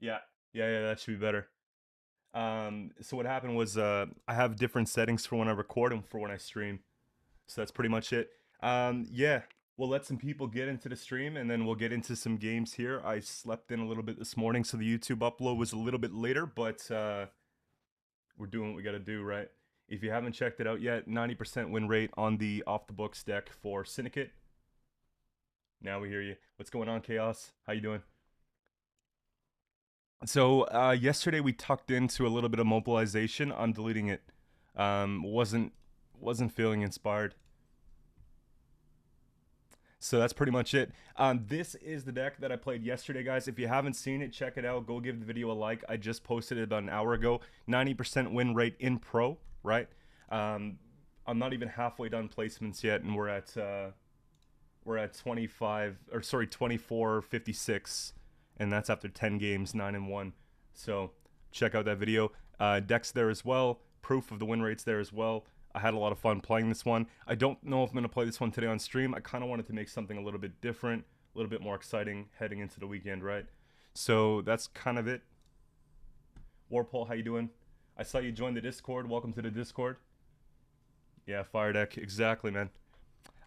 Yeah, yeah, that should be better. So what happened was I have different settings for when I record and for when I stream. So that's pretty much it. Yeah, we'll let some people get into the stream and then we'll get into some games here. I slept in a little bit this morning, so the YouTube upload was a little bit later, but we're doing what we gotta do, right? If you haven't checked it out yet, 90% win rate on the off the books deck for Syndicate. Now we hear you. What's going on, Chaos? How you doing? So yesterday we tucked into a little bit of mobilization. I'm deleting it. Wasn't feeling inspired. So that's pretty much it. This is the deck that I played yesterday, guys. If you haven't seen it, check it out. Go give the video a like. I just posted it about an hour ago. 90% win rate in pro, right? I'm not even halfway done placements yet, and we're at 25 or sorry 24.56, and that's after 10 games, 9-1. So check out that video. Decks there as well. Proof of the win rates there as well. I had a lot of fun playing this one. I don't know if I'm going to play this one today on stream. I kind of wanted to make something a little bit different, a little bit more exciting heading into the weekend, right? So that's kind of it. Warpole, how you doing? I saw you join the Discord. Welcome to the Discord. Yeah, Fire Deck. Exactly, man.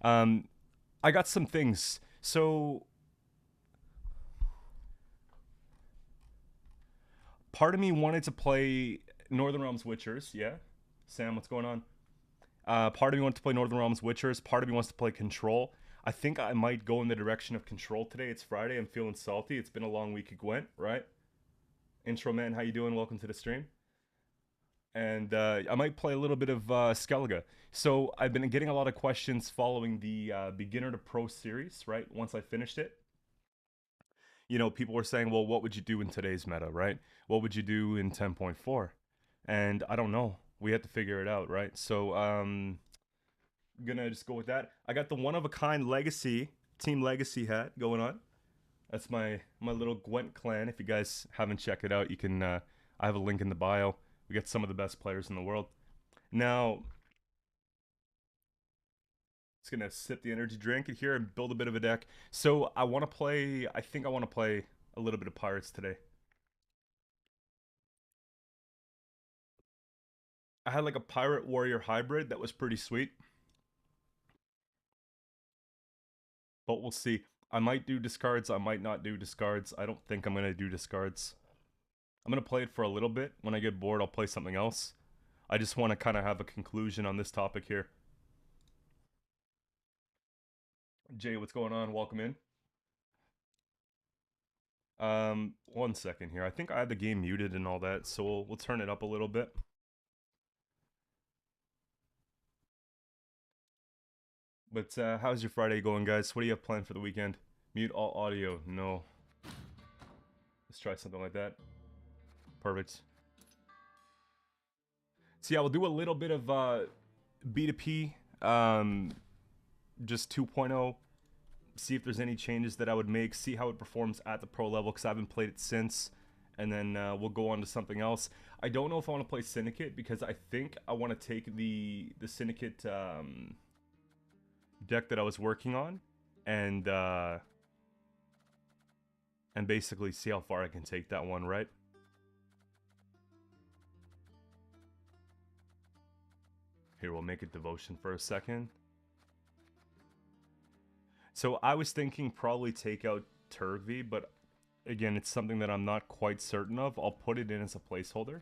Um, I got some things. So part of me wanted to play Northern Realms Witchers. Yeah, Sam, what's going on? Part of me wants to play Northern Realms Witchers. Part of me wants to play Control. I think I might go in the direction of Control today. It's Friday. I'm feeling salty. It's been a long week at Gwent, right? Intro man, how you doing? Welcome to the stream. And I might play a little bit of Skellige. So I've been getting a lot of questions following the beginner to pro series, right? Once I finished it, people were saying, well, what would you do in today's meta, right? What would you do in 10.4? And I don't know. We had to figure it out, right? So gonna just go with that. I got the one of a kind legacy team legacy hat going on. That's my little Gwent clan. If you guys haven't checked it out, you can. I have a link in the bio. We got some of the best players in the world. Now, just gonna sip the energy drink here and build a bit of a deck. So I want to play. I think I want to play a little bit of pirates today. I had like a pirate warrior hybrid that was pretty sweet, but we'll see. I might do discards. I might not do discards. I don't think I'm gonna do discards. I'm gonna play it for a little bit. When I get bored, I'll play something else. I just want to kind of have a conclusion on this topic here. Jay, what's going on? Welcome in. 1 second here. I think I had the game muted and all that, so we'll turn it up a little bit. But how's your Friday going, guys? What do you have planned for the weekend? Mute all audio. No. Let's try something like that. Perfect. So yeah, we'll do a little bit of B2P, just 2.0. See if there's any changes that I would make. See how it performs at the pro level, because I haven't played it since. And then we'll go on to something else. I don't know if I want to play Syndicate, because I think I want to take the Syndicate deck that I was working on and basically see how far I can take that one, right? Here, we'll make it devotion for a second. So I was thinking probably take out Turvy, but again, it's something that I'm not quite certain of. I'll put it in as a placeholder.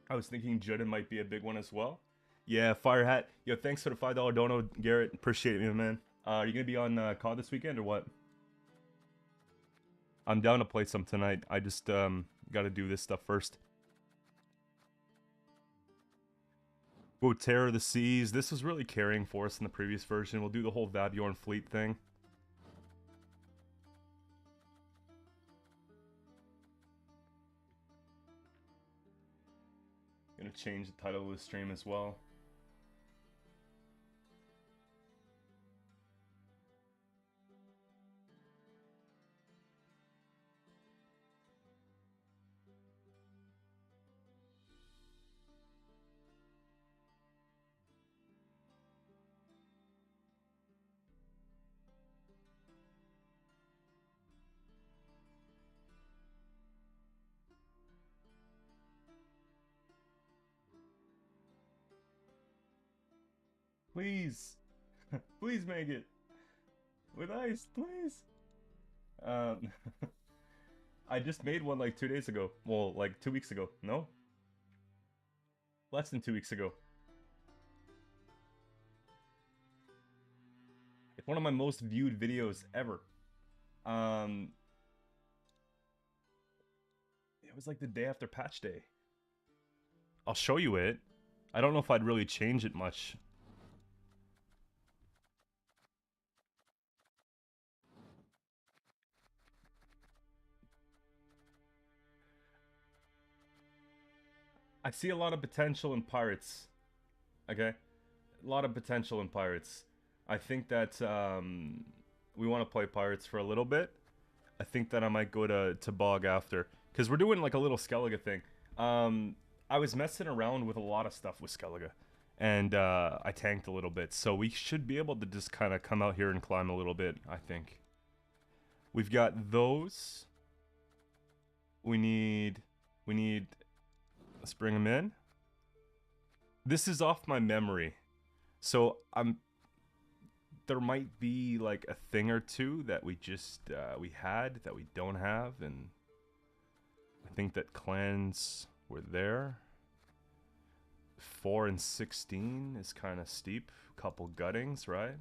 I was thinking Juden might be a big one as well. Yeah, Fire Hat. Yo, thanks for the $5 dono, Garrett. Appreciate it, man. Are you gonna be on COD this weekend or what? I'm down to play some tonight. I just gotta do this stuff first. Go Terror of the Seas. This was really carrying for us in the previous version. We'll do the whole Vabjorn fleet thing. Gonna change the title of the stream as well. Please. Please make it. With ice, please. Um, I just made one like 2 days ago. Well, like 2 weeks ago. No? Less than 2 weeks ago. It's one of my most viewed videos ever. It was like the day after patch day. I'll show you it. I don't know if I'd really change it much. I see a lot of potential in Pirates. Okay? A lot of potential in Pirates. I think that we want to play Pirates for a little bit. I think that I might go to Bog after. Because we're doing like a little Skellige thing. I was messing around with a lot of stuff with Skellige. And I tanked a little bit. So we should be able to just kind of come out here and climb a little bit, I think. We've got those. We need... Let's bring them in. This is off my memory. So there might be like a thing or two that we just we had that we don't have, and I think that clans were there. 4 and 16 is kind of steep. Couple guttings, right?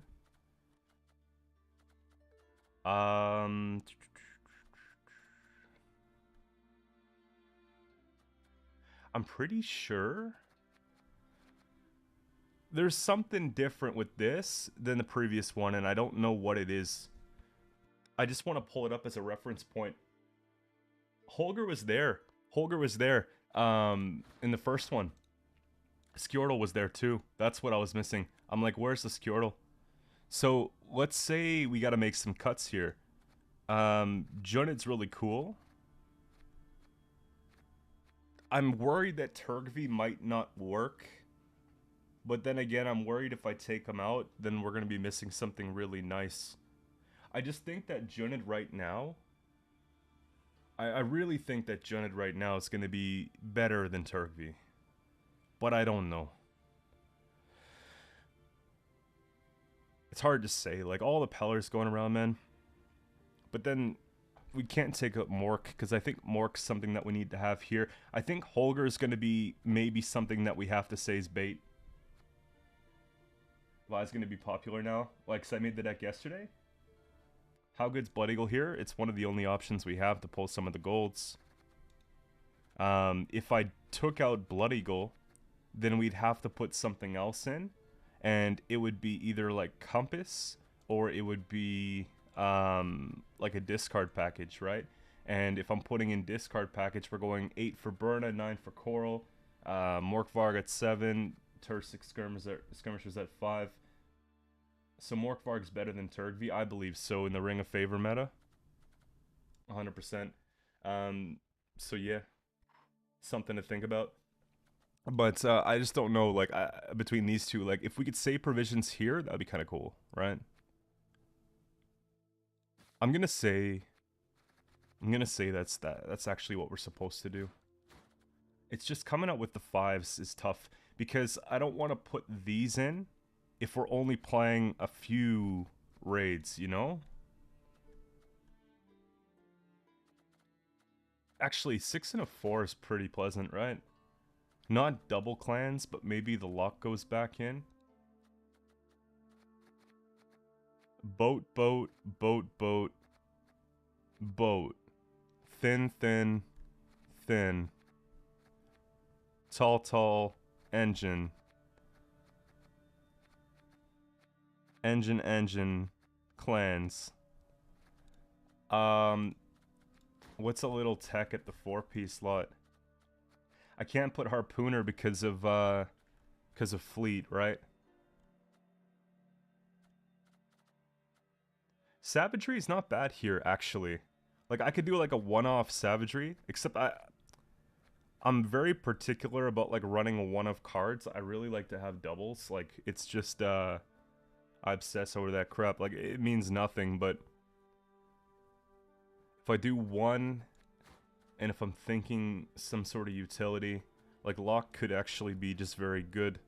I'm pretty sure there's something different with this than the previous one, and I don't know what it is. I just want to pull it up as a reference point. Holger was there. Holger was there in the first one. Skjortel was there too. That's what I was missing. I'm like, where's the Skjortel? So let's say we got to make some cuts here. Junid's really cool. I'm worried that Turgvi might not work. But then again, I'm worried if I take him out, then we're going to be missing something really nice. I just think that Junid right now... I really think that Junid right now is going to be better than Turgvi. But I don't know. It's hard to say. Like, all the Pellers going around, man. But then... we can't take out Mork, because I think Mork's something that we need to have here. I think Holger is going to be maybe something that we have to say is bait. Vi's going to be popular now. Like, 'cause I made the deck yesterday. How good's Blood Eagle here? It's one of the only options we have to pull some of the golds. If I took out Blood Eagle, then we'd have to put something else in. And it would be either like Compass, or it would be... like a discard package, right? And if I'm putting in discard package, we're going 8 for Burna, 9 for Coral, Morkvarg at 7, Tursik Skirmishers at 5. So Morkvarg's better than Turgvi, I believe so, in the Ring of Favor meta. 100%. So yeah, something to think about. But I just don't know, like, between these two, like, if we could save provisions here, that'd be kind of cool, right? I'm gonna say that's actually what we're supposed to do. It's just coming out with the 5s is tough, because I don't want to put these in if we're only playing a few raids, you know? Actually, 6 and a 4 is pretty pleasant, right? Not double clans, but maybe the lock goes back in. Boat, boat, boat, boat, boat. Thin, thin, thin. Tall, tall, engine. Engine, engine, clans. What's a little tech at the 4-piece slot? I can't put Harpooner because of fleet, right? Savagery is not bad here, actually. Like, I could do like a one-off Savagery, except I'm very particular about like running a one-off cards. I really like to have doubles. Like, it's just I obsess over that crap. Like, it means nothing, but if I do one, and if I'm thinking some sort of utility, like Lock could actually be just very good.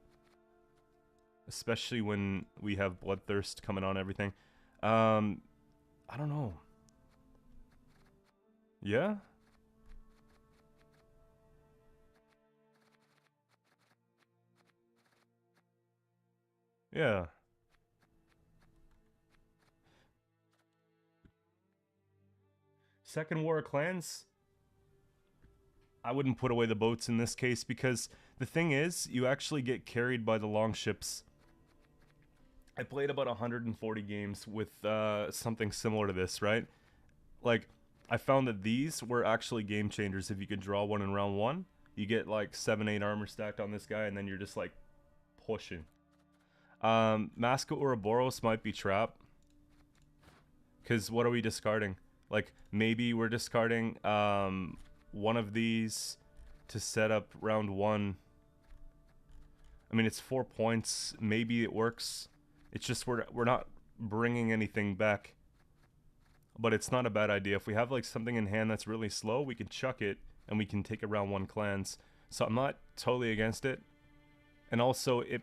especially when we have Bloodthirst coming on everything. I don't know. Yeah? Yeah. Second War of Clans, I wouldn't put away the boats in this case because the thing is, you actually get carried by the longships. I played about 140 games with something similar to this, right? Like, I found that these were actually game changers if you could draw one in round 1. You get like 7-8 armor stacked on this guy, and then you're just like pushing. Masca Ouroboros might be trap. Because what are we discarding? Like, maybe we're discarding one of these to set up round 1. I mean, it's 4 points. Maybe it works. It's just we're not bringing anything back. But it's not a bad idea. If we have like something in hand that's really slow, we can chuck it and we can take it round 1 clans. So I'm not totally against it. And also, it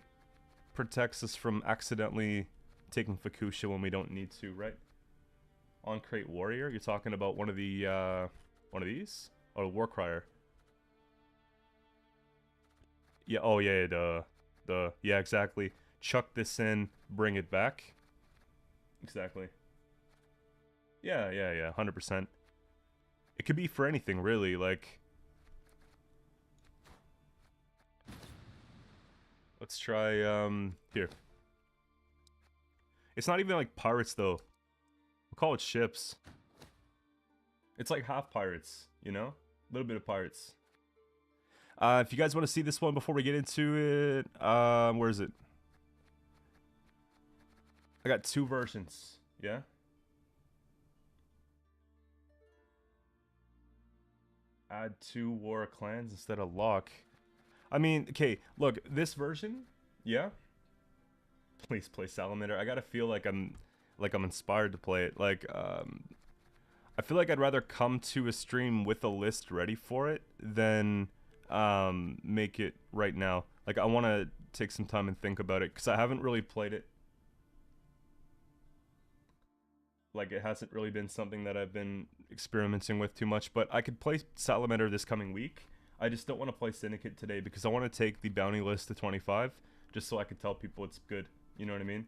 protects us from accidentally taking Fukusha when we don't need to, right? On Crate Warrior, you're talking about one of the one of these? Or Warcrier. Yeah, oh yeah, yeah, exactly. Chuck this in, bring it back. Exactly. Yeah, 100%. It could be for anything, really, like... Let's try, here. It's not even like pirates, though. We'll call it ships. It's like half pirates, you know? A little bit of pirates. If you guys want to see this one before we get into it, where is it? I got 2 versions, yeah? Add 2 war clans instead of lock. I mean, okay, look, this version, yeah? Please play Salamander. I gotta feel like I'm inspired to play it. Like, I feel like I'd rather come to a stream with a list ready for it than make it right now. Like, I want to take some time and think about it because I haven't really played it. Like, it hasn't really been something that I've been experimenting with too much, but I could play Salamander this coming week. I just don't want to play Syndicate today because I want to take the bounty list to 25 just so I could tell people it's good. You know what I mean?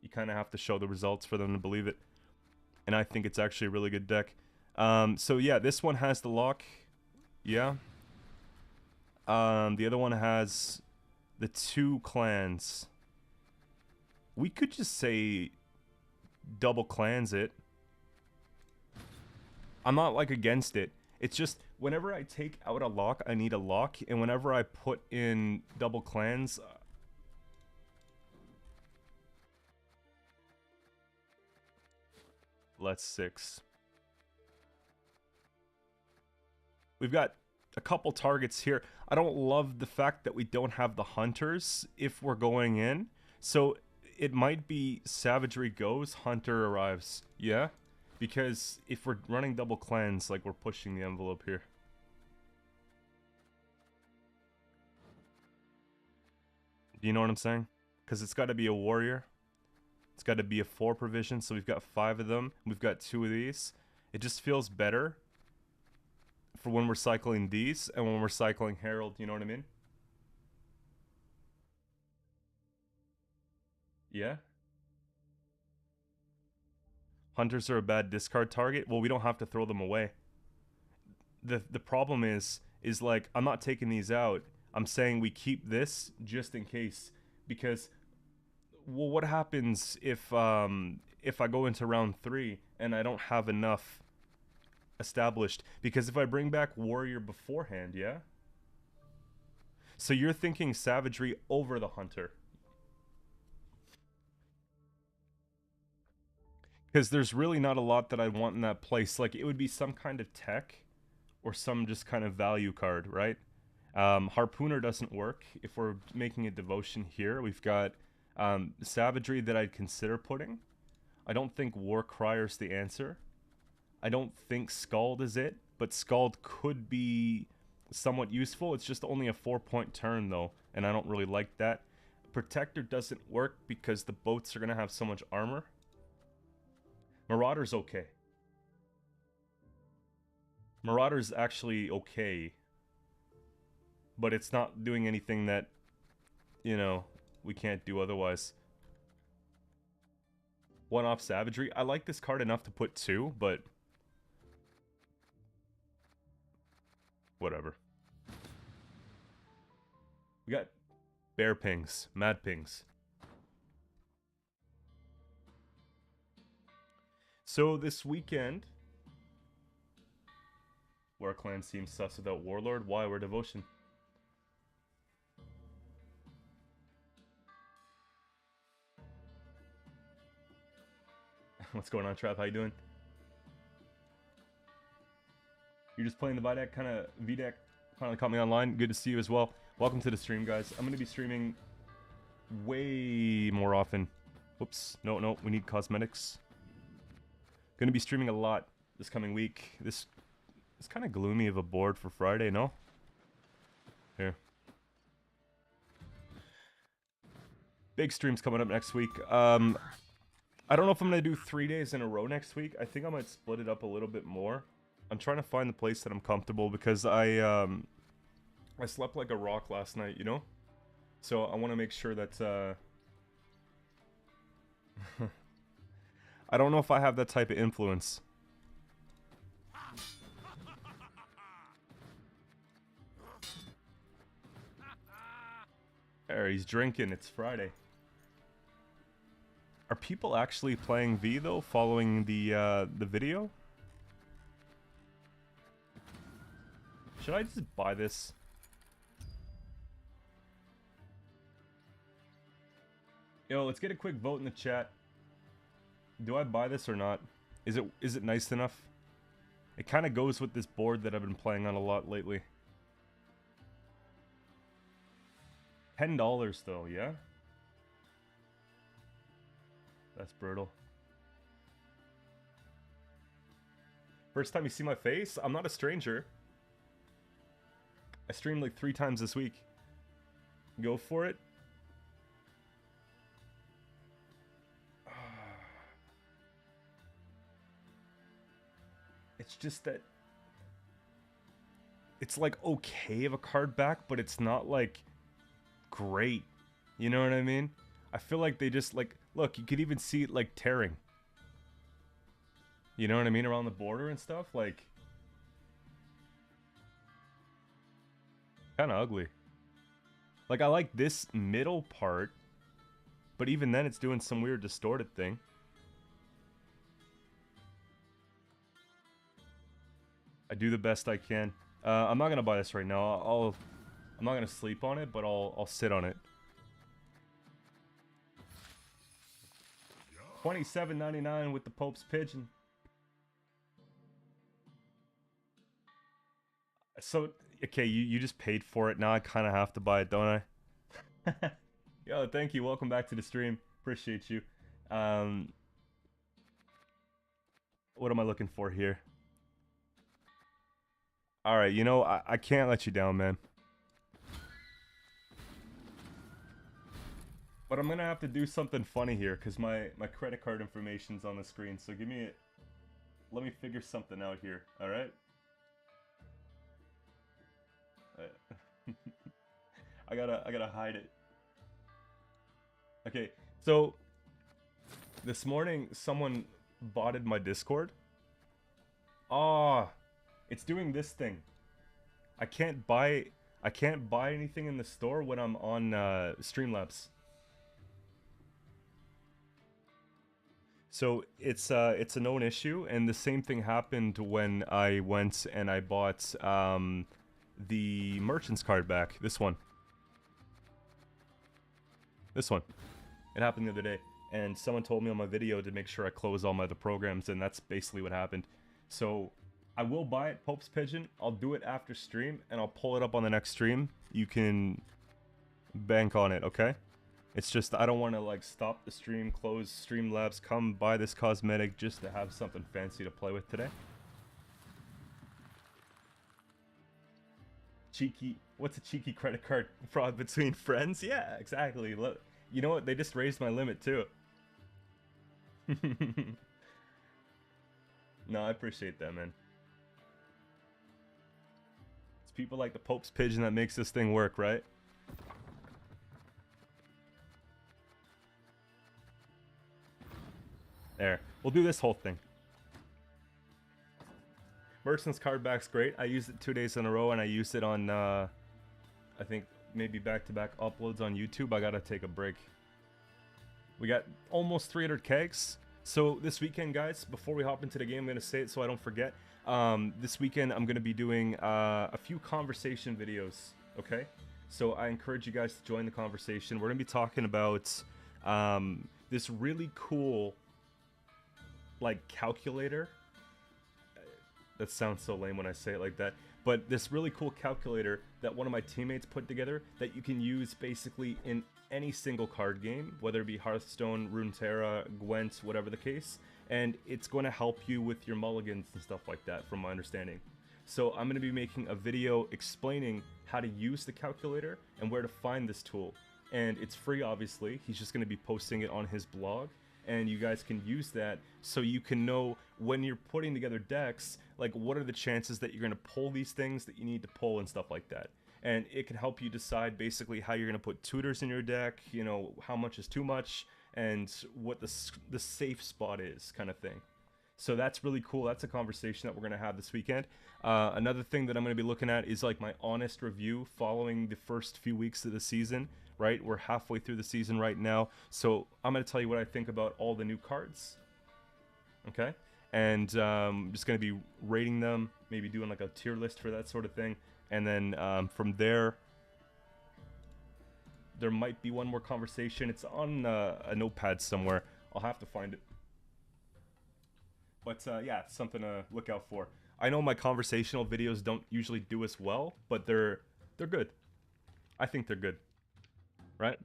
You kind of have to show the results for them to believe it. And I think it's actually a really good deck. So yeah, this one has the lock. Yeah. The other one has the 2 clans. We could just say double clans it. I'm not like against it. It's just whenever I take out a lock, I need a lock, and whenever I put in double clans, let's 6. We've got a couple targets here. I don't love the fact that we don't have the hunters if we're going in. So it might be Savagery goes, Hunter arrives. Yeah? Because if we're running double clans, like, we're pushing the envelope here. Do you know what I'm saying? Because it's got to be a warrior. It's got to be a 4 provision, so we've got 5 of them. We've got 2 of these. It just feels better for when we're cycling these and when we're cycling Herald, you know what I mean? Yeah? Hunters are a bad discard target. Well, we don't have to throw them away. The problem is like, I'm not taking these out. I'm saying we keep this just in case. Because, well, what happens if I go into round 3 and I don't have enough established? Because if I bring back Warrior beforehand, yeah? So you're thinking Savagery over the Hunter. Because there's really not a lot that I want in that place. Like, it would be some kind of tech or some just kind of value card, right? Harpooner doesn't work. If we're making a devotion here, we've got Savagery that I'd consider putting. I don't think Warcryer's the answer. I don't think Scald is it, but Scald could be somewhat useful. It's just only a 4-point turn, though, and I don't really like that. Protector doesn't work because the boats are going to have so much armor. Marauder's okay. Marauder's actually okay. But it's not doing anything that, you know, we can't do otherwise. One-off Savagery. I like this card enough to put 2, but... whatever. We got Bear Pings. Mad Pings. So this weekend... War Clan seems sus without Warlord. Why? We're Devotion. What's going on, Trav? How you doing? You're just playing the VDEC, kind of VDEC. Finally caught me online. Good to see you as well. Welcome to the stream, guys. I'm going to be streaming way more often. Whoops. No. We need cosmetics. Going to be streaming a lot this coming week. This is kind of gloomy of a board for Friday, no? Here. Big streams coming up next week. I don't know if I'm going to do 3 days in a row next week. I think I might split it up a little bit more. I'm trying to find the place that I'm comfortable because I slept like a rock last night, you know? So I want to make sure that, I don't know if I have that type of influence. There, he's drinking. It's Friday. Are people actually playing V though, following the video? Should I just buy this? Yo, let's get a quick vote in the chat. Do I buy this or not? Is it nice enough? It kind of goes with this board that I've been playing on a lot lately. $10 though, yeah? That's brutal. First time you see my face? I'm not a stranger. I streamed like 3 times this week. Go for it. It's just that it's like okay of a card back, but it's not like great. You know what I mean? I feel like they just like, look, you could even see it like tearing. You know what I mean? Around the border and stuff, like kind of ugly. Like I like this middle part, but even then it's doing some weird distorted thing. I do the best I can. I'm not gonna buy this right now. I'm not gonna sleep on it, but I'll sit on it. $27.99 with the Pope's Pigeon. So, okay, you just paid for it. Now I kind of have to buy it, don't I? Yo, thank you. Welcome back to the stream. Appreciate you. What am I looking for here? Alright, you know, I can't let you down, man. But I'm gonna have to do something funny here, because my credit card information's on the screen, so give me a... Let me figure something out here, alright? I gotta hide it. Okay, so... This morning, someone botted my Discord. Ah, it's doing this thing. I can't buy anything in the store when I'm on Streamlabs. So it's a known issue, and the same thing happened when I went and I bought the merchant's card back. This one. This one. It happened the other day, and someone told me on my video to make sure I close all my other programs, and that's basically what happened. So I will buy it, Pope's Pigeon. I'll do it after stream, and I'll pull it up on the next stream. You can bank on it, okay? It's just, I don't want to, like, stop the stream, close Streamlabs, come buy this cosmetic just to have something fancy to play with today. What's a cheeky credit card fraud between friends? Yeah, exactly. Look, you know what? They just raised my limit too. No, I appreciate that, man. It's people like the Pope's Pigeon that makes this thing work, right? There. We'll do this whole thing. Merchant's card back's great. I used it 2 days in a row, and I used it on, I think, maybe back-to-back uploads on YouTube. I gotta take a break. We got almost 300 kegs. So this weekend, guys, before we hop into the game, I'm gonna say it so I don't forget. This weekend, I'm gonna be doing a few conversation videos, okay? So I encourage you guys to join the conversation. We're gonna be talking about this really cool, like, calculator. That sounds so lame when I say it like that. But this really cool calculator that one of my teammates put together that you can use basically in any single card game, whether it be Hearthstone, Runeterra, Gwent, whatever the case. And it's going to help you with your mulligans and stuff like that, from my understanding. So I'm going to be making a video explaining how to use the calculator and where to find this tool. And it's free, obviously. He's just going to be posting it on his blog. And you guys can use that so you can know when you're putting together decks, like what are the chances that you're going to pull these things that you need to pull and stuff like that. And it can help you decide basically how you're going to put tutors in your deck, you know, how much is too much, and what the safe spot is, kind of thing. So that's really cool. That's a conversation that we're going to have this weekend. Another thing that I'm going to be looking at is like my honest review following the first few weeks of the season. Right, we're halfway through the season right now, so I'm going to tell you what I think about all the new cards, okay? And I'm just going to be rating them, maybe doing like a tier list for that sort of thing, and then from there might be one more conversation. It's on a notepad somewhere. I'll have to find it. But yeah, it's something to look out for. I know my conversational videos don't usually do as well, but they're good. I think they're good. Right?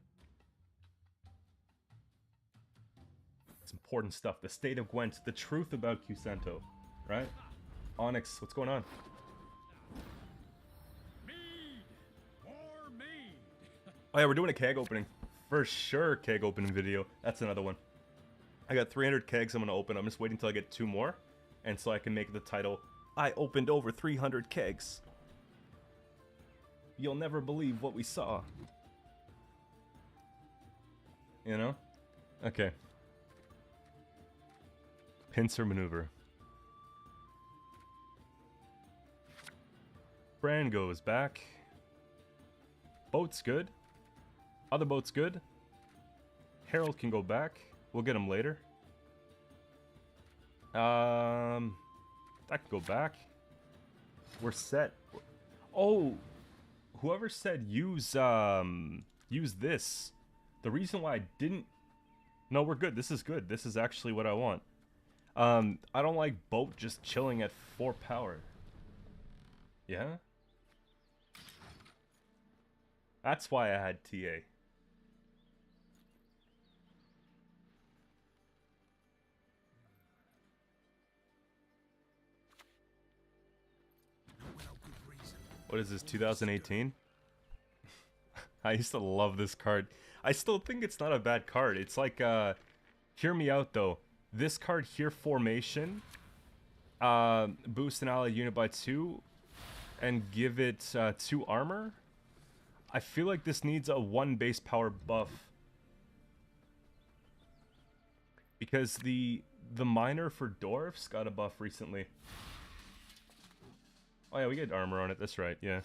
It's important stuff. The state of Gwent, the truth about Qcento, right? Onyx, what's going on? Mead! More mead! Oh yeah, we're doing a keg opening. For sure, keg opening video. That's another one. I got 300 kegs I'm gonna open. I'm just waiting until I get 2 more. And so I can make the title, I opened over 300 kegs. You'll never believe what we saw. You know? Okay. Pincer maneuver. Bran goes back. Boat's good. Other boat's good. Harold can go back. We'll get him later. That can go back. We're set. Oh! Whoever said use this. The reason why I didn't... No, we're good. This is good. This is actually what I want. I don't like boat just chilling at 4 power. Yeah? That's why I had TA. What is this, 2018? I used to love this card. I still think it's not a bad card. It's like, hear me out though. This card here, Formation, boost an ally unit by 2, and give it 2 armor. I feel like this needs a 1 base power buff. Because the miner for dwarfs got a buff recently. Oh yeah, we get armor on it, that's right, yeah.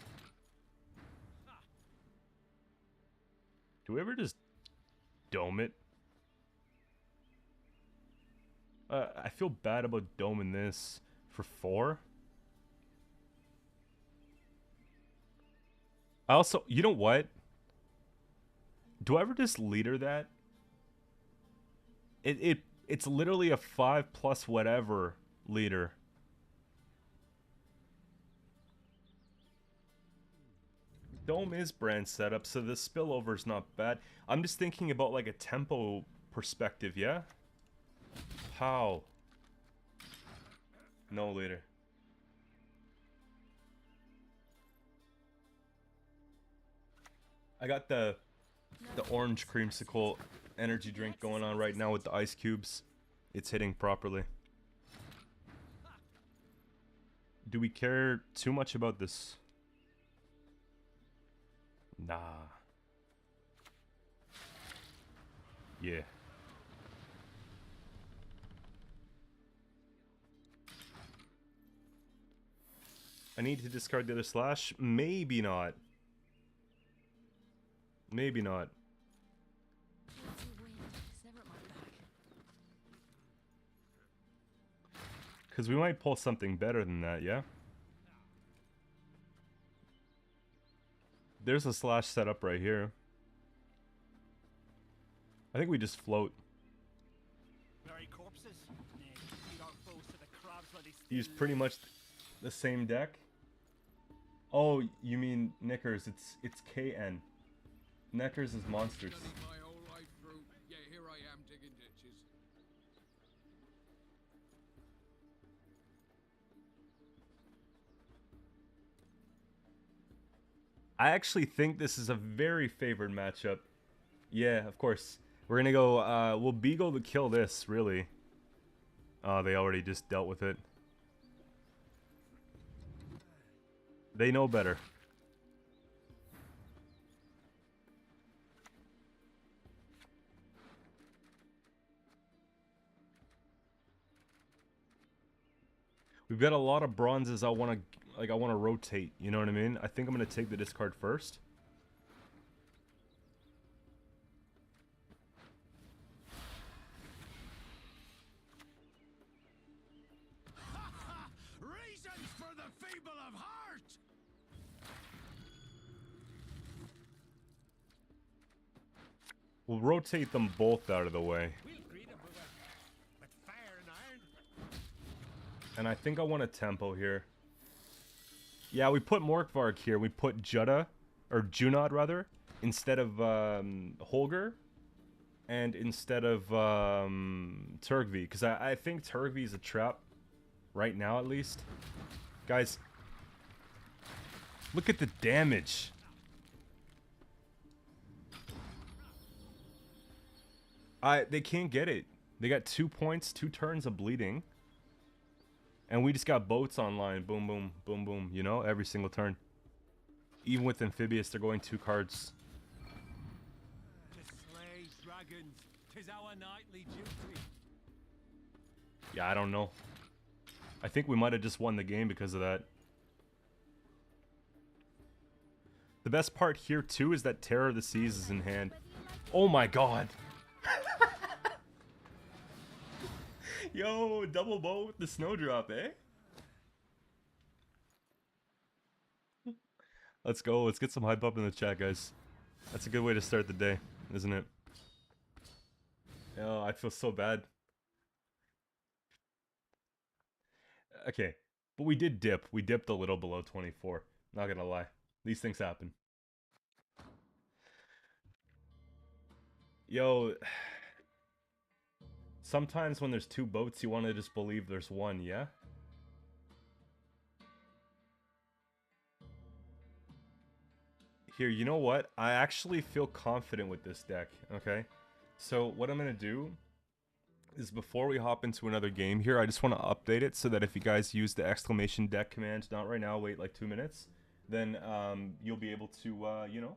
Do we ever just dome it? I feel bad about doming this for 4. I also, you know what? Do I ever just leader that? It's literally a 5+ whatever leader. Dome is brand setup, so the spillover's not bad. I'm just thinking about like a tempo perspective, yeah? How? No leader. I got the orange creamsicle energy drink going on right now with the ice cubes. It's hitting properly. Do we care too much about this? Nah. Yeah. I need to discard the other slash? Maybe not. Maybe not. Because we might pull something better than that, yeah? There's a slash setup right here. I think we just float. Use pretty much the same deck. Oh, you mean Knickers? It's KN. Knickers is monsters. I actually think this is a very favored matchup. Yeah, of course. We're gonna go, we'll Beagle to kill this, really. Oh, they already just dealt with it. They know better. We've got a lot of bronzes I want to rotate, you know what I mean? I think I'm going to take the discard first. Reasons for the feeble of heart. We'll rotate them both out of the way. And I think I want a tempo here. Yeah, we put Morkvarg here. We put Jutta, or Junod rather, instead of Holger, and instead of Turgvi, because I think Turgvi is a trap right now, at least. Guys, look at the damage. They can't get it. They got 2 points, 2 turns of bleeding. And we just got boats online. Boom, boom, boom, boom. You know, every single turn. Even with Amphibious, they're going 2 cards. To slay dragons, 'tis our nightly duty. Yeah, I don't know. I think we might have just won the game because of that. The best part here, too, is that Terror of the Seas is in hand. Oh my god. Yo, double bow with the snowdrop, eh? Let's go. Let's get some hype up in the chat, guys. That's a good way to start the day, isn't it? Oh, I feel so bad. Okay, but we did dip. We dipped a little below 24. Not gonna lie. These things happen. Yo, sometimes when there's 2 boats, you want to just believe there's one, yeah? Here, you know what? I actually feel confident with this deck, okay? So what I'm going to do is before we hop into another game here, I just want to update it so that if you guys use the exclamation deck command, not right now, wait like 2 minutes, then you'll be able to, you know,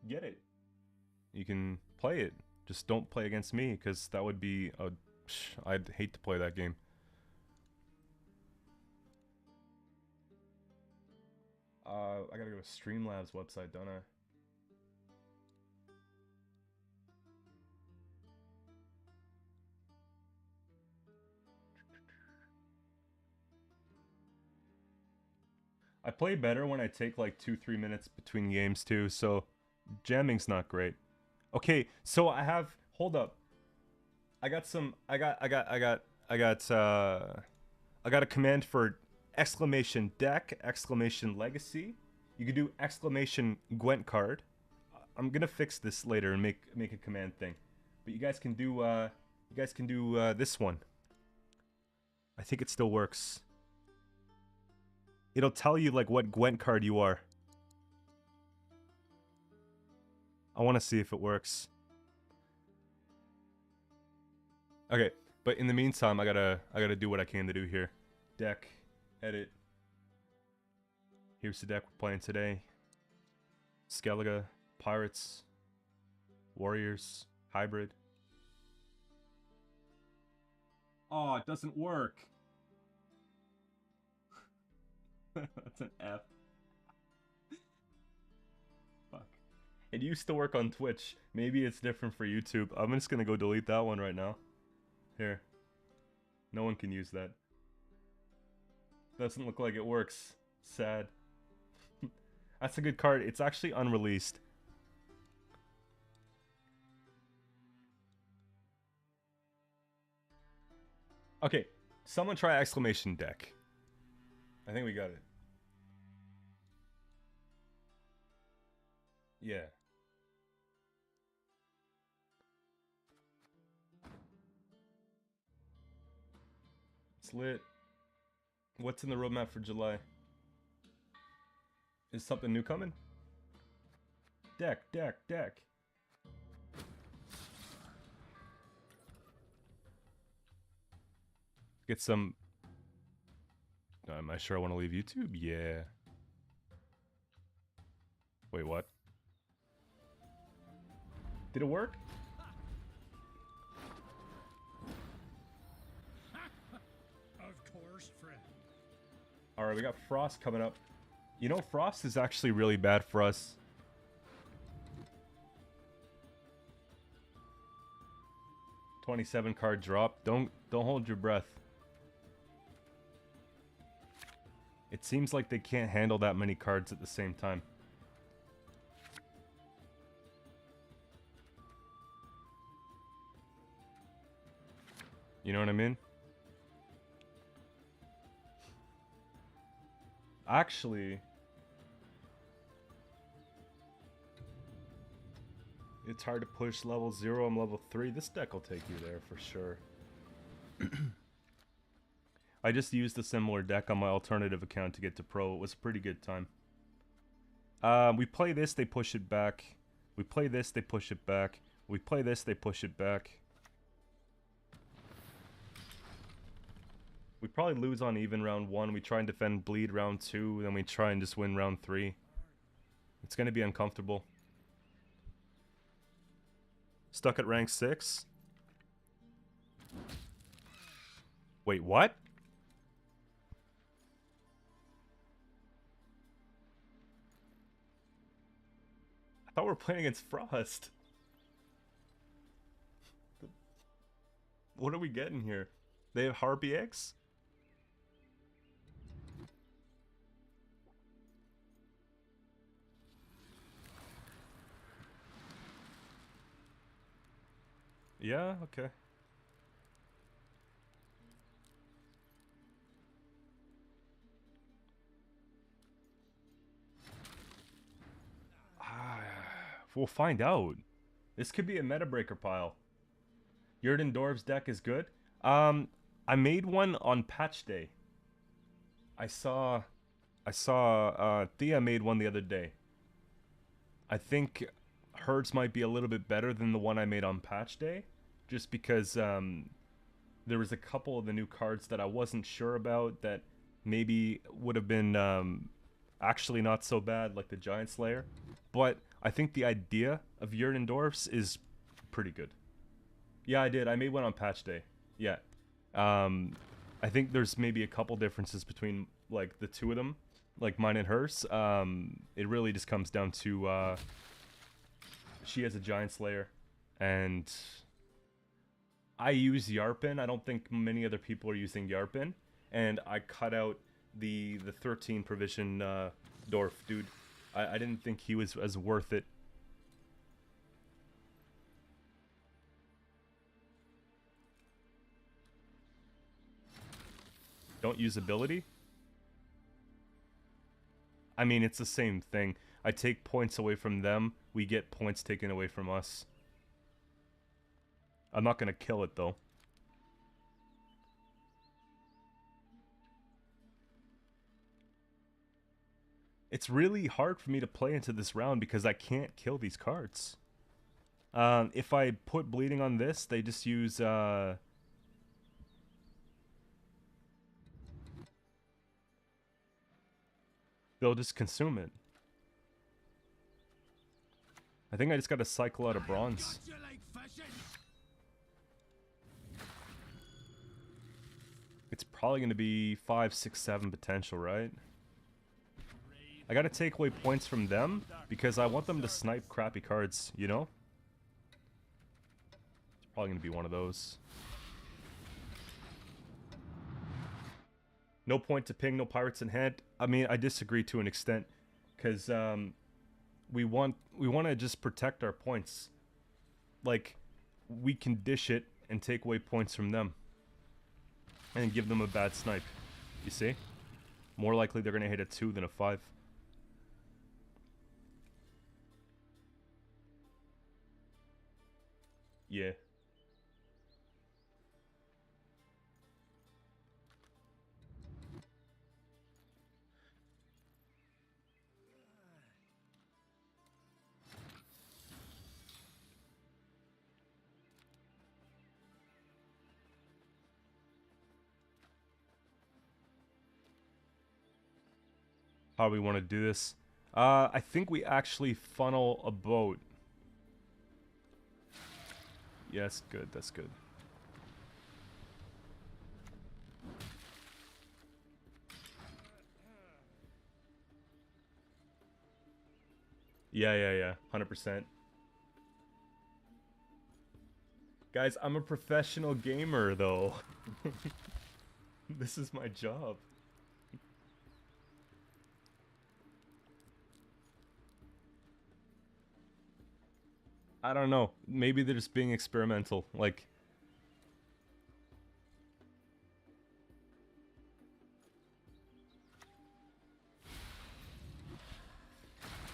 get it. You can play it. Just don't play against me, because that would be a... I'd hate to play that game. I gotta go to Streamlabs website, don't I? I play better when I take like 2-3 minutes between games too, so jamming's not great. Okay, so I have... Hold up. I got a command for exclamation deck, exclamation legacy. You could do exclamation Gwent card. I'm gonna fix this later and make a command thing. But you guys can do this one. I think it still works. It'll tell you like what Gwent card you are. I want to see if it works. Okay, but in the meantime, I gotta do what I can to do here. Deck, edit. Here's the deck we're playing today. Skellige Pirates, Warriors, Hybrid. Oh, it doesn't work. That's an F. Fuck. It used to work on Twitch. Maybe it's different for YouTube. I'm just gonna go delete that one right now. Here. No one can use that. Doesn't look like it works. Sad. That's a good card. It's actually unreleased. Okay, someone try exclamation deck. I think we got it. Yeah. It's lit. What's in the roadmap for July? Is something new coming? Deck. Get some... Am I sure I want to leave YouTube? Yeah. Wait, what? Did it work? Of course, friend. Alright, we got Frost coming up. You know, Frost is actually really bad for us. $27 card drop. Don't hold your breath. It seems like they can't handle that many cards at the same time. You know what I mean? Actually, it's hard to push level 0. I'm level 3. This deck will take you there for sure. I just used a similar deck on my alternative account to get to pro. It was a pretty good time. We play this, they push it back. We play this, they push it back. We play this, they push it back. We probably lose on even round 1. We try and defend bleed round 2. Then we try and just win round 3. It's going to be uncomfortable. Stuck at rank 6? Wait, what? I thought we were playing against Frost. What are we getting here? They have Harpy X? Yeah, okay. We'll find out. This could be a meta breaker pile. Yurden Dorv's deck is good. I made one on patch day. I saw Thea made one the other day. I think hers might be a little bit better than the one I made on patch day, just because there was a couple of the new cards that I wasn't sure about that maybe would have been actually not so bad, like the Giant Slayer. But I think the idea of Yurden Dorf's is pretty good. Yeah, I did. I made one on patch day. Yeah. I think there's maybe a couple differences between like the two of them, like mine and hers. It really just comes down to she has a Giant Slayer, and I use Yarpin. I don't think many other people are using Yarpin, and I cut out the 13 provision Dorf dude. I didn't think he was as worth it. Don't use ability? I mean, it's the same thing. I take points away from them, we get points taken away from us. I'm not gonna kill it, though. It's really hard for me to play into this round because I can't kill these cards. If I put bleeding on this, they just use they'll just consume it. I think I just gotta cycle out of bronze. It's probably gonna be 5, 6, 7 potential, right? I gotta take away points from them because I want them to snipe crappy cards, you know? It's probably gonna be one of those. No point to ping, no pirates in hand. I mean, I disagree to an extent, because we want to just protect our points. Like, we can dish it and take away points from them, and give them a bad snipe. You see? More likely they're gonna hit a 2 than a 5. Yeah. How do we want to do this? I think we actually funnel a boat. Yes, good. That's good. Yeah. 100%. Guys, I'm a professional gamer, though. This is my job. I don't know. Maybe they're just being experimental. Like,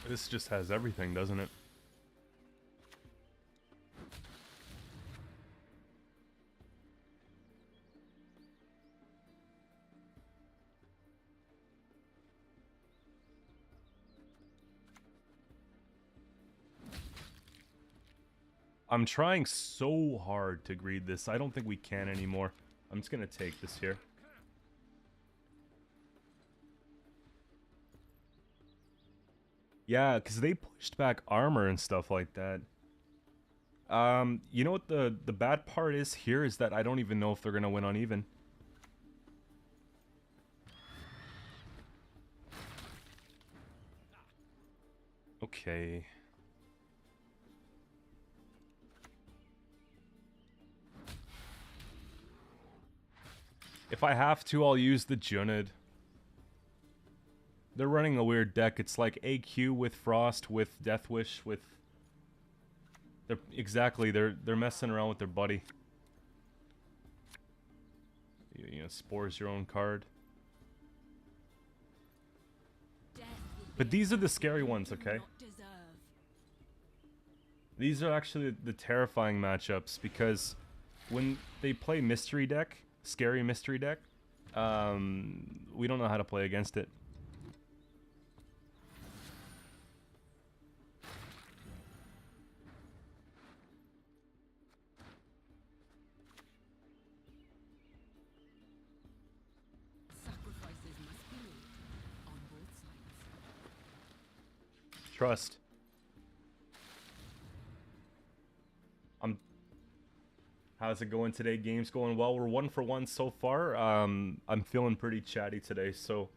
this just has everything, doesn't it? I'm trying so hard to greed this. I don't think we can anymore. I'm just gonna take this here. Yeah, because they pushed back armor and stuff like that. You know what the bad part is here is that I don't even know if they're gonna win uneven. Okay. If I have to, I'll use the Junid. They're running a weird deck. It's like AQ with Frost, with Death Wish, with... They're messing around with their buddy. You know, Spore's your own card. But these are the scary ones, okay? These are actually the terrifying matchups, because when they play mystery deck, scary mystery deck, we don't know how to play against it. Sacrifices must be made on both sides. Trust. How's it going today? Game's going well. We're 1 for 1 so far. I'm feeling pretty chatty today, so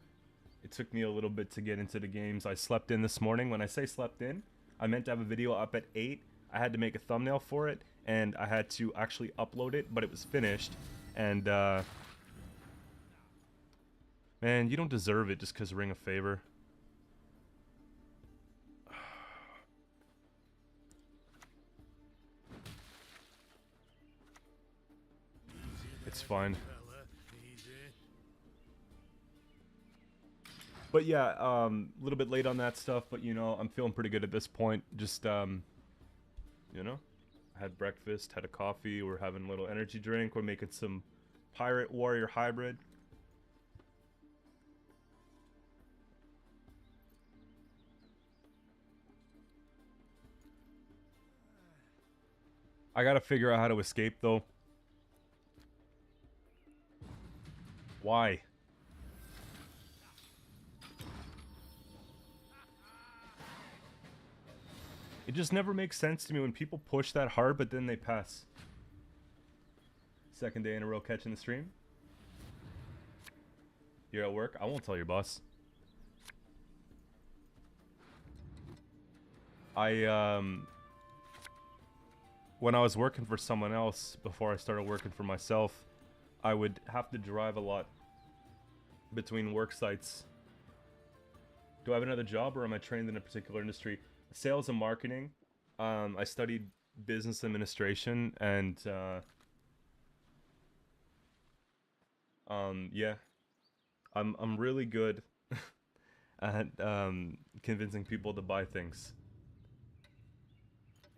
it took me a little bit to get into the games. I slept in this morning. When I say slept in, I meant to have a video up at 8. I had to make a thumbnail for it, and I had to actually upload it, but it was finished. And, man, you don't deserve it just because Ring of Favor. It's fine. But yeah, a little bit late on that stuff, but you know, I'm feeling pretty good at this point. Just, you know, had breakfast, had a coffee, we're having a little energy drink, we're making some Pirate Warrior Hybrid. I gotta figure out how to escape, though. Why? It just never makes sense to me when people push that hard, but then they pass. Second day in a row catching the stream. You're at work? I won't tell your boss. When I was working for someone else, before I started working for myself, I would have to drive a lot between work sites. Do I have another job, or am I trained in a particular industry? Sales and marketing. I studied business administration, and yeah, I'm really good at convincing people to buy things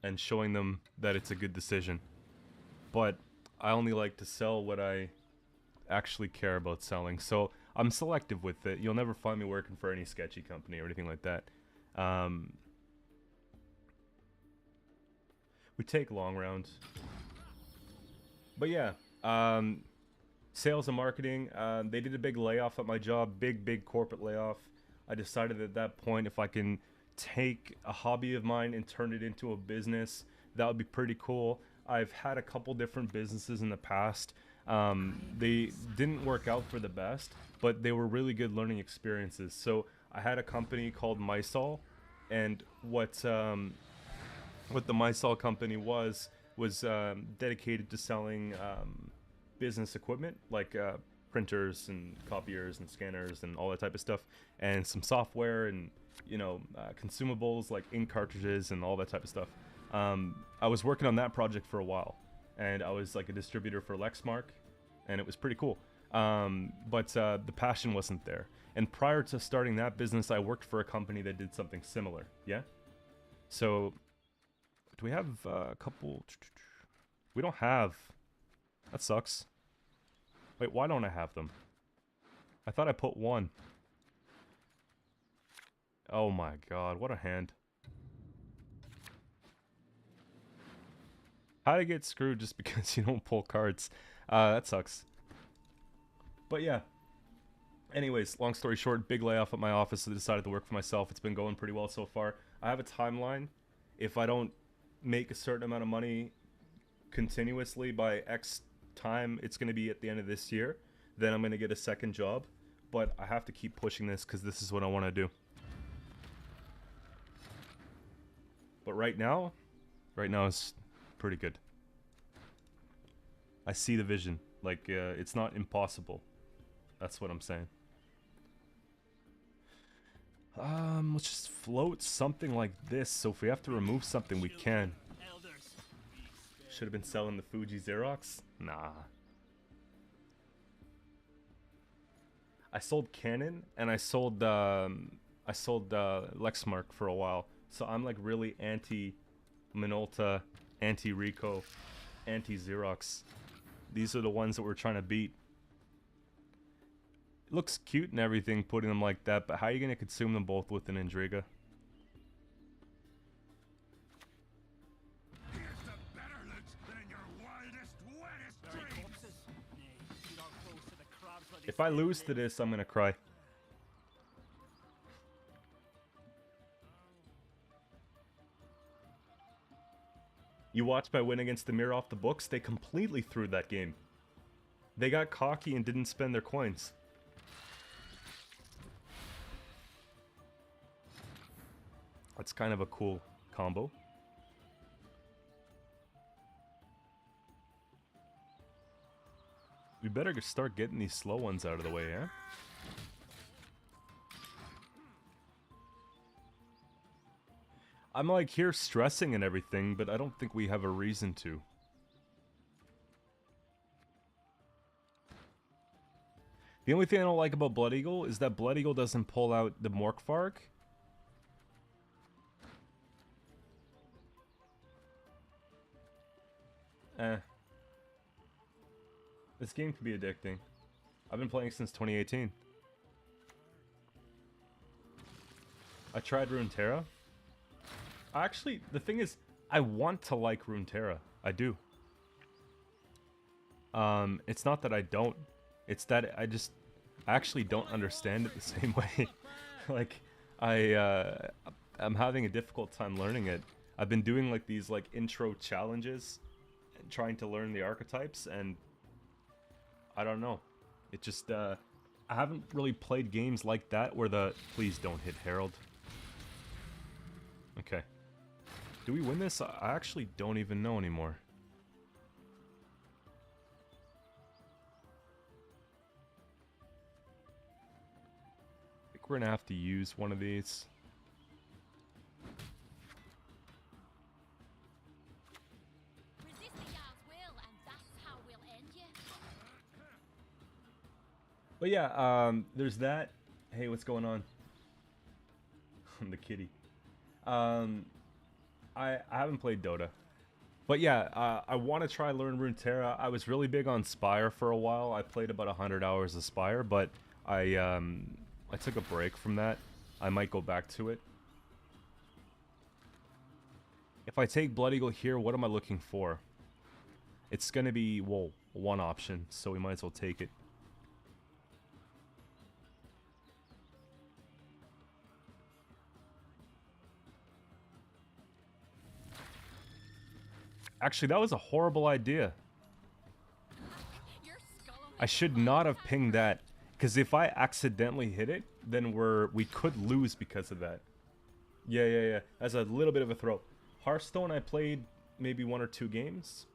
and showing them that it's a good decision. But I only like to sell what I actually care about selling, so I'm selective with it. You'll never find me working for any sketchy company or anything like that. We take long rounds. But yeah, sales and marketing, they did a big layoff at my job, big corporate layoff. I decided at that point, if I can take a hobby of mine and turn it into a business, that would be pretty cool. I've had a couple different businesses in the past. They didn't work out for the best, but they were really good learning experiences. So I had a company called Mysol, and what the Mysol company was dedicated to selling business equipment, like printers and copiers and scanners and all that type of stuff, and some software and, you know, consumables like ink cartridges and all that type of stuff. I was working on that project for a while, and I was like a distributor for Lexmark, and it was pretty cool. But the passion wasn't there. And prior to starting that business, I worked for a company that did something similar. Yeah. So, do we have a couple? We don't have. That sucks. Wait, why don't I have them? I thought I put one. Oh my god, what a hand. How to get screwed just because you don't pull cards. That sucks. But yeah. Anyways, long story short, big layoff at my office, so I decided to work for myself. It's been going pretty well so far. I have a timeline. If I don't make a certain amount of money continuously by X time, it's going to be at the end of this year, then I'm going to get a second job. But I have to keep pushing this because this is what I want to do. But right now is pretty good. I see the vision. Like, it's not impossible. That's what I'm saying. Let's just float something like this, so if we have to remove something, we can. Should have been selling the Fuji Xerox? Nah. I sold Canon, and I sold Lexmark for a while. So I'm like really anti-Minolta, anti-Ricoh, anti-Xerox. These are the ones that we're trying to beat. It looks cute and everything, putting them like that, but how are you going to consume them both with an Indriga? If I lose to this, I'm going to cry. You watched my win against the Mirror off the books? They completely threw that game. They got cocky and didn't spend their coins. That's kind of a cool combo. We better start getting these slow ones out of the way, yeah? I'm like here stressing and everything, but I don't think we have a reason to. The only thing I don't like about Blood Eagle is that Blood Eagle doesn't pull out the Morkvarg. This game can be addicting. I've been playing since 2018. I tried Runeterra. Actually, the thing is, I want to like Runeterra. I do. It's not that I don't. It's that I actually don't understand it the same way. Like, I'm having a difficult time learning it. I've been doing like these like intro challenges, and trying to learn the archetypes, and I don't know. It just, I haven't really played games like that where the... Please don't hit Herald. Okay. Do we win this? I actually don't even know anymore. I think we're gonna have to use one of these. Resist the Jarl's will, and that's how we'll end you. But yeah, there's that. Hey, what's going on? The kitty. I haven't played Dota. But yeah, I want to try learn Runeterra. I was really big on Spire for a while. I played about 100 hours of Spire, but I took a break from that. I might go back to it. If I take Blood Eagle here, what am I looking for? It's gonna be, well, one option, so we might as well take it. Actually, that was a horrible idea. Your skull will I should not have pinged that, because if I accidentally hit it, then we could lose because of that. Yeah. That's a little bit of a throw. Hearthstone, I played maybe 1 or 2 games.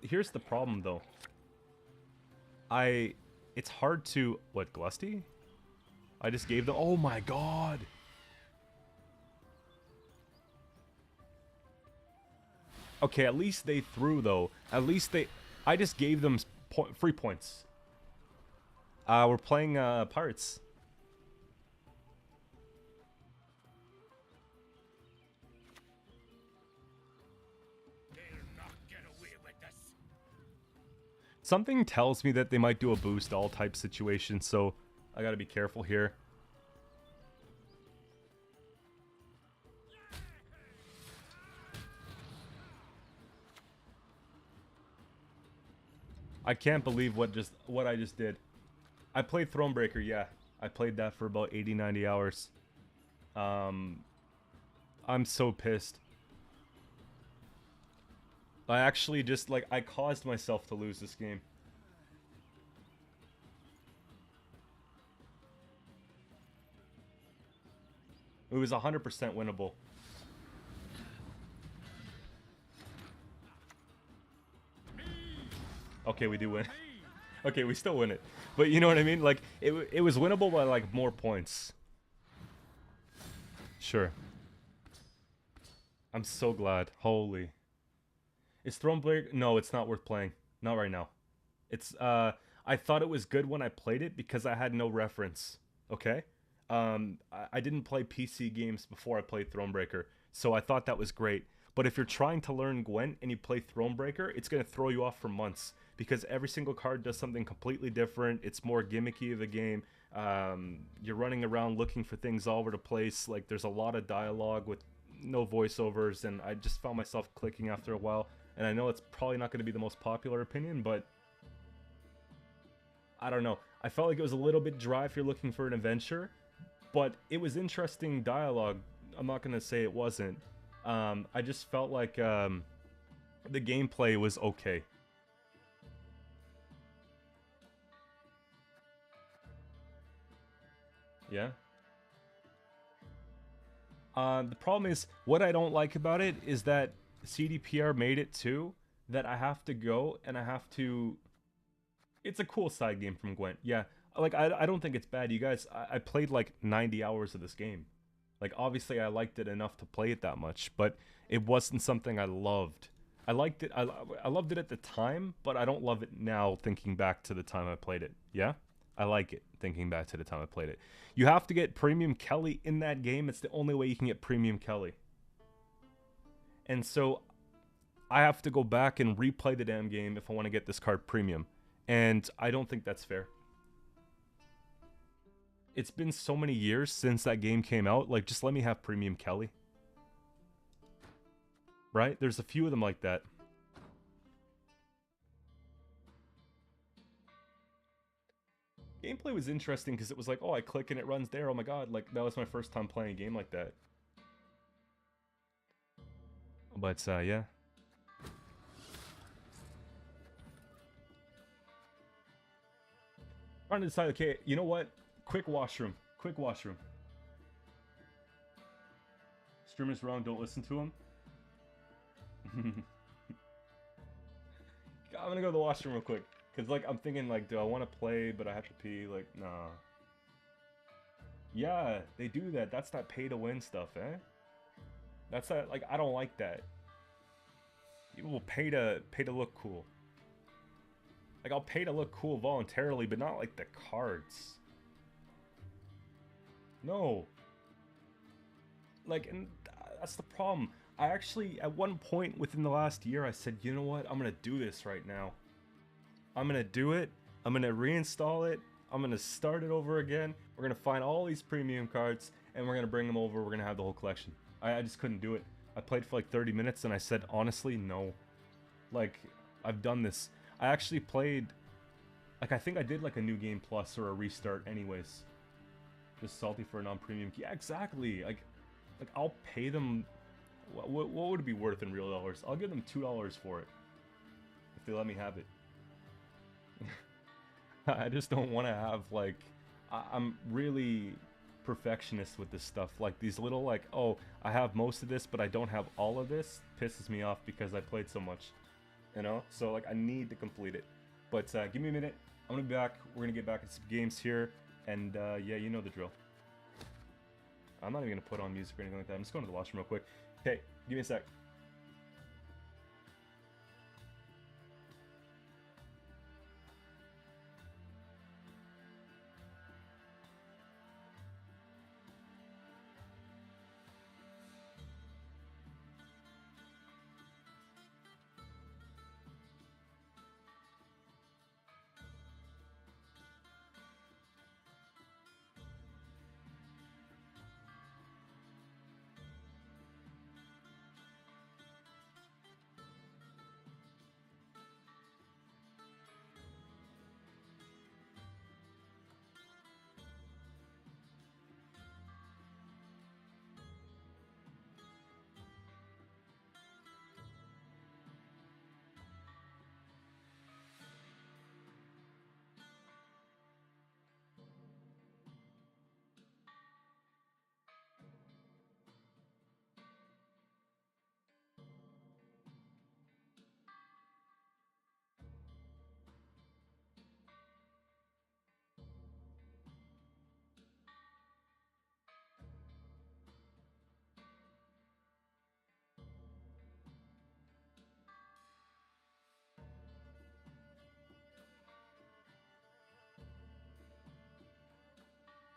Here's the problem, though. It's hard to... What, Glusty? I just gave them... Oh my god! Okay, at least they threw, though. At least they... I just gave them free points. We're playing Pirates. They'll not get away with this. Something tells me that they might do a boost all type situation, so I gotta be careful here. I can't believe what I just did. I played Thronebreaker, yeah. I played that for about 80-90 hours. I'm so pissed. I actually just, like, I caused myself to lose this game. It was 100% winnable. Okay, we do win. Okay, we still win it. But you know what I mean? Like, it was winnable by, like, more points. Sure. I'm so glad. Holy. Is Thronebreaker... No, it's not worth playing. Not right now. It's, I thought it was good when I played it because I had no reference. Okay? I didn't play PC games before I played Thronebreaker, so I thought that was great. But if you're trying to learn Gwent and you play Thronebreaker, it's going to throw you off for months. Because every single card does something completely different. It's more gimmicky of a game. You're running around looking for things all over the place. Like, there's a lot of dialogue with no voiceovers, and I just found myself clicking after a while. And I know it's probably not going to be the most popular opinion, but I don't know. I felt like it was a little bit dry if you're looking for an adventure, but it was interesting dialogue. I'm not going to say it wasn't. I just felt like the gameplay was okay. Yeah. The problem is, what I don't like about it is that CDPR made it too, that I have to go and I have to... It's a cool side game from Gwent, yeah. Like, I don't think it's bad. You guys, I played like 90 hours of this game. Like, obviously I liked it enough to play it that much, but it wasn't something I loved. I liked it, I loved it at the time, but I don't love it now thinking back to the time I played it, yeah? I like it, thinking back to the time I played it. You have to get Premium Kelly in that game. It's the only way you can get Premium Kelly. And so, I have to go back and replay the damn game if I want to get this card Premium. And I don't think that's fair. It's been so many years since that game came out. Like, just let me have Premium Kelly. Right? There's a few of them like that. Gameplay was interesting because it was like, oh, I click and it runs there. Oh my god, like that was my first time playing a game like that. But yeah. Trying to decide, okay, you know what? Quick washroom. Quick washroom. Streamer's wrong, don't listen to him. I'm gonna go to the washroom real quick. Cause like I'm thinking like, do I want to play but I have to pee? Like, nah. Yeah, they do that. That's that pay to win stuff, eh? That's that like I don't like that. People will pay to look cool. Like I'll pay to look cool voluntarily, but not like the cards. No. Like, and that's the problem. I actually, at one point within the last year, I said, you know what? I'm gonna do this right now. I'm gonna do it. I'm gonna reinstall it. I'm gonna start it over again. We're gonna find all these premium cards, and we're gonna bring them over. We're gonna have the whole collection. I just couldn't do it. I played for like 30 minutes, and I said, honestly, no. Like, I've done this. I actually played, like, I think I did like a new game plus or a restart anyways. Just salty for a non-premium key. Yeah, exactly. Like I'll pay them. What would it be worth in real dollars? I'll give them $2 for it if they let me have it. I just don't want to have like. I'm really perfectionist with this stuff. Like these little like, oh, I have most of this, but I don't have all of this. Pisses me off because I played so much. You know, so like I need to complete it. But give me a minute. I'm gonna be back. We're gonna get back into some games here, and yeah, you know the drill. I'm not even gonna put on music or anything like that. I'm just going to the washroom real quick. Okay, give me a sec.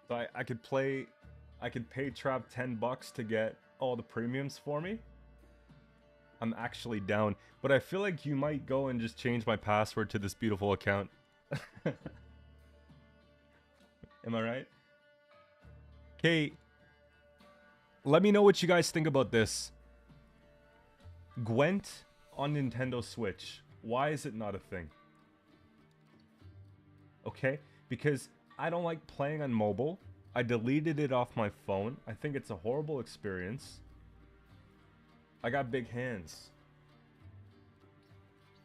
So I could play, I could pay Trav $10 to get all the premiums for me. I'm actually down, but I feel like you might go and just change my password to this beautiful account. Am I right? Okay, let me know what you guys think about this. Gwent on Nintendo Switch. Why is it not a thing? Okay, because I don't like playing on mobile. I deleted it off my phone. I think it's a horrible experience. I got big hands.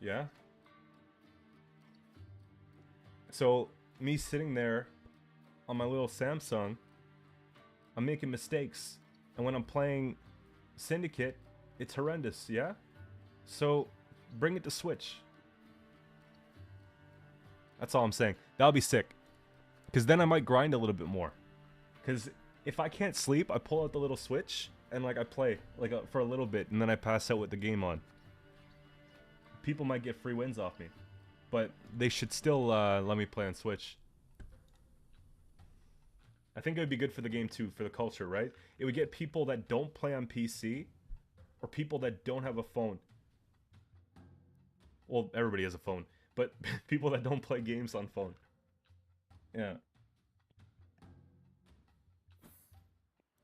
Yeah? So, me sitting there on my little Samsung, I'm making mistakes. And when I'm playing Syndicate, it's horrendous, yeah? So, bring it to Switch. That's all I'm saying. That'll be sick. Because then I might grind a little bit more. Because if I can't sleep, I pull out the little Switch and like I play like for a little bit and then I pass out with the game on. People might get free wins off me. But they should still let me play on Switch. I think it would be good for the game too, for the culture, right? It would get people that don't play on PC or people that don't have a phone. Well, everybody has a phone, but people that don't play games on phone. Yeah.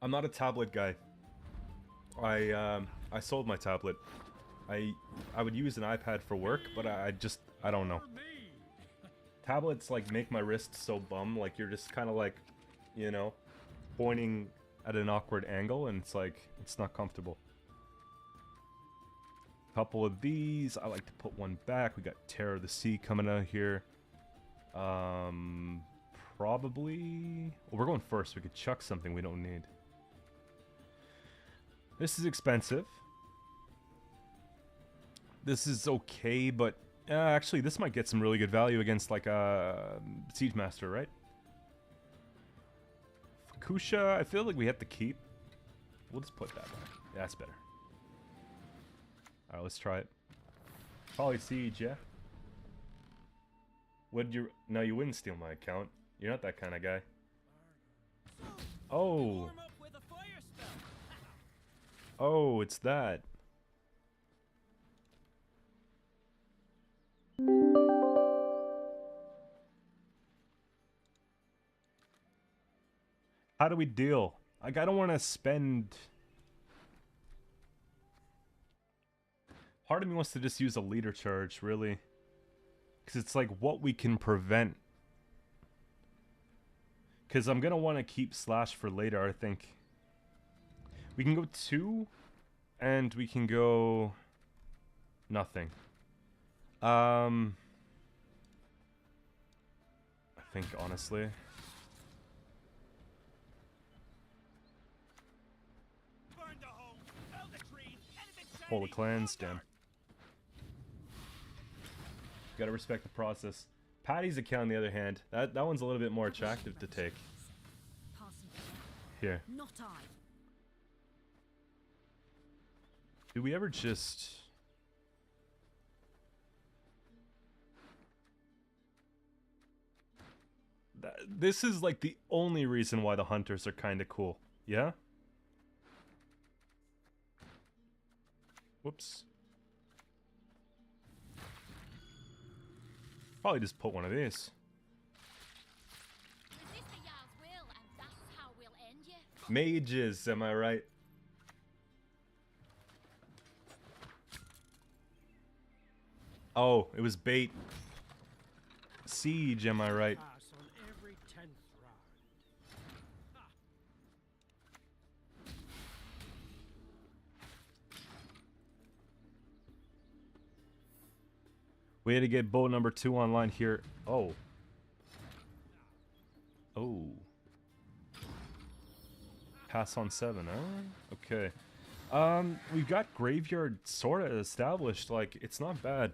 I'm not a tablet guy. I sold my tablet. I would use an iPad for work, but I don't know. Tablets like make my wrist so bum, like you're just kind of like, you know, pointing at an awkward angle, and it's like, it's not comfortable. Couple of these, I like to put one back. We got Terror of the Sea coming out here. Probably, well, we're going first. We could chuck something we don't need. This is expensive. This is okay, but actually, this might get some really good value against like a Siege Master, right? Fukusha, I feel like we have to keep. We'll just put that back. Yeah, that's better. Alright, let's try it. Probably Siege, yeah? Would you... No, you wouldn't steal my account. You're not that kind of guy. Oh. Oh, it's that. How do we deal? Like, I don't want to spend... Part of me wants to just use a leader charge, really. Because it's like what we can prevent. Because I'm going to want to keep Slash for later, I think. We can go 2, and we can go... nothing. I think, honestly... Pull the clans, damn. Gotta respect the process. Patty's account, on the other hand, that one's a little bit more attractive to take. Here. Not I. Do we ever just... This is like the only reason why the hunters are kind of cool. Yeah? Whoops. Probably just put one of these. Resist the Jarl's will, and that's how we'll end you. Mages, am I right? Oh, it was bait. Siege, am I right? Pass on every 10th round. We had to get boat number 2 online here. Oh. Oh. Pass on 7, huh? Okay. We've got Graveyard sort of established. Like, it's not bad.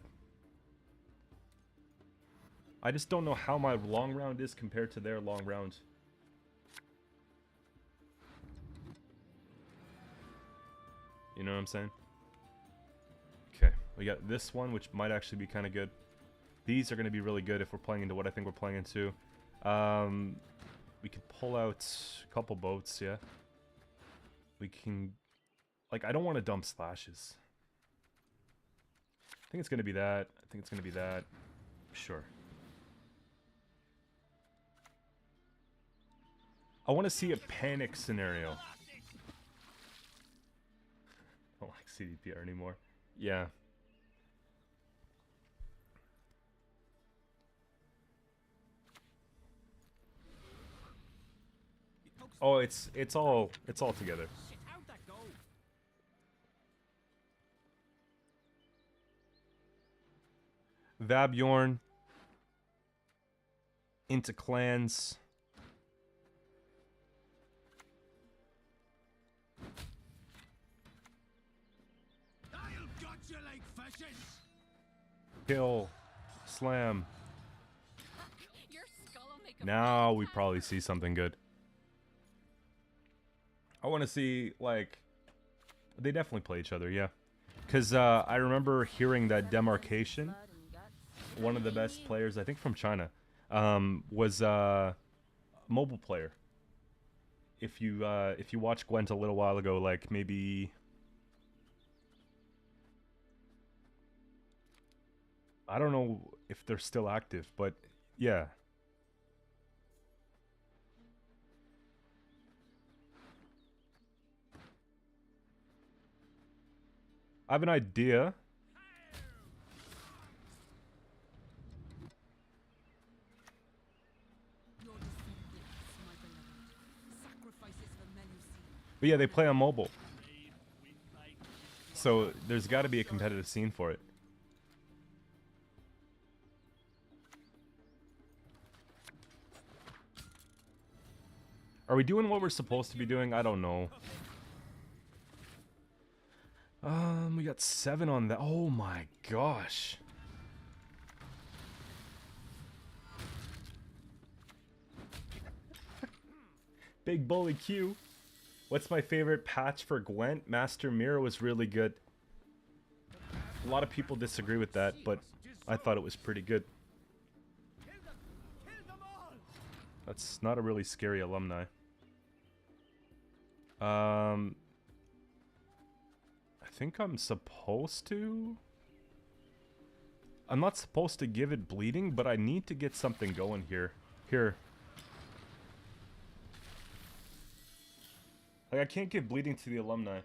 I just don't know how my long round is compared to their long round. You know what I'm saying? Okay, we got this one, which might actually be kind of good. These are going to be really good if we're playing into what I think we're playing into. We can pull out a couple boats, yeah. We can... Like, I don't want to dump Slashes. I think it's going to be that. I think it's going to be that. Sure. I want to see a panic scenario. I don't like CDPR anymore. Yeah. Oh, it's all together. Shit, how'd that go? Vabjorn into clans. I'll gut you like fishes. Kill. Slam. Your skull will make a Now we probably see something good. I want to see, like... They definitely play each other, yeah. Because I remember hearing that Demarcation, one of the best players, I think from China, was a mobile player. If you watched Gwent a little while ago, like maybe... I don't know if they're still active, but yeah. I have an idea. Your descendants, my beloved. Sacrifices for Melusine. But yeah, they play on mobile. So there's got to be a competitive scene for it. Are we doing what we're supposed to be doing? I don't know. We got 7 on that. Oh my gosh. Big Bully Q. What's my favorite patch for Gwent? Master Mirror was really good. A lot of people disagree with that, but I thought it was pretty good. That's not a really scary alumni. I think I'm supposed to. I'm not supposed to give it bleeding, but I need to get something going here. Here. Like, I can't give bleeding to the alumni.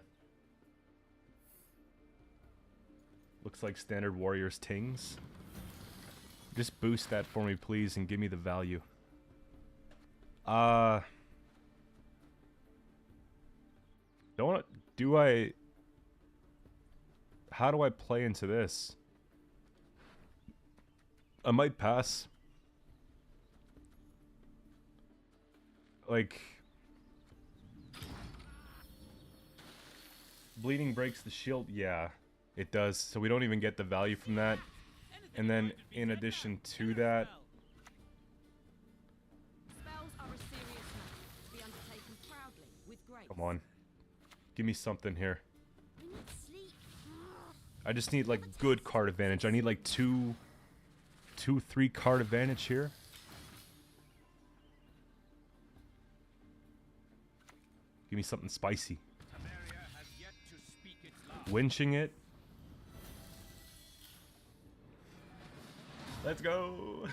Looks like standard warriors tings. Just boost that for me, please, and give me the value. Do I... How do I play into this? I might pass. Like... Bleeding breaks the shield? Yeah, it does. So we don't even get the value from that. And then, in addition to that... Spells are a serious matter to be undertaken proudly with grace. Come on. Give me something here. We need sleep. I just need, like, good card advantage. I need, like, 3 card advantage here. Give me something spicy. Winching it. Let's go.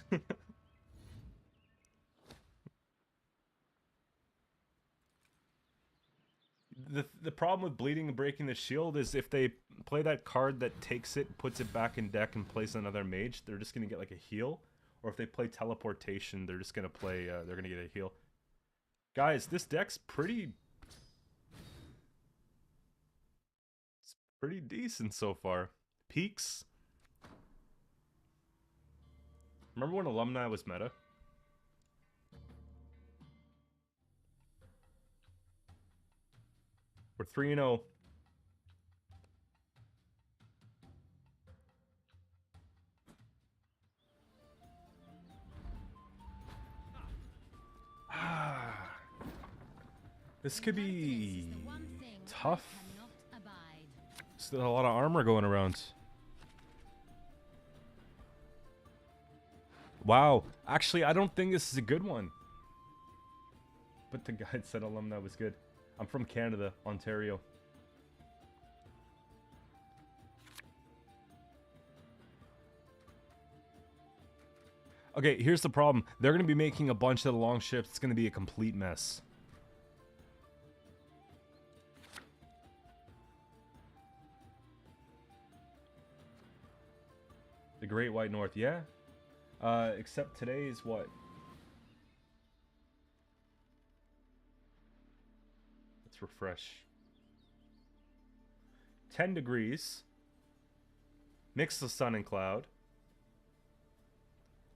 The problem with bleeding and breaking the shield is if they play that card that takes it, puts it back in deck, and plays another mage, they're just gonna get like a heal. Or if they play teleportation, they're just gonna play. They're gonna get a heal. Guys, this deck's pretty decent so far. Peaks. Remember when Alumni was meta? We're 3-0. This could be tough. Still a lot of armor going around. Wow. Actually, I don't think this is a good one. But the guide said Alumni was good. I'm from Canada, Ontario. Okay, here's the problem. They're going to be making a bunch of the long ships. It's going to be a complete mess. The Great White North, yeah. Except today is what? Let's refresh. 10 degrees. Mix of sun and cloud.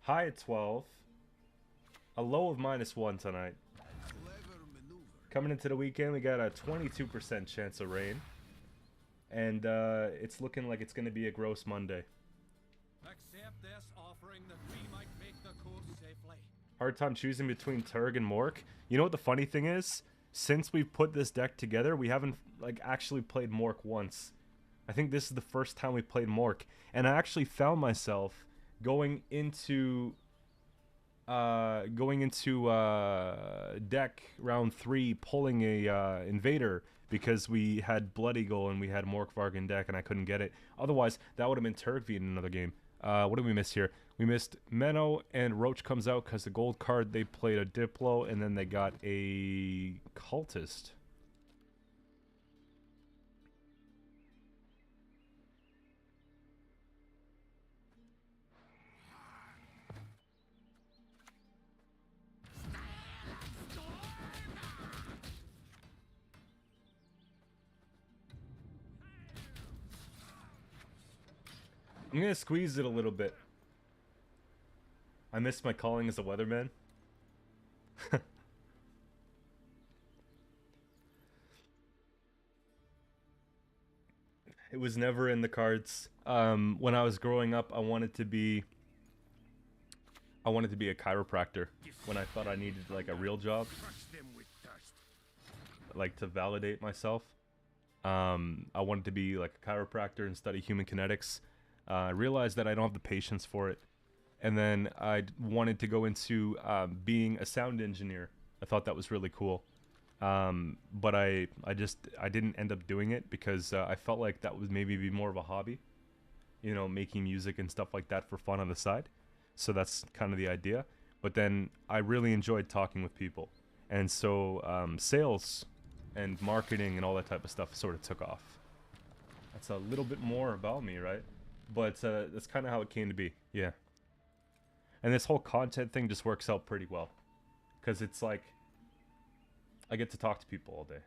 High at 12. A low of -1 tonight. Coming into the weekend, we got a 22% chance of rain. And it's looking like it's going to be a gross Monday. Accept this offering that we might make the coast safely. Hard time choosing between Turg and Mork. You know what the funny thing is? Since we've put this deck together, we haven't like actually played Mork once. I think this is the first time we played Mork, and I actually found myself going into deck round 3 pulling a Invader because we had Blood Eagle and we had Morkvarg in deck and I couldn't get it. Otherwise, that would have been Turgvi in another game. What did we miss here? We missed Menno, and Roach comes out because the gold card, they played a Diplo, and then they got a Cultist. I'm gonna squeeze it a little bit. I missed my calling as a weatherman. It was never in the cards. When I was growing up, I wanted to be a chiropractor when I thought I needed like a real job, like to validate myself. I wanted to be like a chiropractor and study human kinetics. I realized that I don't have the patience for it. And then I wanted to go into being a sound engineer. I thought that was really cool. But I didn't end up doing it because I felt like that would maybe be more of a hobby. You know, making music and stuff like that for fun on the side. So that's kind of the idea. But then I really enjoyed talking with people. And so sales and marketing and all that type of stuff sort of took off. That's a little bit more about me, right? But that's kind of how it came to be, yeah. And this whole content thing just works out pretty well. Because it's like, I get to talk to people all day.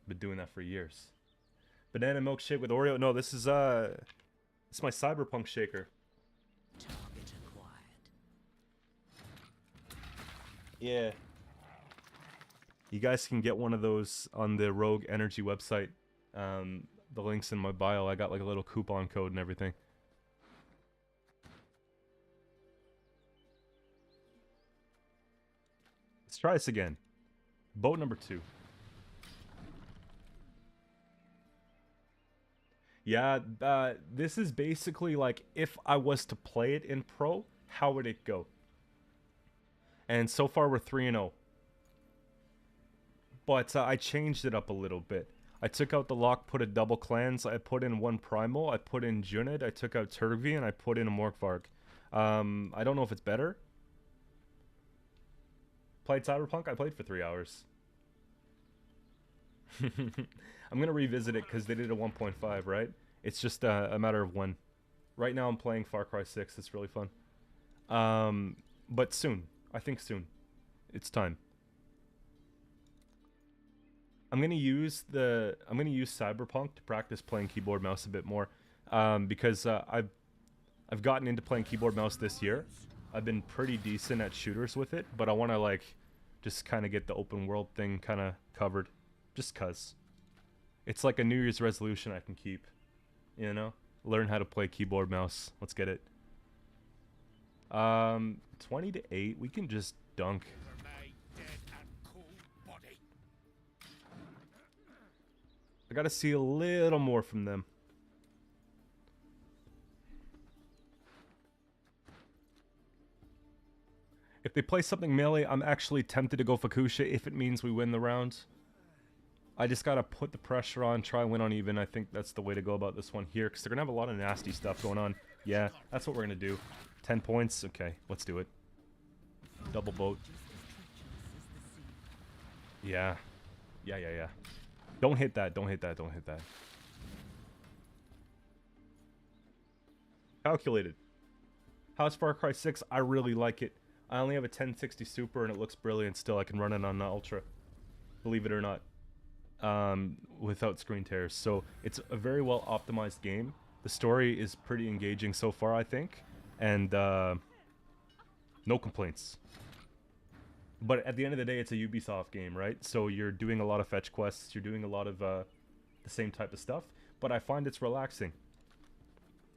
Been doing that for years. Banana milkshake with Oreo? No, this is my Cyberpunk shaker. Target acquired. Yeah. You guys can get one of those on the Rogue Energy website. The link's in my bio. I got like a little coupon code and everything. Let's try this again. Boat number 2. Yeah, this is basically like if I was to play it in pro, how would it go? And so far we're 3-0. But I changed it up a little bit. I took out the lock, put a double clans, I put in 1 primal, I put in Junid, I took out Turgvi, and I put in a Morkvarg. I don't know if it's better. Played Cyberpunk? I played for 3 hours. I'm going to revisit it because they did a 1.5, right? It's just a matter of when. Right now I'm playing Far Cry 6. It's really fun. But soon. I think soon. It's time. I'm going to use Cyberpunk to practice playing keyboard mouse a bit more. Because I've gotten into playing keyboard mouse this year. I've been pretty decent at shooters with it, but I want to like just kind of get the open world thing kind of covered. Just cuz. It's like a New Year's resolution I can keep. You know? Learn how to play keyboard mouse. Let's get it. 20 to 8. We can just dunk. I gotta see a little more from them. If they play something melee, I'm actually tempted to go Fukusha if it means we win the round. I just gotta put the pressure on, try and win on even. I think that's the way to go about this one here, because they're gonna have a lot of nasty stuff going on. Yeah, that's what we're gonna do. 10 points? Okay, let's do it. Double boat. Yeah. Yeah. Don't hit that, don't hit that, don't hit that. Calculated. How's Far Cry 6? I really like it. I only have a 1060 Super and it looks brilliant still. I can run it on the Ultra. Believe it or not. Without screen tears. So it's a very well optimized game. The story is pretty engaging so far, I think. And no complaints. But at the end of the day, it's a Ubisoft game, right? So you're doing a lot of fetch quests. You're doing a lot of the same type of stuff. But I find it's relaxing.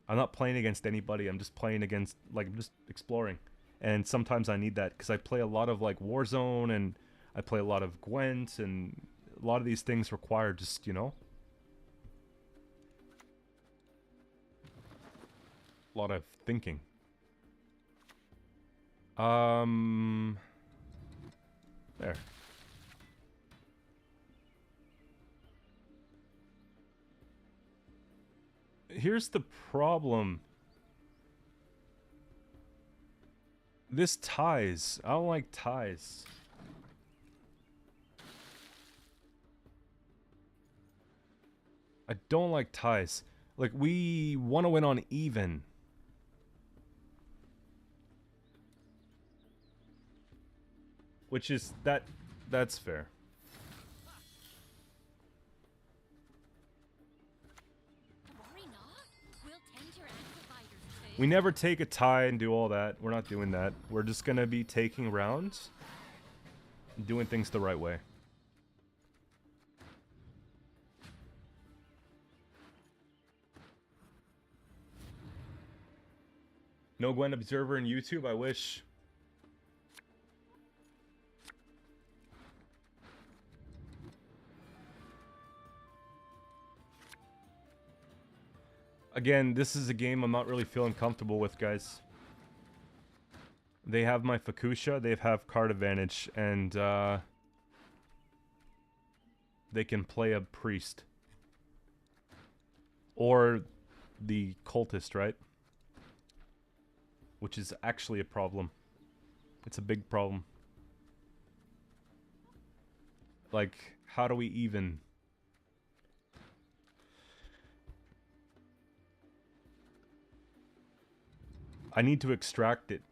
I'm not playing against anybody. I'm just playing against, like, I'm just exploring. And sometimes I need that because I play a lot of like Warzone and I play a lot of Gwent, and a lot of these things require just, you know, a lot of thinking. There. Here's the problem. This ties. I don't like ties. I don't like ties. Like, we want to win on even. Which is, that's fair. Worry not. We never take a tie and do all that. We're not doing that. We're just gonna be taking rounds, doing things the right way. No Gwent Observer in YouTube, I wish. Again, this is a game I'm not really feeling comfortable with, guys. They have my Fukusha, they have card advantage, and they can play a priest. Or the cultist, right? Which is actually a problem. It's a big problem. Like, how do we even... I need to extract it.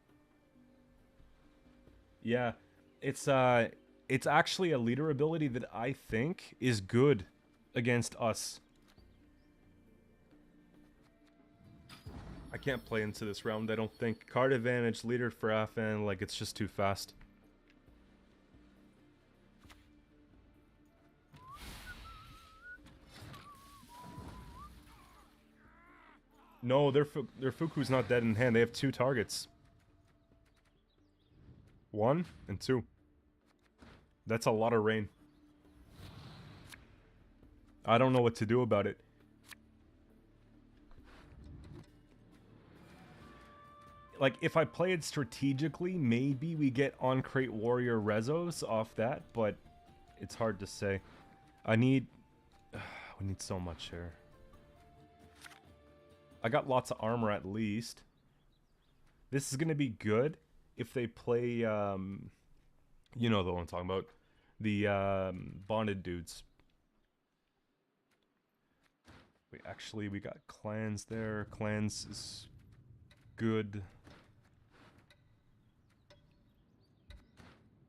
Yeah, it's actually a leader ability that I think is good against us. I can't play into this round, I don't think. Card advantage, leader for Afan, like it's just too fast. No, their Fuku's not dead in hand. They have 2 targets. 1 and 2. That's a lot of rain. I don't know what to do about it. Like, if I play it strategically, maybe we get on-crate warrior rezos off that, but it's hard to say. I need... we need so much here. I got lots of armor at least. This is gonna be good if they play, you know the one I'm talking about. The, bonded dudes. We got clans there. Clans is good.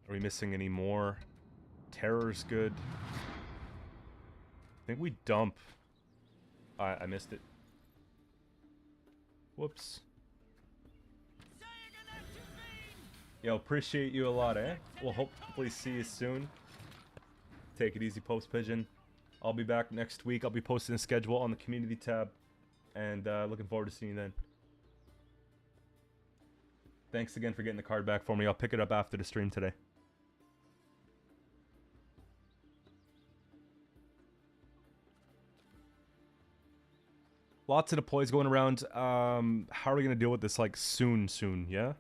Are we missing any more? Terror's good. I think we dump. I missed it. Whoops. Yo, appreciate you a lot, eh? We'll hopefully see you soon. Take it easy, Post Pigeon. I'll be back next week. I'll be posting a schedule on the community tab. And looking forward to seeing you then. Thanks again for getting the card back for me. I'll pick it up after the stream today. Lots of deploys going around. How are we going to deal with this, like, soon, yeah?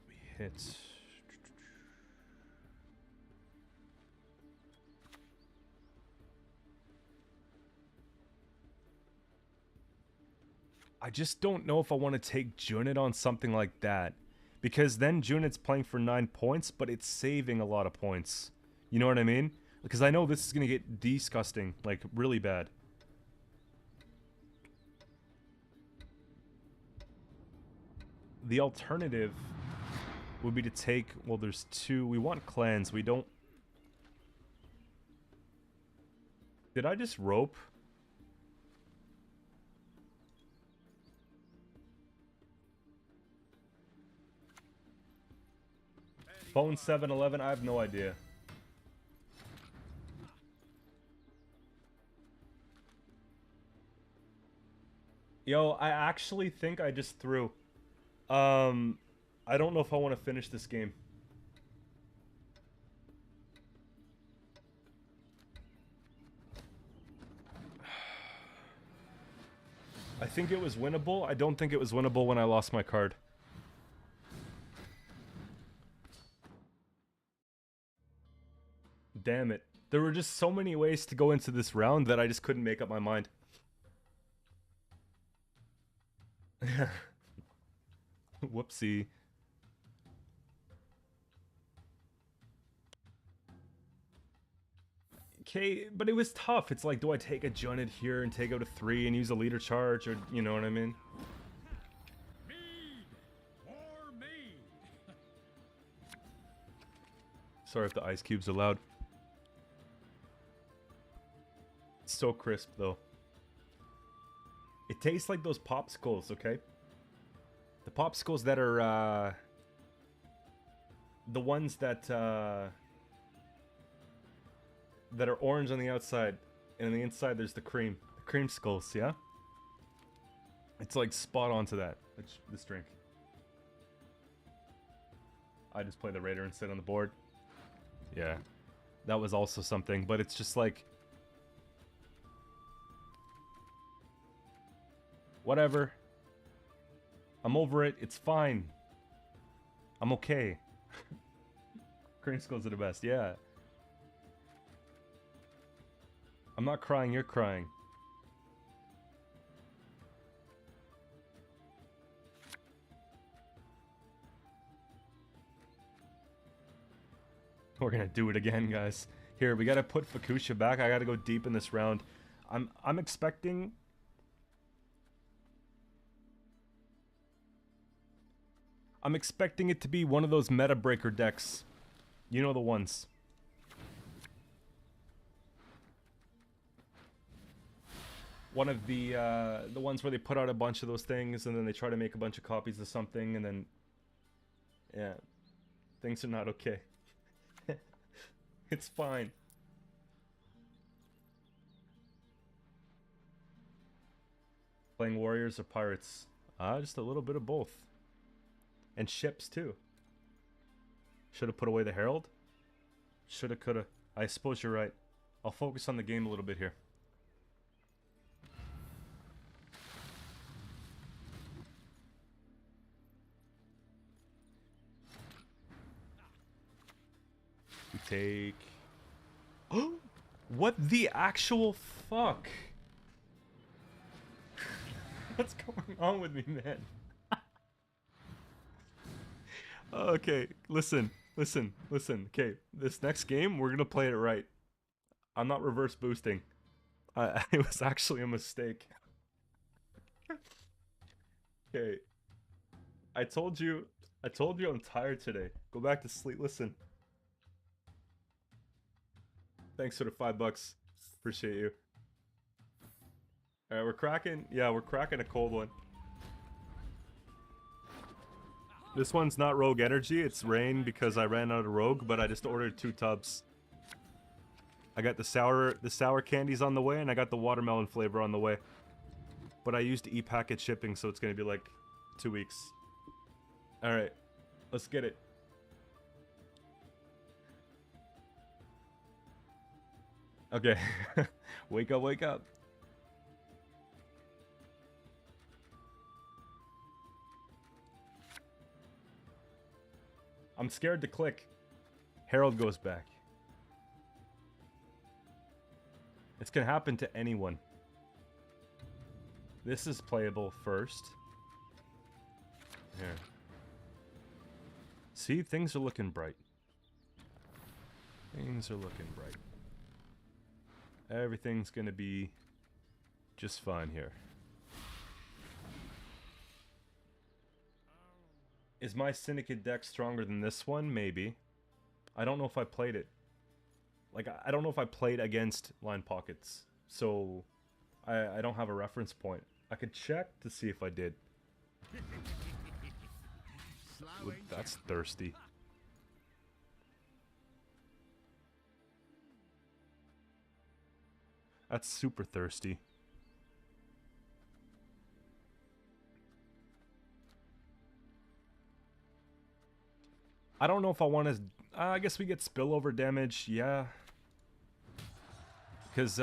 We hit... I just don't know if I want to take Junit on something like that. Because then Junit's playing for 9 points, but it's saving a lot of points. You know what I mean? Because I know this is going to get disgusting, like, really bad. The alternative would be to take... Well, there's 2. We want clans. We don't... Did I just rope? Phone 711? I have no idea. Yo, I actually think I just threw. I don't know if I want to finish this game. I think it was winnable. I don't think it was winnable when I lost my card. Damn it. There were just so many ways to go into this round that I just couldn't make up my mind. Whoopsie. Okay, but it was tough. It's like, do I take a Junit here and take out a 3 and use a leader charge, or you know what I mean? Mead! More mead! Sorry if the ice cubes are loud. It's so crisp though. It tastes like those popsicles, okay? The popsicles that are the ones that are orange on the outside, and on the inside there's the cream. The creamsicles, yeah? It's like spot on to that, this drink. I just play the Raider and sit on the board. Yeah, that was also something, but it's just like... Whatever. I'm over it, it's fine. I'm okay. Creamsicles are the best, yeah. I'm not crying, you're crying. We're gonna do it again, guys. Here, we gotta put Fukusha back. I gotta go deep in this round. I'm expecting... I'm expecting it to be one of those meta breaker decks. You know the ones. One of the ones where they put out a bunch of those things and then they try to make a bunch of copies of something and then... Yeah. Things are not okay. It's fine. Playing warriors or pirates? Just a little bit of both. And ships too. Should have put away the herald. Shoulda, coulda. I suppose you're right. I'll focus on the game a little bit here. We take... Oh! What the actual fuck? What's going on with me, man? Okay, listen. Okay, this next game, we're gonna play it right. I'm not reverse boosting. It was actually a mistake. Okay. I told you I'm tired today. Go back to sleep. Listen. Thanks for the $5. Appreciate you. Alright, we're cracking. Yeah, we're cracking a cold one. This one's not Rogue Energy, it's Rain because I ran out of Rogue, but I just ordered 2 tubs. I got the sour candies on the way, and I got the watermelon flavor on the way. But I used e-packet shipping, so it's gonna be like 2 weeks. Alright, let's get it. Okay. Wake up, wake up. I'm scared to click. Herald goes back. It's gonna happen to anyone. This is playable first. Here. See, things are looking bright. Things are looking bright. Everything's gonna be just fine here. Is my Syndicate deck stronger than this one? Maybe. I don't know if I played it. Like, I don't know if I played against Line Pockets. So, I don't have a reference point. I could check to see if I did. Ooh, that's thirsty. That's super thirsty. I don't know if I want to... I guess we get spillover damage, yeah. Because,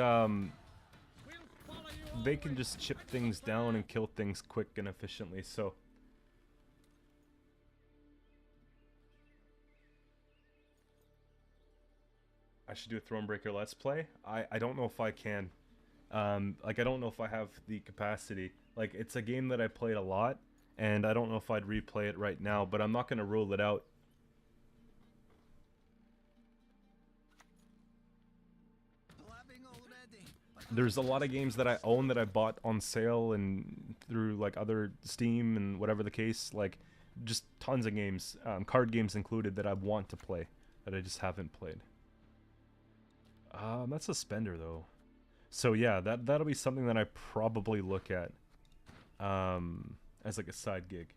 they can just chip things down and kill things quick and efficiently, so... I should do a Thronebreaker Let's Play. I don't know if I can. Like, I don't know if I have the capacity. Like, it's a game that I played a lot, and I don't know if I'd replay it right now, but I'm not going to rule it out. There's a lot of games that I own that I bought on sale and through, like, other Steam and whatever the case. Like, just tons of games, card games included, that I want to play, that I just haven't played. That's a spender, though. So yeah, that'll be something that I probably look at as like a side gig.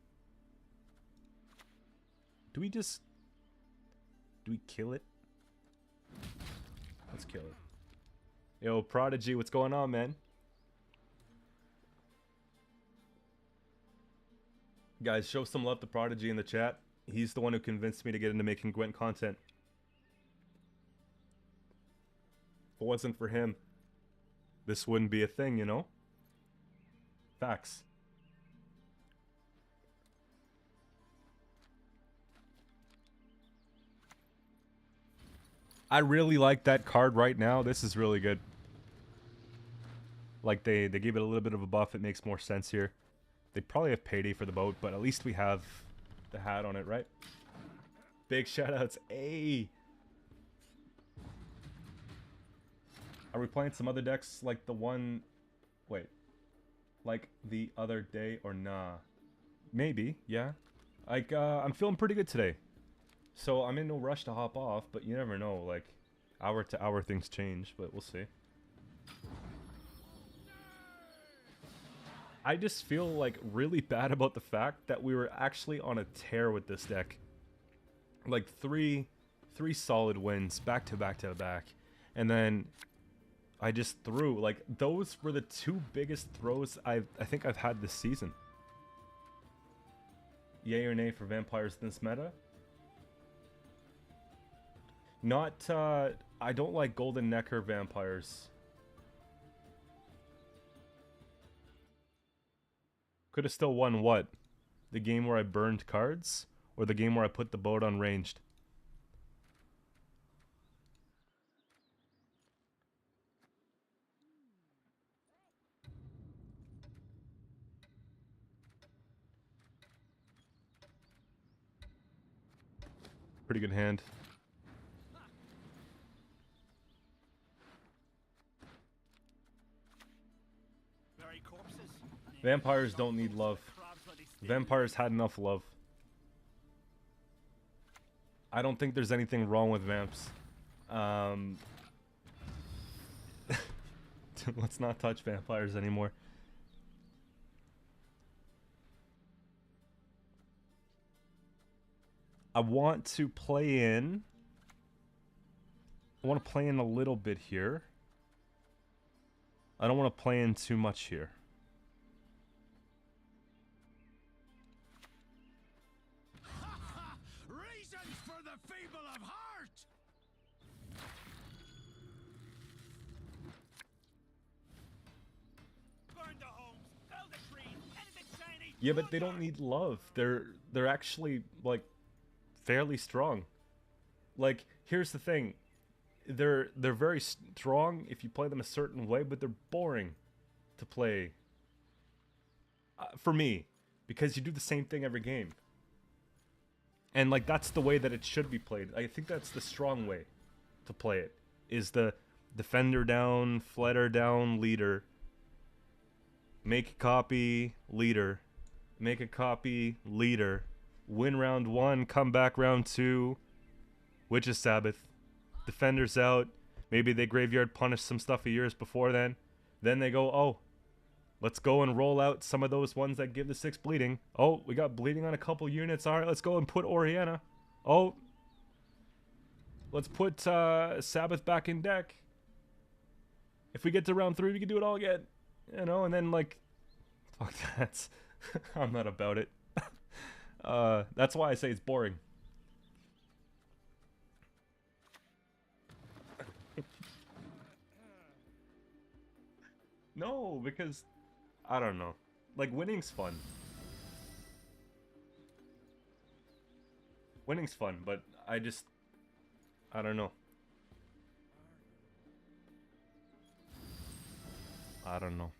Do we kill it? Let's kill it. Yo, Prodigy, what's going on, man? Guys, show some love to Prodigy in the chat. He's the one who convinced me to get into making Gwent content. If it wasn't for him, this wouldn't be a thing, you know? Facts. I really like that card right now. This is really good. Like, they gave it a little bit of a buff. It makes more sense here. They probably have payday for the boat, but at least we have the hat on it, right? Big shoutouts. Hey! Are we playing some other decks like the one... Wait. Like the other day or nah? Maybe, yeah. Like, I'm feeling pretty good today. So I'm in no rush to hop off, but you never know. Like, hour to hour things change, but we'll see. I just feel like really bad about the fact that we were actually on a tear with this deck. Like three solid wins back to back to back. And then I just threw, like, those were the two biggest throws I think I've had this season. Yay or nay for vampires in this meta? Not, I don't like golden necker vampires. Could have still won what? The game where I burned cards? Or the game where I put the boat on ranged? Pretty good hand. Vampires don't need love. Vampires had enough love. I don't think there's anything wrong with vamps. Let's not touch vampires anymore. I want to play in... I want to play in a little bit here. I don't want to play in too much here. Reasons for the feeble of heart. Burn the homes, fell the trees, anything shiny. Yeah, but they don't need love. They're actually, like, fairly strong. Like, here's the thing. They're very strong if you play them a certain way, but they're boring to play. For me, because you do the same thing every game. And, like, that's the way that it should be played. I think that's the strong way to play it. Is the defender down, flatter down, leader. Make a copy, leader. Make a copy, leader. Win round 1, come back round 2. Witch's Sabbath. Defenders out. Maybe they graveyard punish some stuff of yours before then. Then they go, oh, let's go and roll out some of those ones that give the 6 bleeding. Oh, we got bleeding on a couple units. All right, let's go and put Oriana. Oh, let's put Sabbath back in deck. If we get to round 3, we can do it all again. You know, and then, like, fuck that. I'm not about it. That's why I say it's boring. No, because I don't know. Like, winning's fun. Winning's fun, but I don't know. I don't know.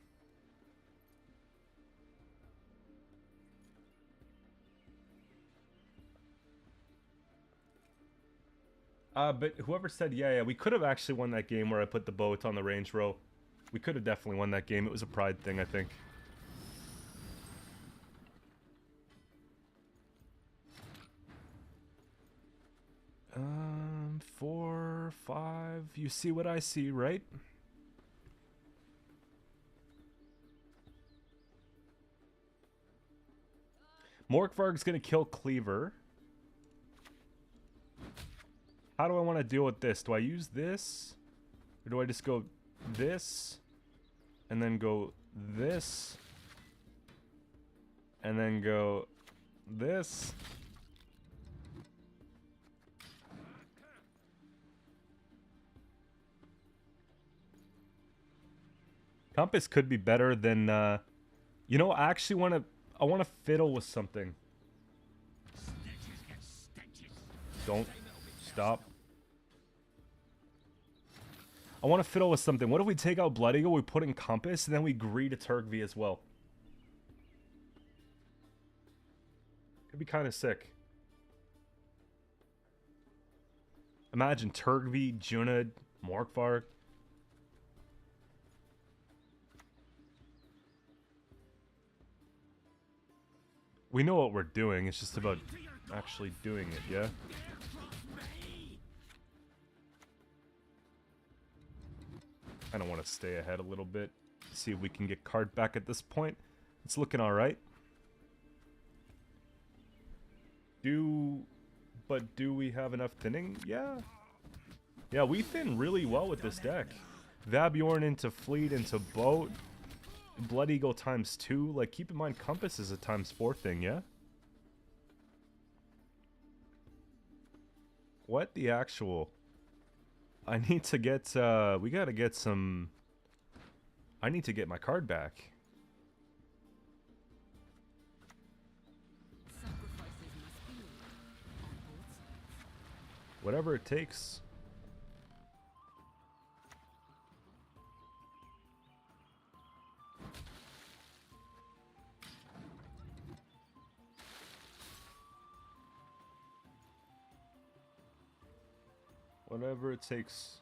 But whoever said, yeah, we could have actually won that game where I put the boat on the range row. We could have definitely won that game. It was a pride thing, I think. Um, 4, 5. You see what I see, right? Morkvarg's gonna kill Cleaver. How do I want to deal with this? Do I use this? Or do I just go this? And then go this? And then go this? Compass could be better than, you know, I actually I want to fiddle with something. Don't stop. I want to fiddle with something. What if we take out Blood Eagle, we put in Compass, and then we agree to Turkey as well? Could be kind of sick. Imagine Turkey, Junid, Morkvarg. We know what we're doing, it's just about actually doing it, yeah? I don't want to stay ahead a little bit. See if we can get card back at this point. It's looking alright. But do we have enough thinning? Yeah. Yeah, we thin really well with this deck. Vabjorn into Fleet into Boat. Blood Eagle ×2. Like, keep in mind, Compass is a ×4 thing, yeah? What the actual? I need to get, we gotta get some... I need to get my card back. Sacrifices must be made on both sides. Whatever it takes. Whatever it takes.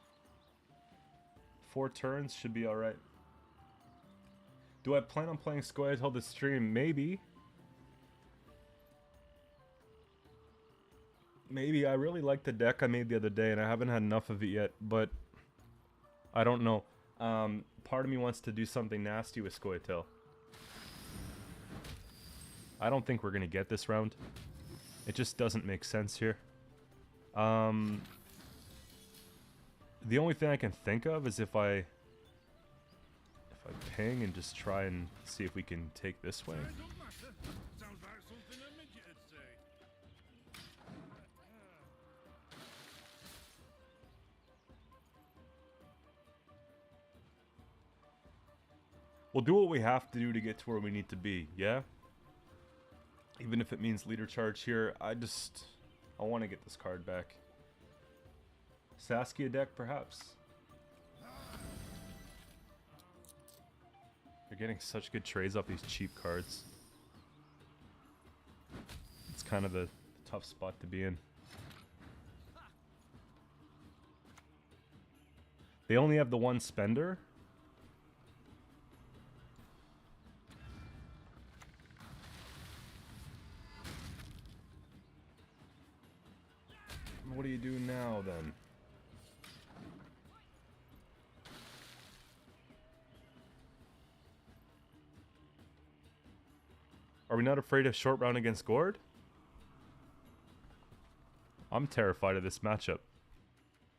4 turns should be alright. Do I plan on playing Qcento this stream? Maybe. Maybe. I really like the deck I made the other day and I haven't had enough of it yet, but I don't know. Part of me wants to do something nasty with Qcento. I don't think we're going to get this round. It just doesn't make sense here. The only thing I can think of is if I ping and just try and see if we can take this way. We'll do what we have to do to get to where we need to be, yeah? Even if it means leader charge here, I want to get this card back. Saskia deck, perhaps? You're getting such good trades off these cheap cards. It's kind of the tough spot to be in. They only have the one spender? What do you do now, then? Are we not afraid of short round against Gord? I'm terrified of this matchup.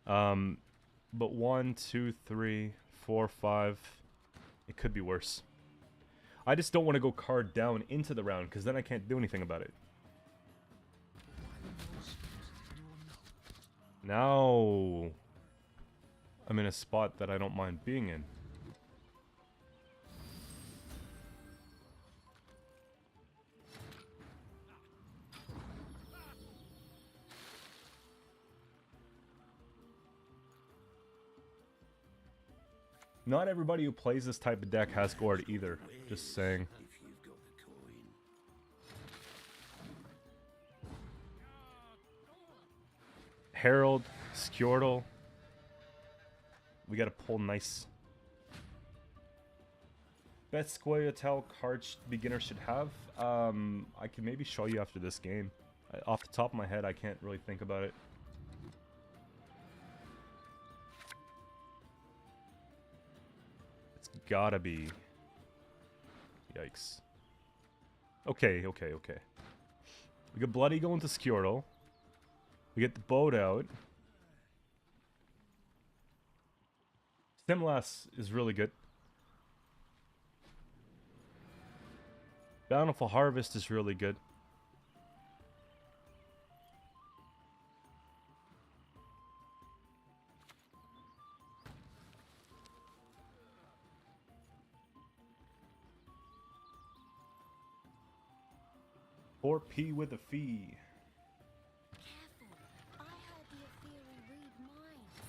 But 1, 2, 3, 4, 5. It could be worse. I just don't want to go card down into the round because then I can't do anything about it. Now I'm in a spot that I don't mind being in. Not everybody who plays this type of deck has Gord either. Just saying. Herald, Skjortel. We gotta pull nice. Best Qcento card beginner should have. I can maybe show you after this game. Off the top of my head, I can't really think about it. It's gotta be. Yikes. Okay. We get Bloody going to Skjortel. We get the boat out. Simlas is really good. Bountiful Harvest is really good. Or P with a fee. Careful. I heard the Aetheri read minds.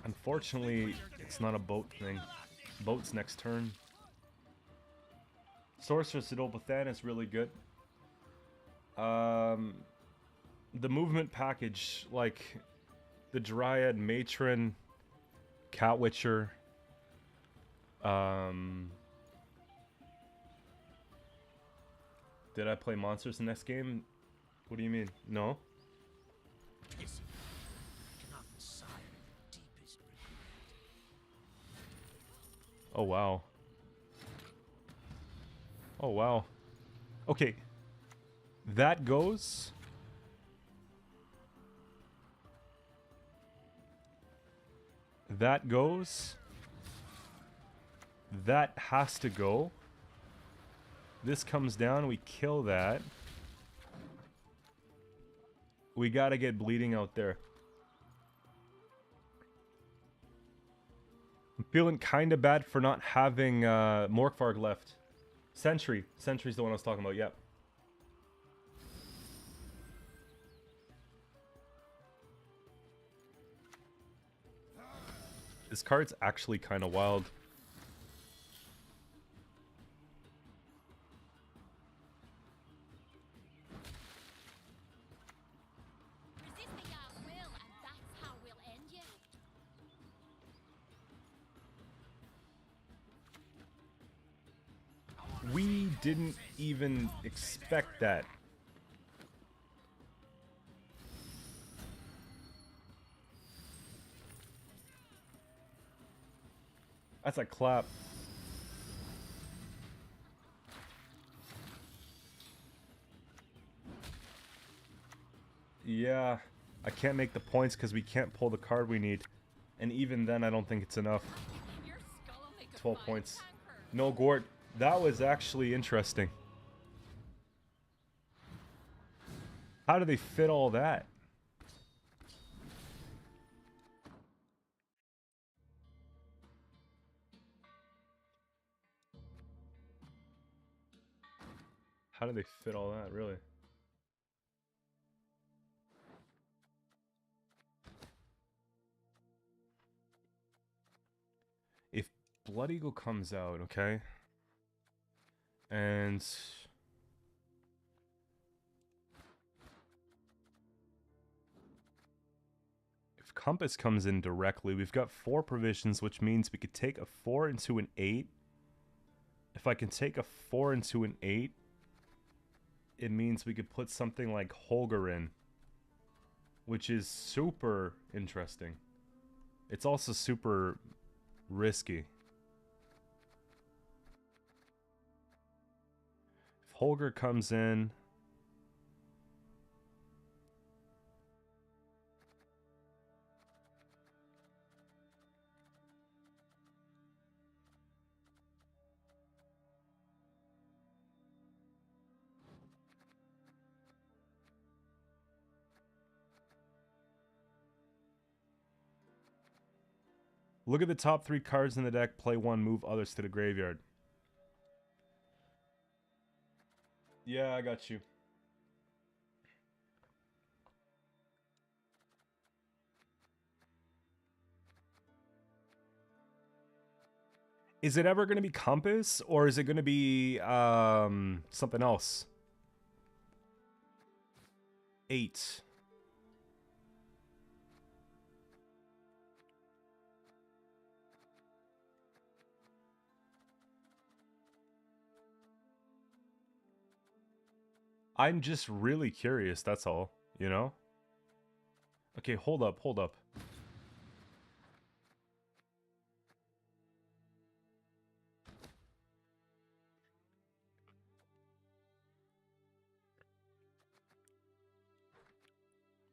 Unfortunately, it's not a boat thing. Boat's next turn. Sorceress at Opathan is really good. The movement package, like the Dryad, Matron, Catwitcher, did I play monsters in this game? What do you mean? No? Pissy. Cannot sigh with deepest regret. Oh wow. Oh wow. Okay. That goes. That goes. That has to go. This comes down, we kill that. We gotta get bleeding out there. I'm feeling kinda bad for not having Morkvarg left. Sentry. Sentry's the one I was talking about, yep. This card's actually kinda wild. Resist the Jarl's will, and that's how we'll end you. We didn't even expect that. That's a clap. Yeah, I can't make the points because we can't pull the card we need. And even then, I don't think it's enough. Your skull will make a 12 fine points. tanker. No, Gort, that was actually interesting. How do they fit all that? How do they fit all that, really? If Blood Eagle comes out, okay? And if Compass comes in directly, we've got 4 provisions, which means we could take a 4 into an 8. If I can take a 4 into an 8, it means we could put something like Holger in, which is super interesting. It's also super risky. If Holger comes in, look at the top 3 cards in the deck, play 1, move others to the graveyard. Yeah, I got you. Is it ever going to be Compass, or is it going to be something else? 8. I'm just really curious, that's all, you know? Okay, hold up, hold up.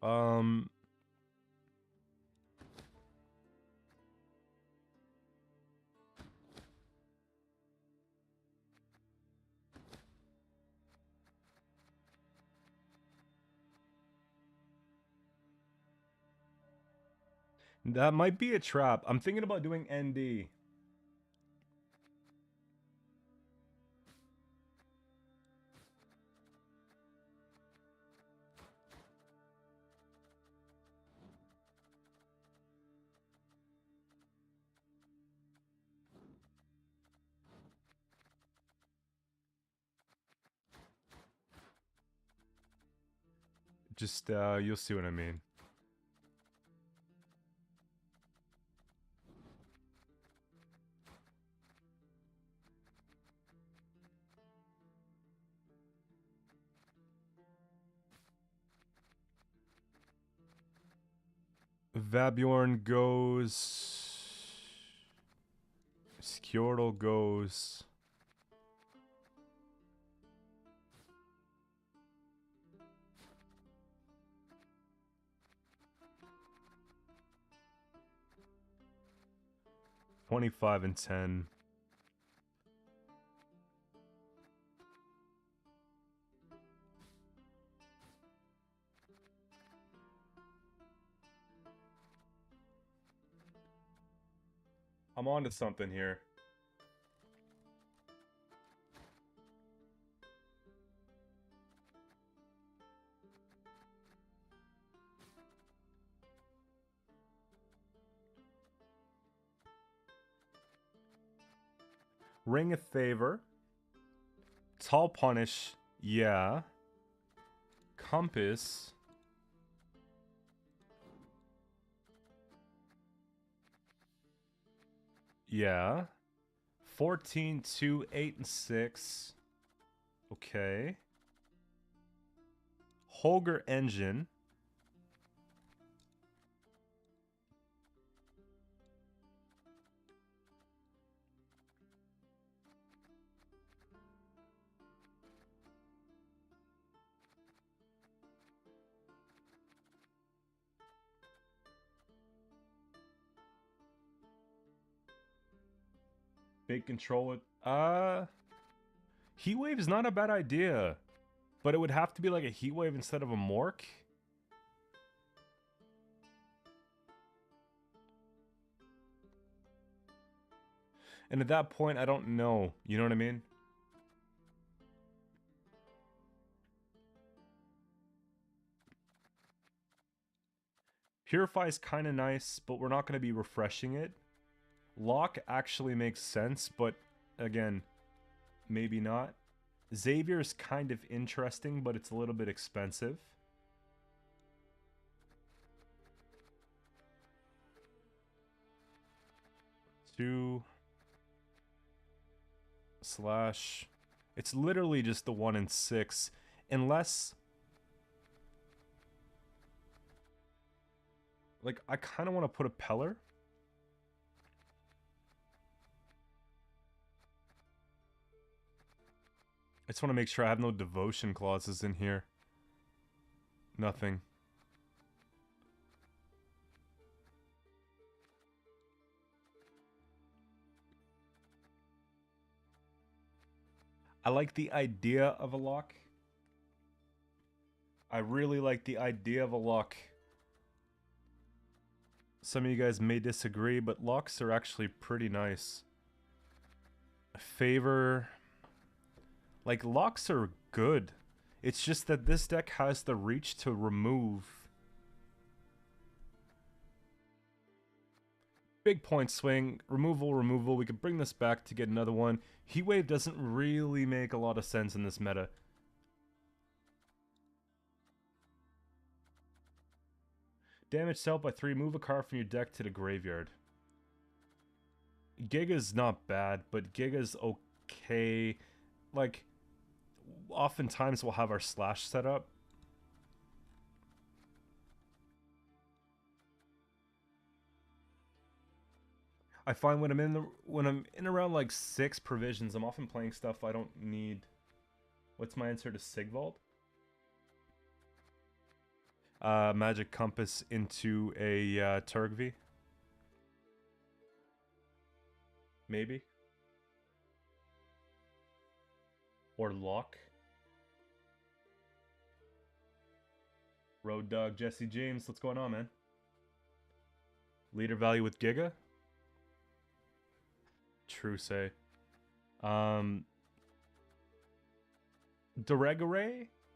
Um... That might be a trap. I'm thinking about doing ND. Just, you'll see what I mean. Vabjorn goes... Skjortel goes... $25 and 10. I'm on to something here. Ring of Favor. Tall Punish, yeah. Compass. Yeah. 14, 2, 8, and 6. Okay. Holger Engine. Big control it. Heat Wave is not a bad idea. But it would have to be like a Heat Wave instead of a Mork. And at that point, I don't know. You know what I mean? Purify is kind of nice, but we're not going to be refreshing it. Lock actually makes sense, but again, maybe not. Xavier is kind of interesting, but it's a little bit expensive. Two slash. It's literally just the 1 and 6, unless. Like, I kind of want to put a Peller. I just want to make sure I have no devotion clauses in here. Nothing. I like the idea of a lock. I really like the idea of a lock. Some of you guys may disagree, but locks are actually pretty nice. Favor... Like, locks are good. It's just that this deck has the reach to remove. Big point swing. Removal, removal. We could bring this back to get another one. Heat Wave doesn't really make a lot of sense in this meta. Damage dealt by 3. Move a card from your deck to the graveyard. Giga's not bad, but Giga's okay. Like... Oftentimes we'll have our slash set up. I find when I'm in around like 6 provisions, I'm often playing stuff I don't need. What's my answer to Sigvald? Magic Compass into a Turgvi. Maybe. Or Lock. Road Dog Jesse James, what's going on, man? Leader value with Giga? True say. Deregare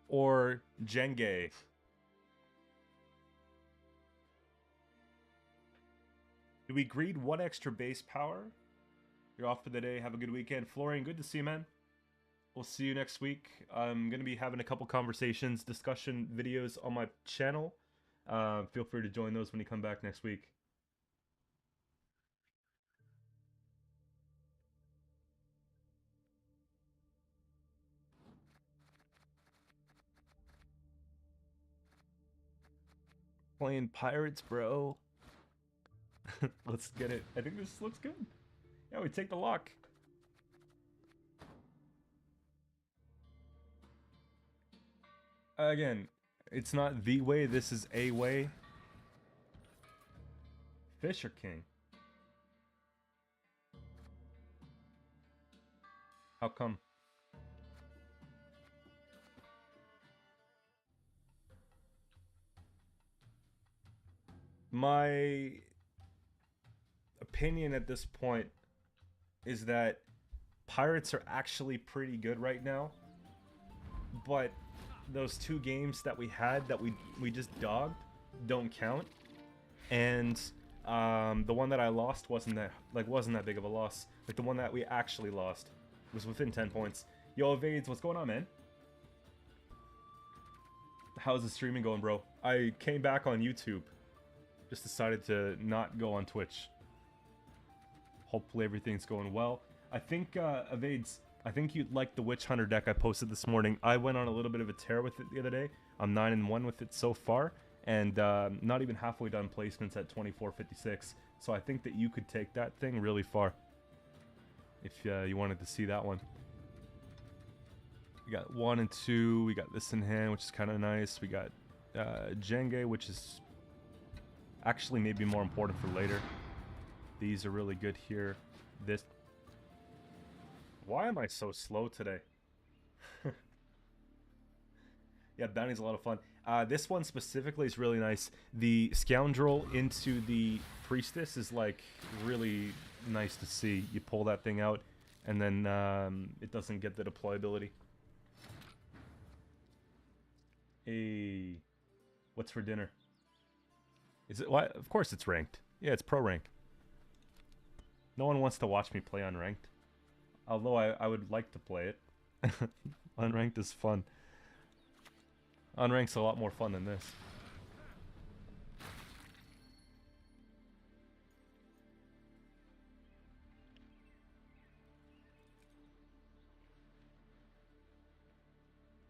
or Jenge? Do we greed 1 extra base power? You're off for the day. Have a good weekend. Florian, good to see you, man. We'll see you next week. I'm going to be having a couple conversations, discussion videos on my channel. Feel free to join those when you come back next week. Playing Pirates, bro. Let's get it. I think this looks good. Yeah, we take the lock. Again, it's not the way, this is a way. Fisher King. How come? My opinion at this point is that Pirates are actually pretty good right now, but those 2 games that we had that we just dogged don't count, and the one that I lost wasn't that big of a loss. Like the one that we actually lost was within 10 points. Yo, Evades, what's going on, man? How's the streaming going, bro? I came back on YouTube. Just decided to not go on Twitch. Hopefully everything's going well. I think, Evades, I think you'd like the Witch Hunter deck I posted this morning. I went on a little bit of a tear with it the other day. I'm 9-1 with it so far, and not even halfway done placements at 2456. So I think that you could take that thing really far if you wanted to see that one. We got 1 and 2. We got this in hand, which is kind of nice. We got Jenge, which is actually maybe more important for later. These are really good here. This... Why am I so slow today? Yeah, bounty's a lot of fun. This one specifically is really nice. The Scoundrel into the Priestess is like really nice to see. You pull that thing out and then it doesn't get the deployability. Hey, what's for dinner? Is it? Why? Of course it's ranked. Yeah, it's pro rank. No one wants to watch me play unranked. Although I would like to play it. Unranked is fun. Unranked's a lot more fun than this.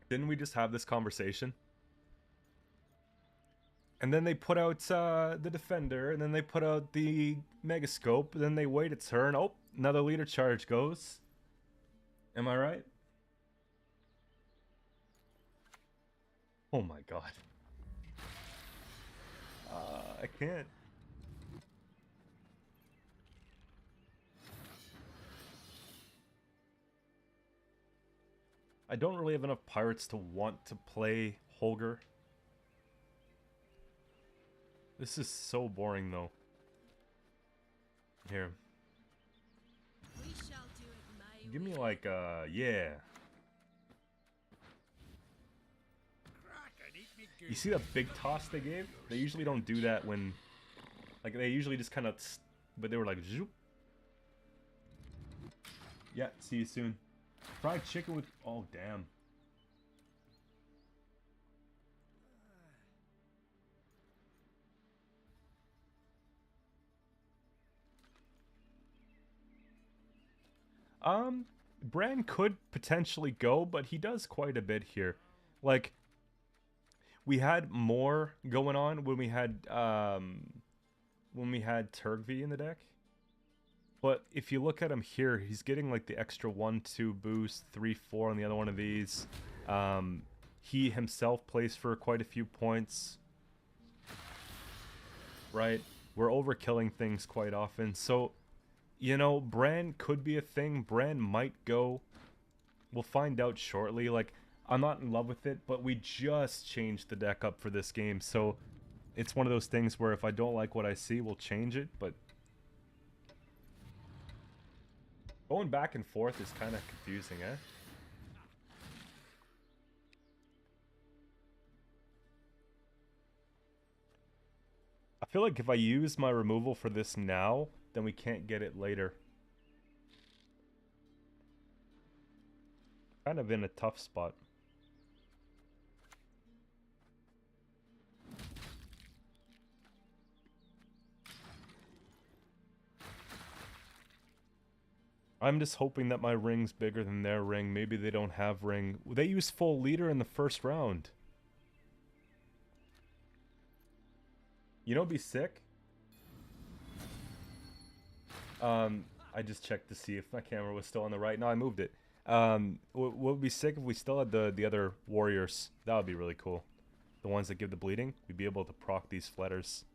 Didn't we just have this conversation? And then they put out the Defender, and then they put out the Megascope, and then they wait a turn. Oh, another leader charge goes. Am I right? Oh my god. I can't. I don't really have enough pirates to want to play Holger. This is so boring, though. Here. We shall do it, may Give me we? like, yeah. You see that big toss they gave? They usually don't do that when... Like, they usually just kind of... But they were like, zoop. Yeah, see you soon. Fried chicken with... Oh, damn. Bran could potentially go, but he does quite a bit here. Like, we had more going on when we had Turgvi in the deck. But if you look at him here, he's getting like the extra 1-2 boost, 3-4 on the other one of these. He himself plays for quite a few points. Right? We're overkilling things quite often. So, you know, Bran could be a thing. Bran might go. We'll find out shortly. Like, I'm not in love with it, but we just changed the deck up for this game. So, it's one of those things where if I don't like what I see, we'll change it. But going back and forth is kind of confusing, eh? I feel like if I use my removal for this now, then we can't get it later. Kind of in a tough spot. I'm just hoping that my ring's bigger than their ring. Maybe they don't have ring. They used full leader in the first round. You know, be sick. I just checked to see if my camera was still on the right. No, I moved it. What would be sick if we still had the other warriors? That would be really cool. The ones that give the bleeding. We'd be able to proc these fletters.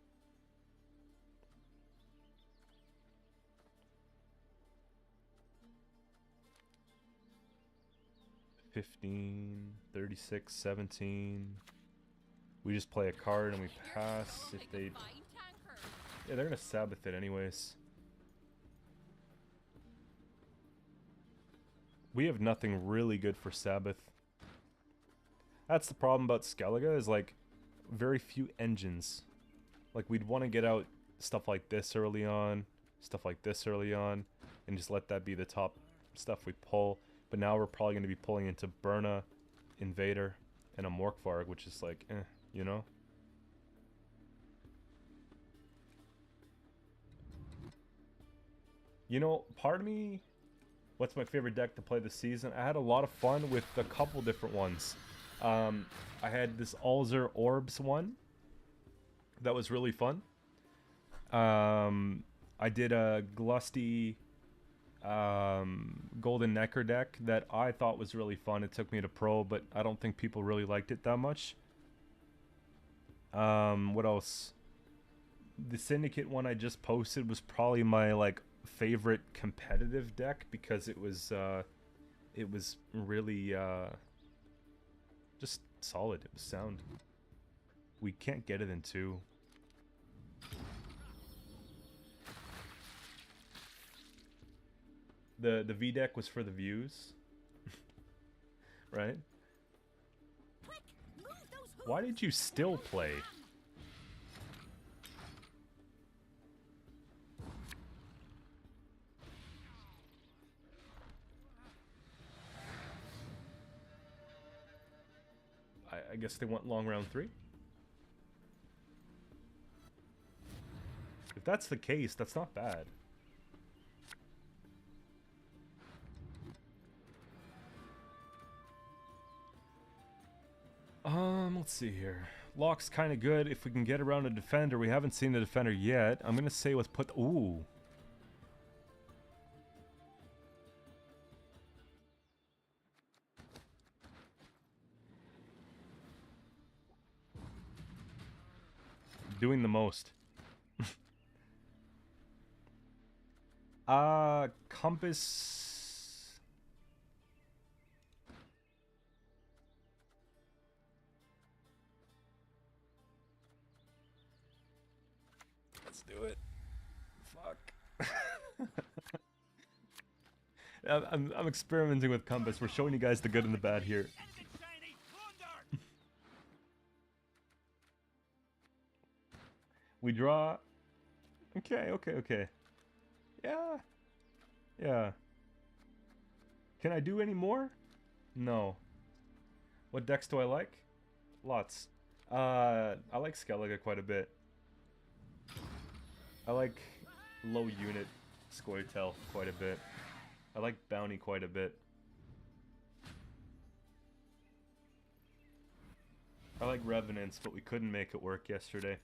$15, $36, $17. We just play a card and we pass if they... Yeah, they're gonna Sabbath it anyways. We have nothing really good for Sabbath. That's the problem about Skellige, is like very few engines. Like we'd want to get out stuff like this early on, stuff like this early on, and just let that be the top stuff we pull. But now we're probably going to be pulling into Burna, Invader, and a Morkvarg, which is like, you know? You know, part of me... What's my favorite deck to play this season? I had a lot of fun with a couple different ones. I had this Alzur Orbs one. That was really fun. I did a Glusty Golden Necker deck that I thought was really fun. It took me to pro, but I don't think people really liked it that much. What else? The Syndicate one I just posted was probably my like favorite competitive deck because it was really just solid. It was sound. We can't get it in 2. The V deck was for the views. Right? Why did you still play? I guess they want long round 3. If that's the case, that's not bad. Let's see here. Lock's kind of good if we can get around a defender. We haven't seen the defender yet. I'm gonna say let's put... Ooh. Doing the most. Compass... Let's do it. Fuck. I'm experimenting with Compass. We're showing you guys the good and the bad here. We draw... Okay. Yeah. Can I do any more? No. What decks do I like? Lots. I like Skellige quite a bit. I like low unit Scoia'tael quite a bit. I like Bounty quite a bit. I like Revenants, but we couldn't make it work yesterday.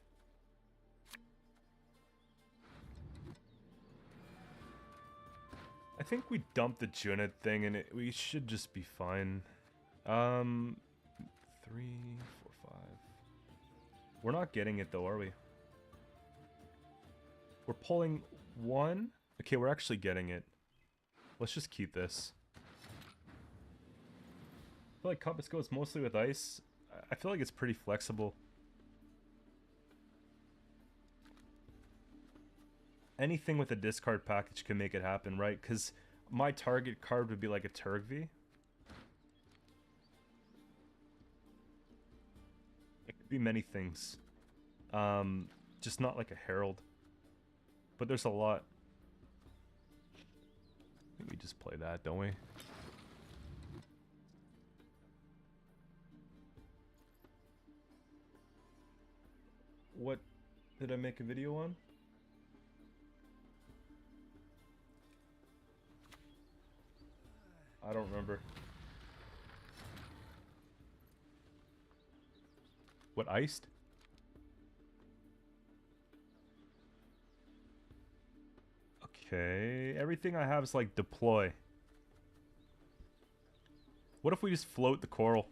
I think we dumped the Junit thing and we should just be fine. 3, 4, 5. We're not getting it though, are we? We're pulling 1. Okay, we're actually getting it. Let's just keep this. I feel like Compass goes mostly with ice. I feel like it's pretty flexible. Anything with a discard package can make it happen, right? Because my target card would be like a Turgvi. It could be many things. Just not like a Herald. But there's a lot. I think we just play that, don't we? What did I make a video on? I don't remember. What, iced? Okay, everything I have is like deploy. What if we just float the coral?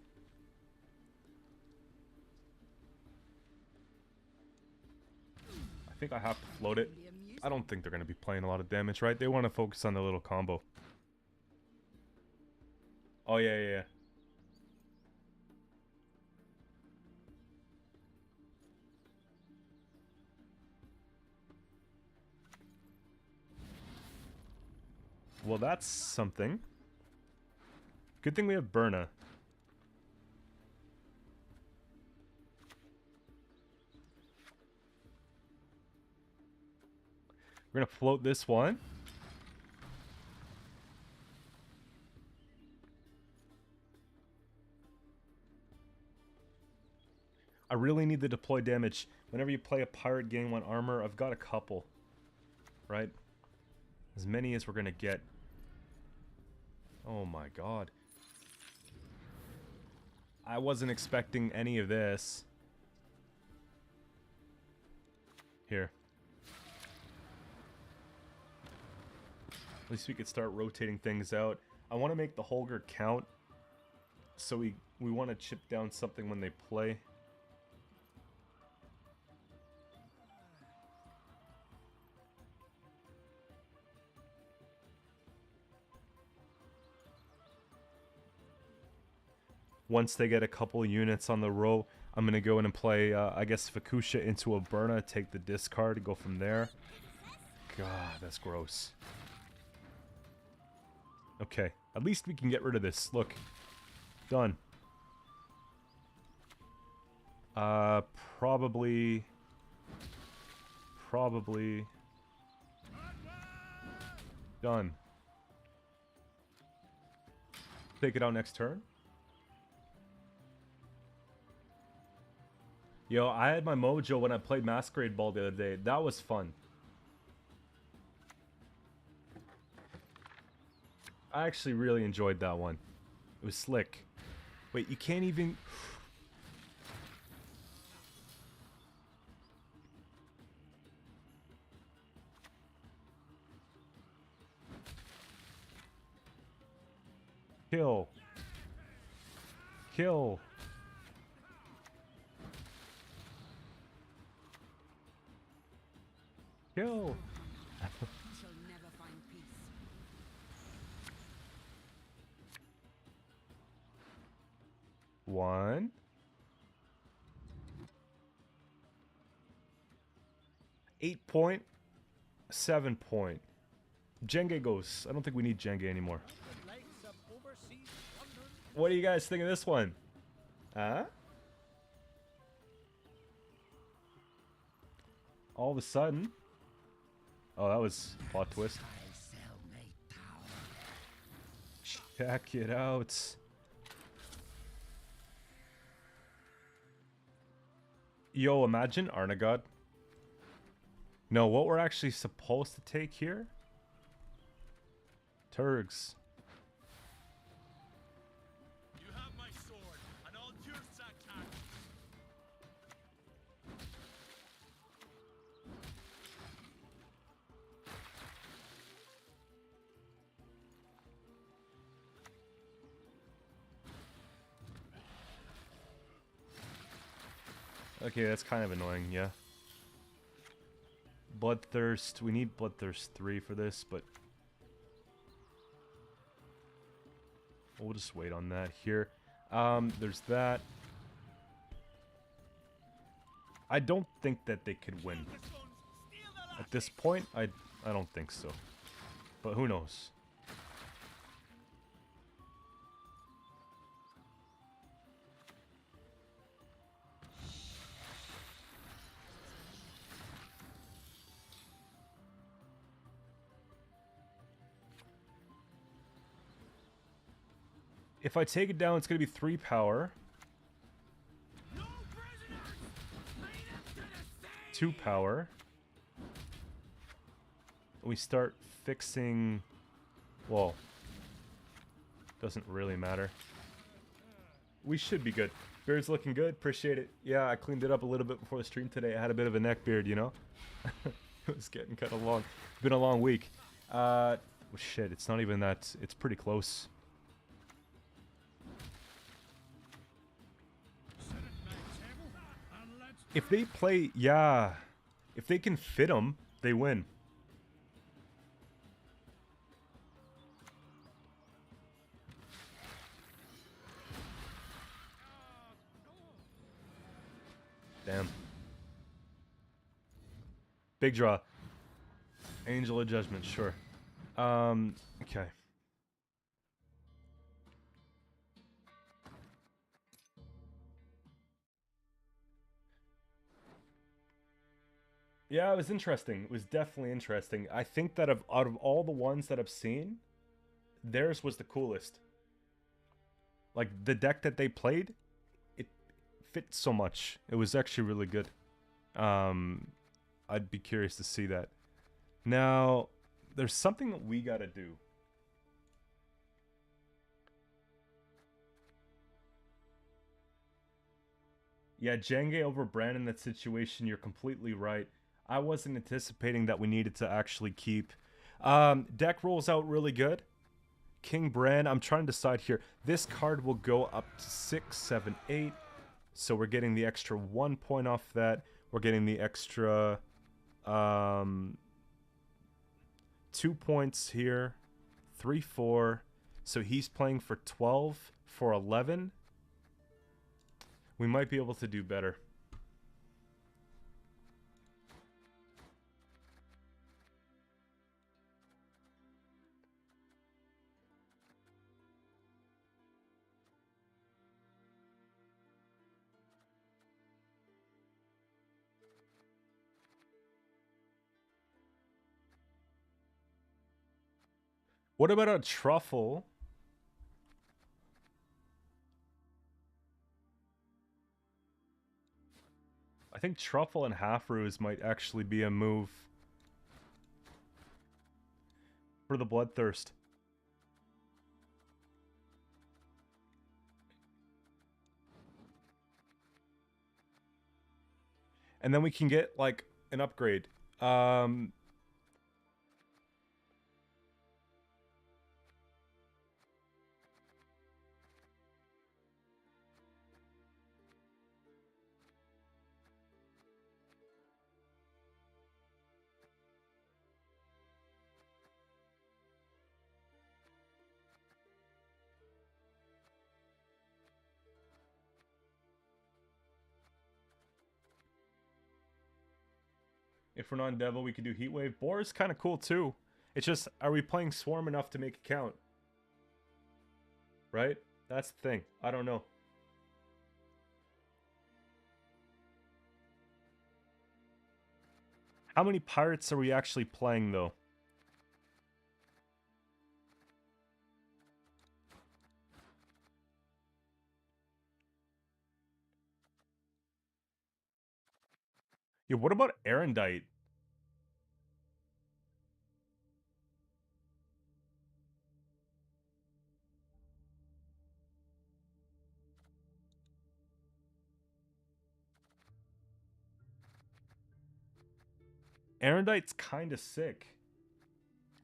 I think I have to float it. I don't think they're going to be playing a lot of damage, right? They want to focus on the little combo. Oh, yeah, yeah, yeah. Well, that's something. Good thing we have Burna. We're gonna float this one. I really need the deploy damage. Whenever you play a pirate gain 1 armor, I've got a couple. Right? As many as we're gonna get. Oh my god. I wasn't expecting any of this. Here. At least we could start rotating things out. I want to make the Holger count. So we want to chip down something when they play. Once they get a couple units on the row, I'm going to go in and play, I guess, Fukusha into a Burna, take the discard, go from there. God, that's gross. Okay, at least we can get rid of this. Look. Done. Probably... Done. Take it out next turn. Yo, I had my mojo when I played Masquerade Ball the other day. That was fun. I actually really enjoyed that one. It was slick. Wait, you can't even... Kill. Kill. Kill. You shall never find peace. One. Eight point. 7 point. Jenge goes. I don't think we need Jenge anymore. What do you guys think of this one? Huh? All of a sudden. Oh, that was a plot twist. Check it out. Yo, imagine Arnagod. No, what we're actually supposed to take here? Turgs. You have my sword, and I'll use that attack. Okay, that's kind of annoying, yeah. Bloodthirst. We need Bloodthirst 3 for this, but... we'll just wait on that here. There's that. I don't think that they could win. At this point, I don't think so. But who knows? If I take it down, it's going to be 3 power. 2 power. We start fixing... well, doesn't really matter. We should be good. Beard's looking good. Appreciate it. Yeah, I cleaned it up a little bit before the stream today. I had a bit of a neck beard, you know? It was getting kind of long. It's been a long week. Well, shit, it's not even that... it's pretty close. If they play... yeah. If they can fit them, they win. Damn. Big draw. Angel of Judgment, sure. Okay. Yeah, it was interesting. It was definitely interesting. I think that out of all the ones that I've seen, theirs was the coolest. Like, the deck that they played, it fit so much. It was actually really good. I'd be curious to see that. Now, there's something that we gotta do. Yeah, Jenge over Brand in that situation, you're completely right. I wasn't anticipating that we needed to actually keep. Deck rolls out really good. King Bran, I'm trying to decide here. This card will go up to 6, 7, 8. So we're getting the extra 1 point off that. We're getting the extra 2 points here. 3, 4. So he's playing for 12, for 11. We might be able to do better. What about a truffle? I think truffle and half ruse might actually be a move for the bloodthirst. And then we can get like an upgrade. If we're non-devil, we could do Heatwave. Boar is kind of cool too. It's just, are we playing Swarm enough to make it count? Right? That's the thing. I don't know. How many pirates are we actually playing though? Yeah, what about Erendite? Erendite's kind of sick.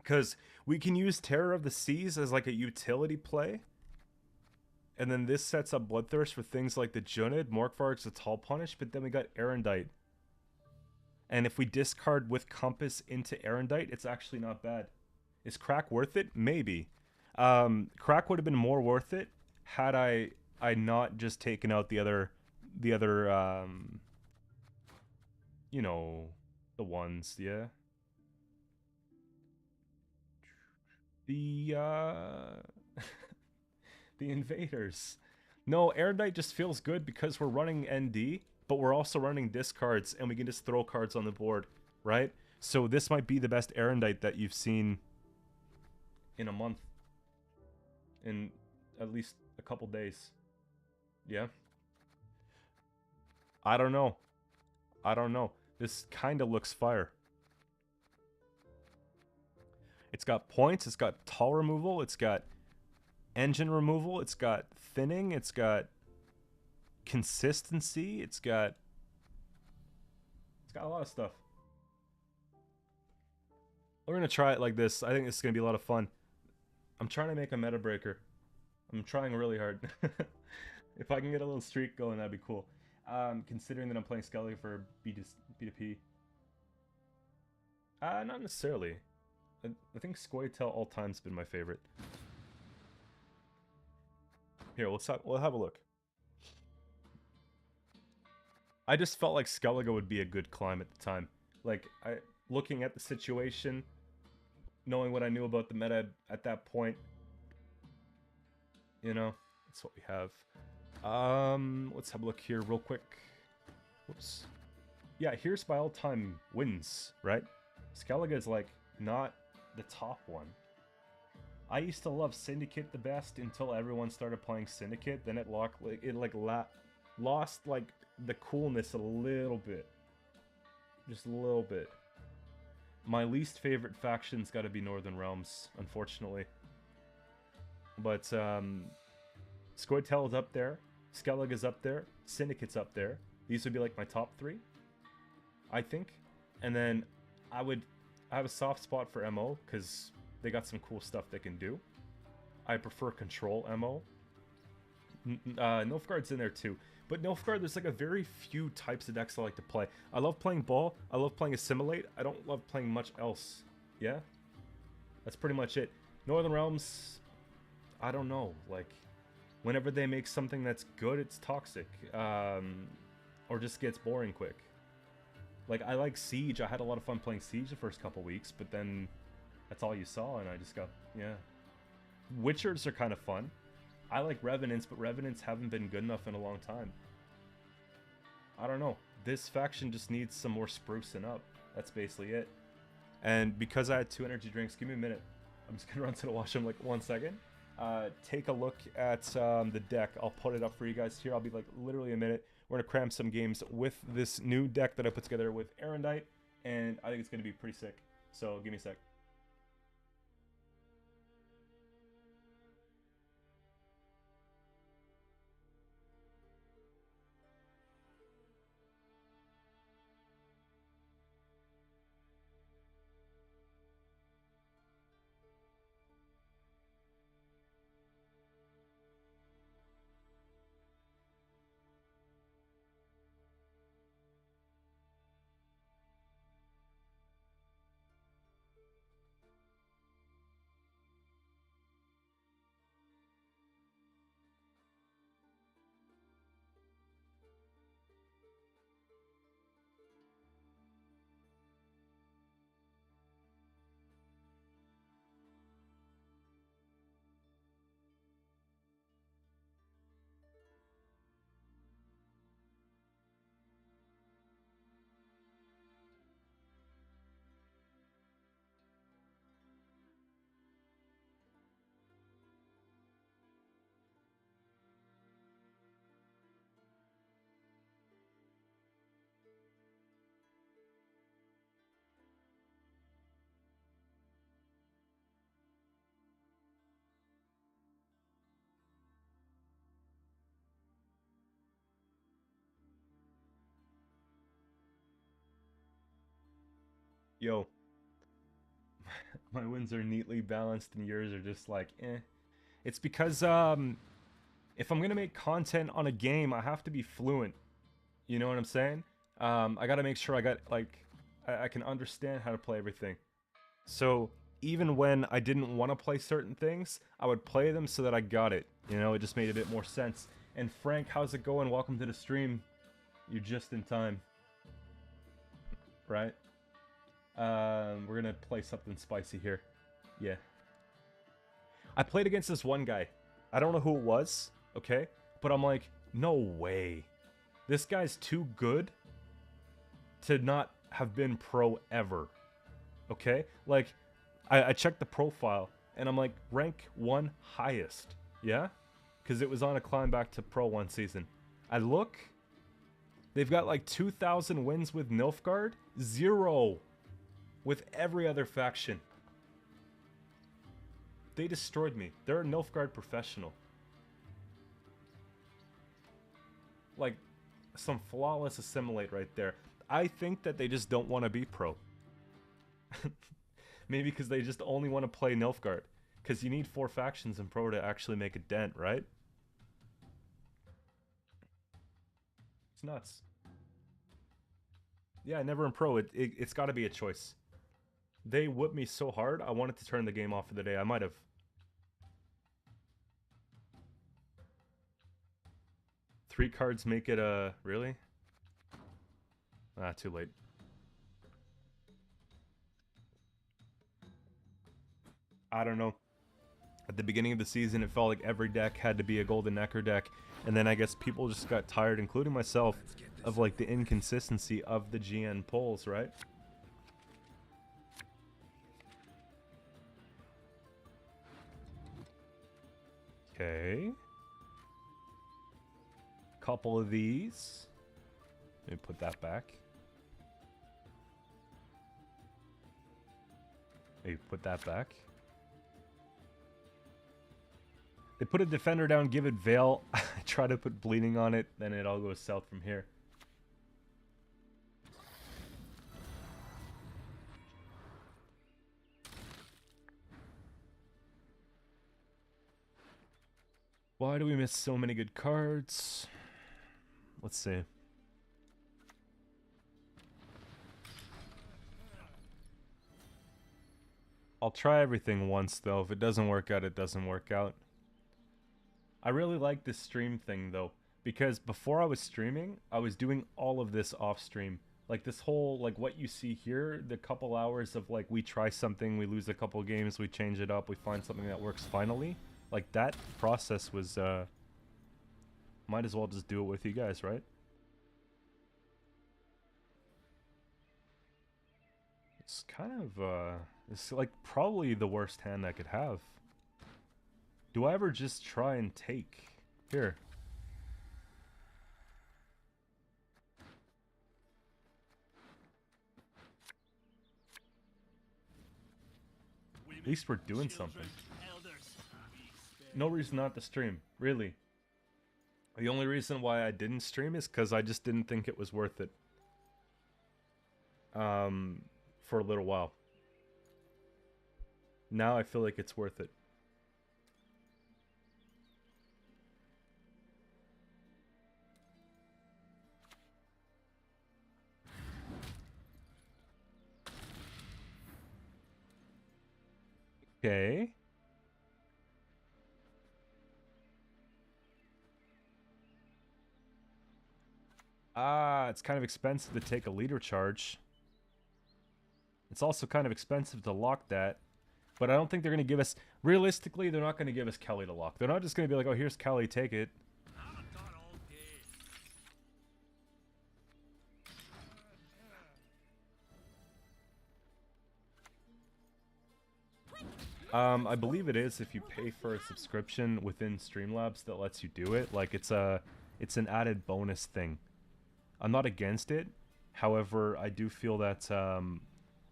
Because we can use Terror of the Seas as like a utility play. And then this sets up Bloodthirst for things like the Junid, Morkvarg's the Tall Punish, but then we got Erendite. And if we discard with Compass into Erendite, it's actually not bad. Is Crack worth it? Maybe. Crack would have been more worth it had I not just taken out the other you know, the ones, yeah. The the invaders. No, Erudite just feels good because we're running ND, but we're also running discards and we can just throw cards on the board, right? So this might be the best Erudite that you've seen in a month. In at least a couple days. Yeah. I don't know. I don't know. This kind of looks fire. It's got points, it's got tall removal, it's got engine removal, it's got thinning, it's got consistency, it's got a lot of stuff. We're gonna try it like this. I think this is gonna be a lot of fun. I'm trying to make a meta breaker. I'm trying really hard. If I can get a little streak going, that'd be cool. Considering that I'm playing Skellige for B2P. Not necessarily. I think Qcento all time's been my favorite. Here, we'll have a look. I just felt like Skellige would be a good climb at the time. Like, looking at the situation, knowing what I knew about the meta at that point, you know, that's what we have. Let's have a look here real quick. Whoops. Yeah, here's my all-time wins, right? Skellige is like not the top one. I used to love Syndicate the best until everyone started playing Syndicate. Then it lost like the coolness a little bit, just a little bit. My least favorite faction's got to be Northern Realms, unfortunately. But Qcento is up there, Skellige is up there, Syndicate's up there. These would be like my top three, I think. And then I have a soft spot for MO because they got some cool stuff they can do. I prefer Control MO. Nilfgaard's in there too. But Nilfgaard, there's like a very few types of decks I like to play. I love playing Ball. I love playing Assimilate. I don't love playing much else. Yeah? That's pretty much it. Northern Realms, I don't know. Like, whenever they make something that's good, it's toxic. Or just gets boring quick. Like, I like Siege. I had a lot of fun playing Siege the first couple weeks, but then that's all you saw, and I just got, yeah. Witchers are kind of fun. I like Revenants, but Revenants haven't been good enough in a long time. I don't know. This faction just needs some more sprucing up. That's basically it. And because I had 2 energy drinks, give me a minute. I'm just gonna run to the washroom like 1 second. Take a look at the deck. I'll put it up for you guys here. I'll be like literally a minute. We're gonna cram some games with this new deck that I put together with Erendite, and I think it's gonna be pretty sick. So give me a sec. Yo, my wins are neatly balanced and yours are just like, eh. It's because, if I'm gonna make content on a game, I have to be fluent. You know what I'm saying? I gotta make sure I got, like, I can understand how to play everything. So, even when I didn't want to play certain things, I would play them so that I got it. You know, it just made a bit more sense. And Frank, how's it going? Welcome to the stream. You're just in time. Right? We're gonna play something spicy here. Yeah. I played against this one guy. I don't know who it was, okay? But I'm like, no way. This guy's too good to not have been pro ever. Okay? Like, I checked the profile, and I'm like, rank 1 highest. Yeah? Because it was on a climb back to pro 1 season. I look, they've got like 2,000 wins with Nilfgaard, 0 with every other faction. They destroyed me. They're a Nilfgaard professional. Like, some flawless assimilate right there. I think that they just don't want to be pro. Maybe because they just only want to play Nilfgaard. Because you need 4 factions in pro to actually make a dent, right? It's nuts. Yeah, never in pro. It's got to be a choice. They whipped me so hard, I wanted to turn the game off for the day. I might have. Three cards make it, really? Ah, too late. I don't know. At the beginning of the season, it felt like every deck had to be a Golden Necker deck. And then I guess people just got tired, including myself, of like the inconsistency of the GN polls, right? Okay. Couple of these. Let me put that back. Maybe put that back. They put a defender down, give it Veil. I try to put bleeding on it, then it all goes south from here. Why do we miss so many good cards? Let's see. I'll try everything once, though. If it doesn't work out, it doesn't work out. I really like this stream thing, though, because before I was streaming, I was doing all of this off-stream. Like, this whole, like, what you see here, the couple hours of, like, we try something, we lose a couple games, we change it up, we find something that works finally. Like, that process was, might as well just do it with you guys, right? It's kind of, it's like probably the worst hand I could have. Do I ever just try and take? Here. At least we're doing something. No reason not to stream, really. The only reason why I didn't stream is because I just didn't think it was worth it. For a little while. Now I feel like it's worth it. Okay. Ah, it's kind of expensive to take a leader charge. It's also kind of expensive to lock that. But I don't think they're going to give us... Realistically, they're not going to give us Kelly to lock. They're not just going to be like, oh, here's Kelly, take it. I believe it is if you pay for a subscription within Streamlabs that lets you do it. Like, it's an added bonus thing. I'm not against it. However, I do feel that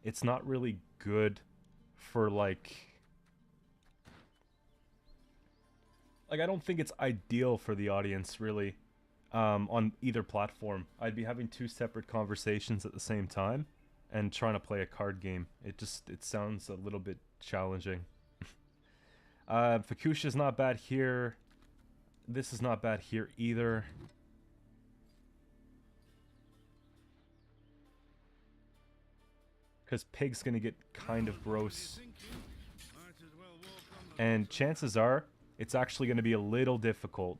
it's not really good for, like, I don't think it's ideal for the audience, really, on either platform. I'd be having 2 separate conversations at the same time and trying to play a card game. It sounds a little bit challenging. Fukushia's not bad here. This is not bad here either. Because Pig's going to get kind of gross. And chances are, it's actually going to be a little difficult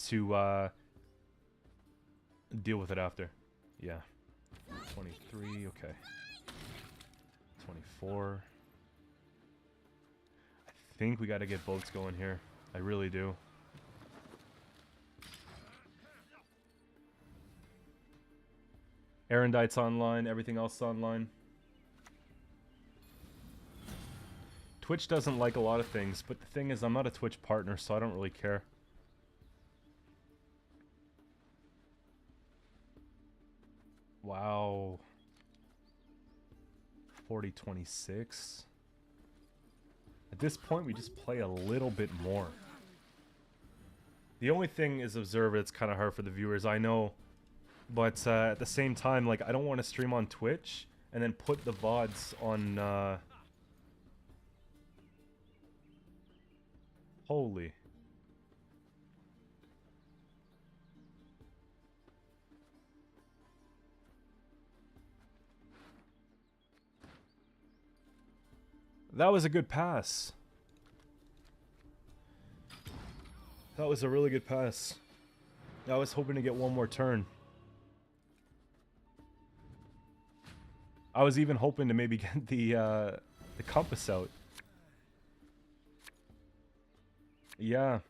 to deal with it after. Yeah. 23, okay. 24. I think we got to get boats going here. I really do. Erendite's online, everything else is online. Twitch doesn't like a lot of things, but the thing is, I'm not a Twitch partner, so I don't really care. Wow. 40-26. At this point, we just play a little bit more. The only thing is observe it's kind of hard for the viewers, I know. But at the same time, like, I don't want to stream on Twitch and then put the VODs on... Holy. That was a good pass. That was a really good pass. I was hoping to get one more turn. I was even hoping to maybe get the compass out. Yeah.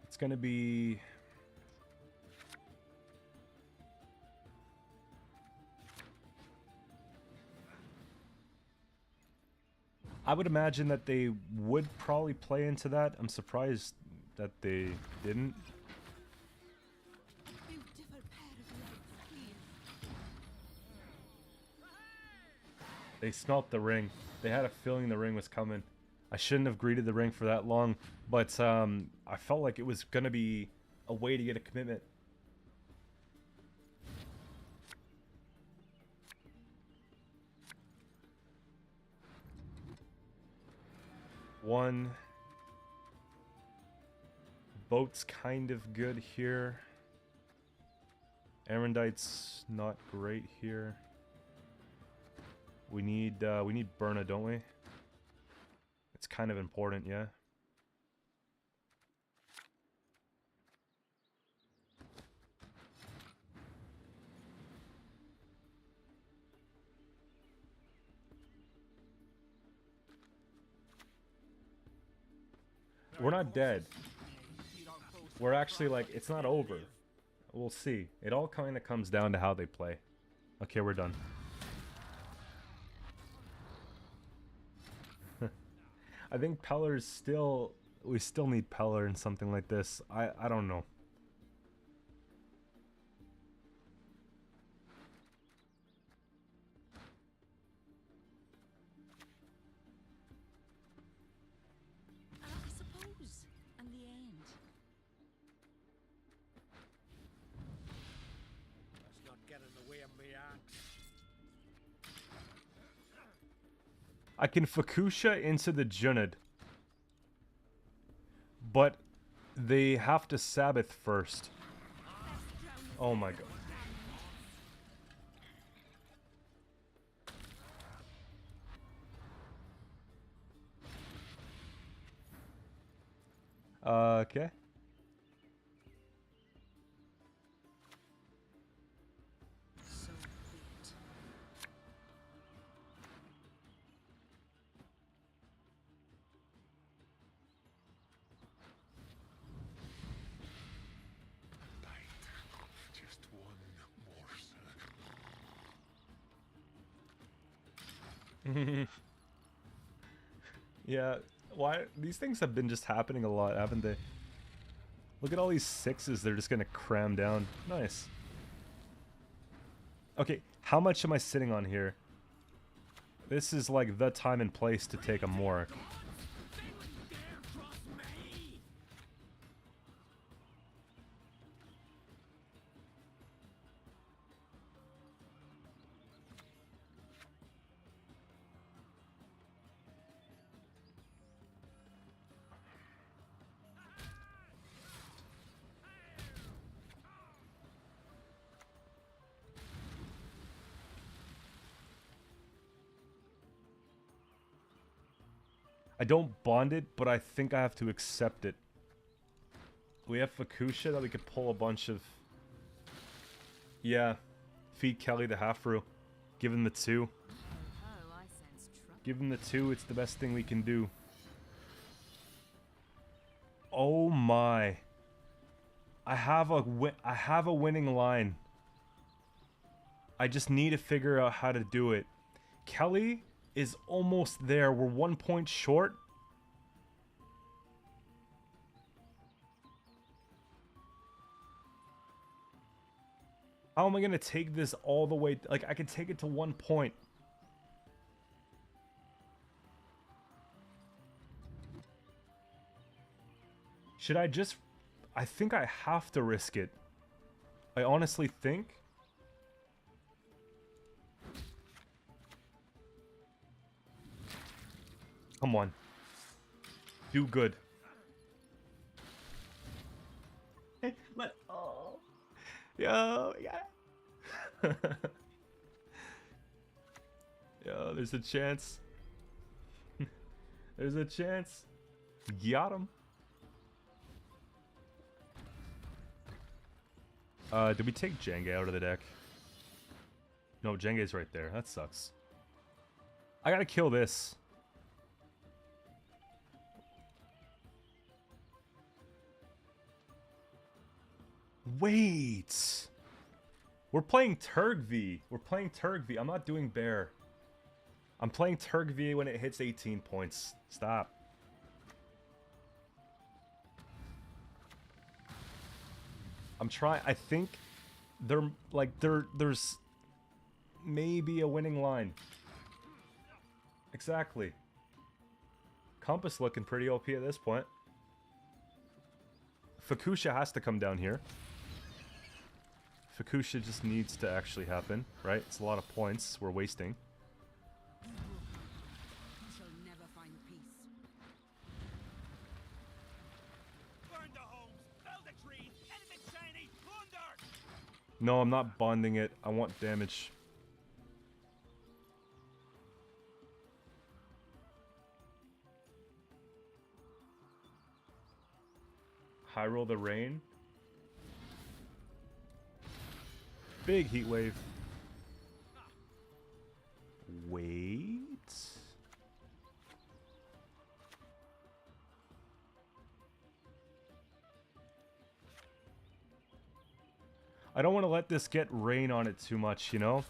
It's gonna be... I would imagine that they would probably play into that. I'm surprised that they didn't. They smelt the ring. They had a feeling the ring was coming. I shouldn't have greeted the ring for that long, but I felt like it was going to be a way to get a commitment. One. Boat's kind of good here. Erendite's not great here. We need Berna, don't we? It's kind of important, yeah. We're not dead. We're actually like, it's not over. We'll see. It all kind of comes down to how they play. Okay, we're done. I think Peller's still... We still need Peller in something like this. I don't know. I suppose, and the end. Let's not get in the way of me axe. I can Fukusha into the Junid. But they have to Sabbath first. Oh my god. Okay. So late. Just one morsel. Yeah, why these things have been just happening a lot, haven't they? Look at all these sixes they're just gonna cram down. Nice. Okay, how much am I sitting on here? This is like the time and place to take a Morik. I don't bond it, but I think I have to accept it. We have Fukusha that we could pull a bunch of... Yeah. Feed Kelly the half-brew. Give him the 2. Oh, I sense trouble. Give him the 2, it's the best thing we can do. Oh my. I have a winning line. I just need to figure out how to do it. Kelly is almost there. We're 1 point short. How am I going to take this all the way? Like, I can take it to 1 point. Should I just... I think I have to risk it. I honestly think... Come on. Do good. But, oh. Yo, yeah. Yo, there's a chance. There's a chance. Got him. Did we take Jenge out of the deck? No, Jenge's right there. That sucks. I gotta kill this. Wait. We're playing Turg-V. We're playing Turg-V. I'm not doing Bear. I'm playing Turg-V when it hits 18 points. Stop. I'm trying. I think there's maybe a winning line. Exactly. Compass looking pretty OP at this point. Fukusha has to come down here. Fukusha just needs to actually happen, right? It's a lot of points we're wasting. You shall never find peace. Burn the homes, fell the trees, anything shiny, plunder! No, I'm not bonding it. I want damage. High roll the rain. Big heat wave. Wait. I don't want to let this get rain on it too much, you know?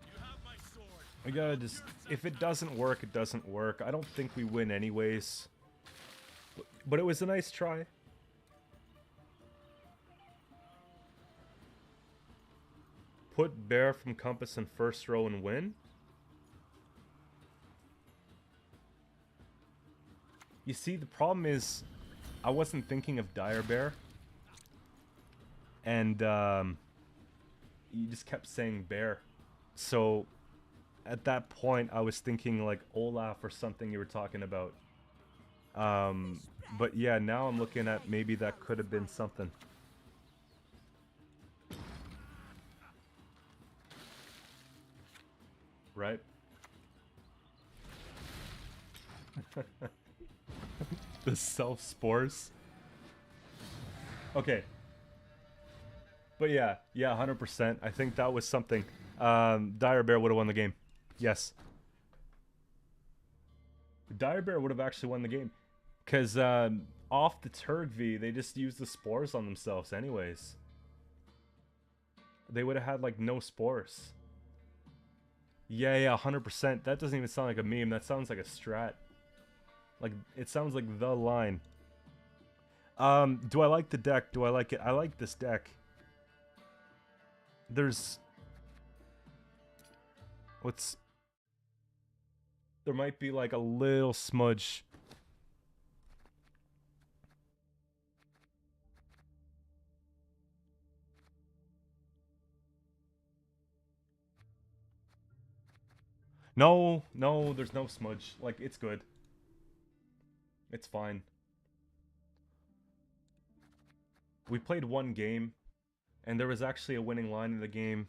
You have my sword. I gotta just... If it doesn't work, it doesn't work. I don't think we win anyways. But it was a nice try. Put Bear from Compass in first row and win. You see, the problem is I wasn't thinking of Dire Bear. And you just kept saying Bear. So at that point I was thinking like Olaf or something you were talking about. But yeah, now I'm looking at maybe that could have been something. Right? The self-spores. Okay. But yeah, 100%. I think that was something. Dire Bear would have won the game. Yes. Dire Bear would have actually won the game. Because off the Turg-V, they just used the spores on themselves anyways. They would have had like no spores. Yeah, 100%. That doesn't even sound like a meme. That sounds like a strat. Like, it sounds like the line. Do I like the deck? Do I like it? I like this deck. There's... What's... There might be like a little smudge. No, there's no smudge. Like, it's good. It's fine. We played one game, and there was actually a winning line in the game.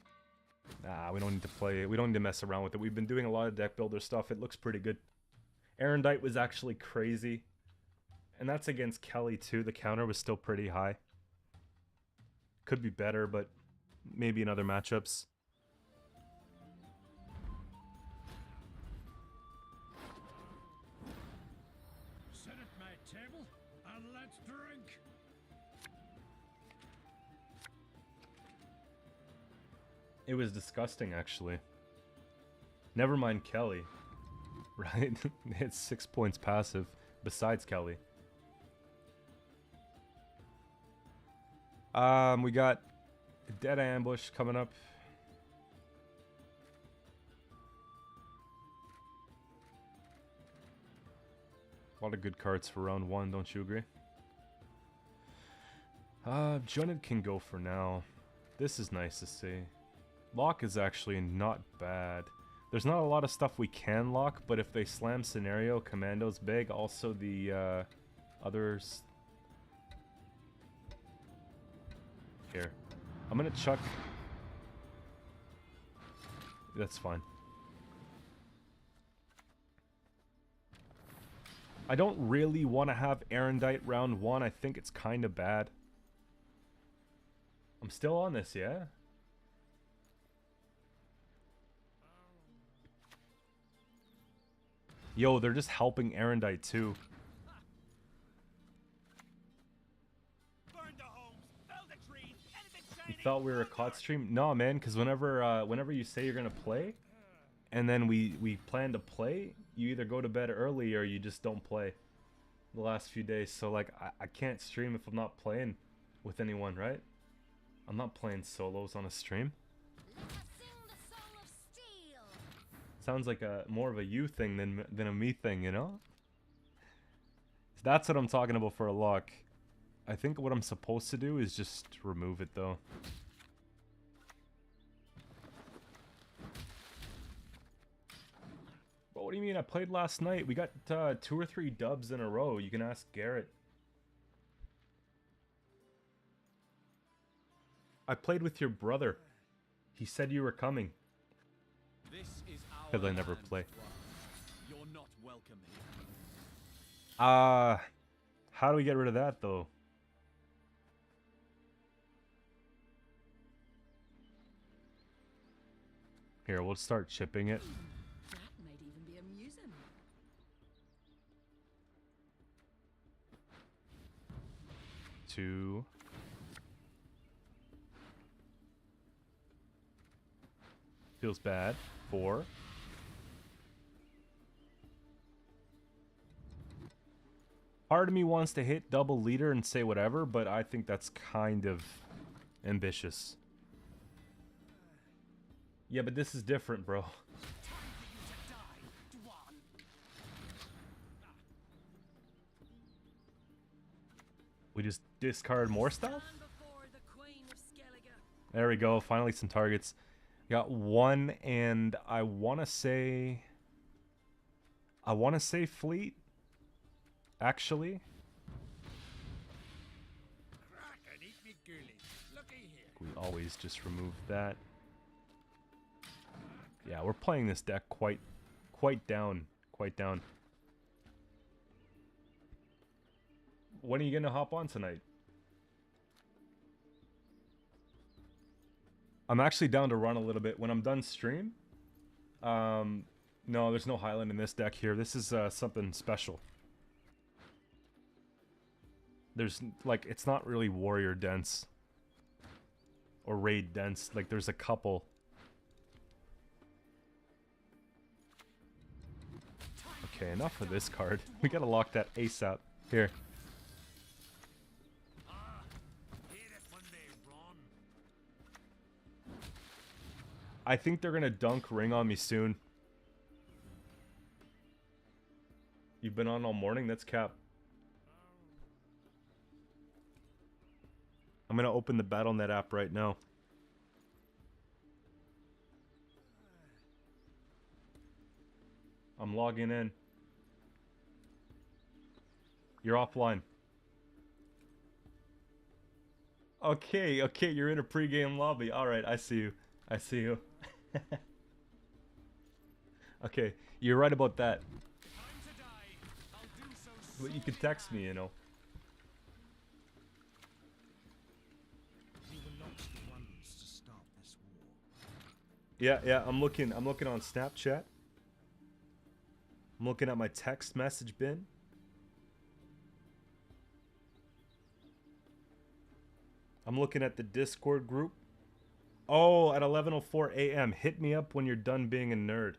Nah, we don't need to play it. We don't need to mess around with it. We've been doing a lot of deck builder stuff. It looks pretty good. Erendite was actually crazy. And that's against Kelly too. The counter was still pretty high. Could be better, but maybe in other matchups. Sit at my table and let's drink. It was disgusting, actually. Never mind Kelly. Right? It's 6 points passive, besides Kelly. We got Dead Ambush coming up. A lot of good cards for round 1, don't you agree? Jointed can go for now. This is nice to see. Lock is actually not bad. There's not a lot of stuff we can lock, but if they slam scenario, Commando's big. Also the others. Here. I'm gonna chuck. That's fine. I don't really want to have Erendite round 1. I think it's kind of bad. I'm still on this, yeah? Yo, they're just helping Erendite too. You thought we were a COD stream? No, man, because whenever you say you're gonna play, and then we plan to play, you either go to bed early or you just don't play the last few days. So like I can't stream if I'm not playing with anyone, right? I'm not playing solos on a stream. Let us sing the song of steel. Sounds like a more of a you thing than a me thing, you know? That's what I'm talking about for a lock. I think what I'm supposed to do is just remove it though. But what do you mean? I played last night. We got 2 or 3 dubs in a row. You can ask Garrett. I played with your brother. He said you were coming. This is our Because I never land, play. You're not welcome here. How do we get rid of that though? Here, we'll start chipping it. That might even be amusing. Two. Feels bad. 4. Part of me wants to hit double leader and say whatever, but I think that's kind of ambitious. Yeah, but this is different, bro. We just discard more stuff? Stand before the Queen of Skellige. There we go. Finally some targets. Got 1 and I want to say fleet. Actually, Crack and eat me goolies. Looky here. we always just remove that. Yeah, we're playing this deck quite down. When are you gonna hop on tonight? I'm actually down to run a little bit when I'm done stream. No, there's no Highland in this deck here. This is something special. There's like, it's not really warrior dense or raid dense. Like there's a couple. Okay, enough of this card. We gotta lock that ASAP. Here. Hit it when they run. I think they're gonna dunk ring on me soon. You've been on all morning? That's cap. I'm gonna open the BattleNet app right now. I'm logging in. You're offline. Okay, you're in a pregame lobby. Alright, I see you. Okay, you're right about that. Time to die. I'll do so But you soon can text me, you know. We were not the ones to start this war. Yeah, I'm looking on Snapchat. I'm looking at my text message bin. I'm looking at the Discord group. Oh, at 11:04 a.m. Hit me up when you're done being a nerd.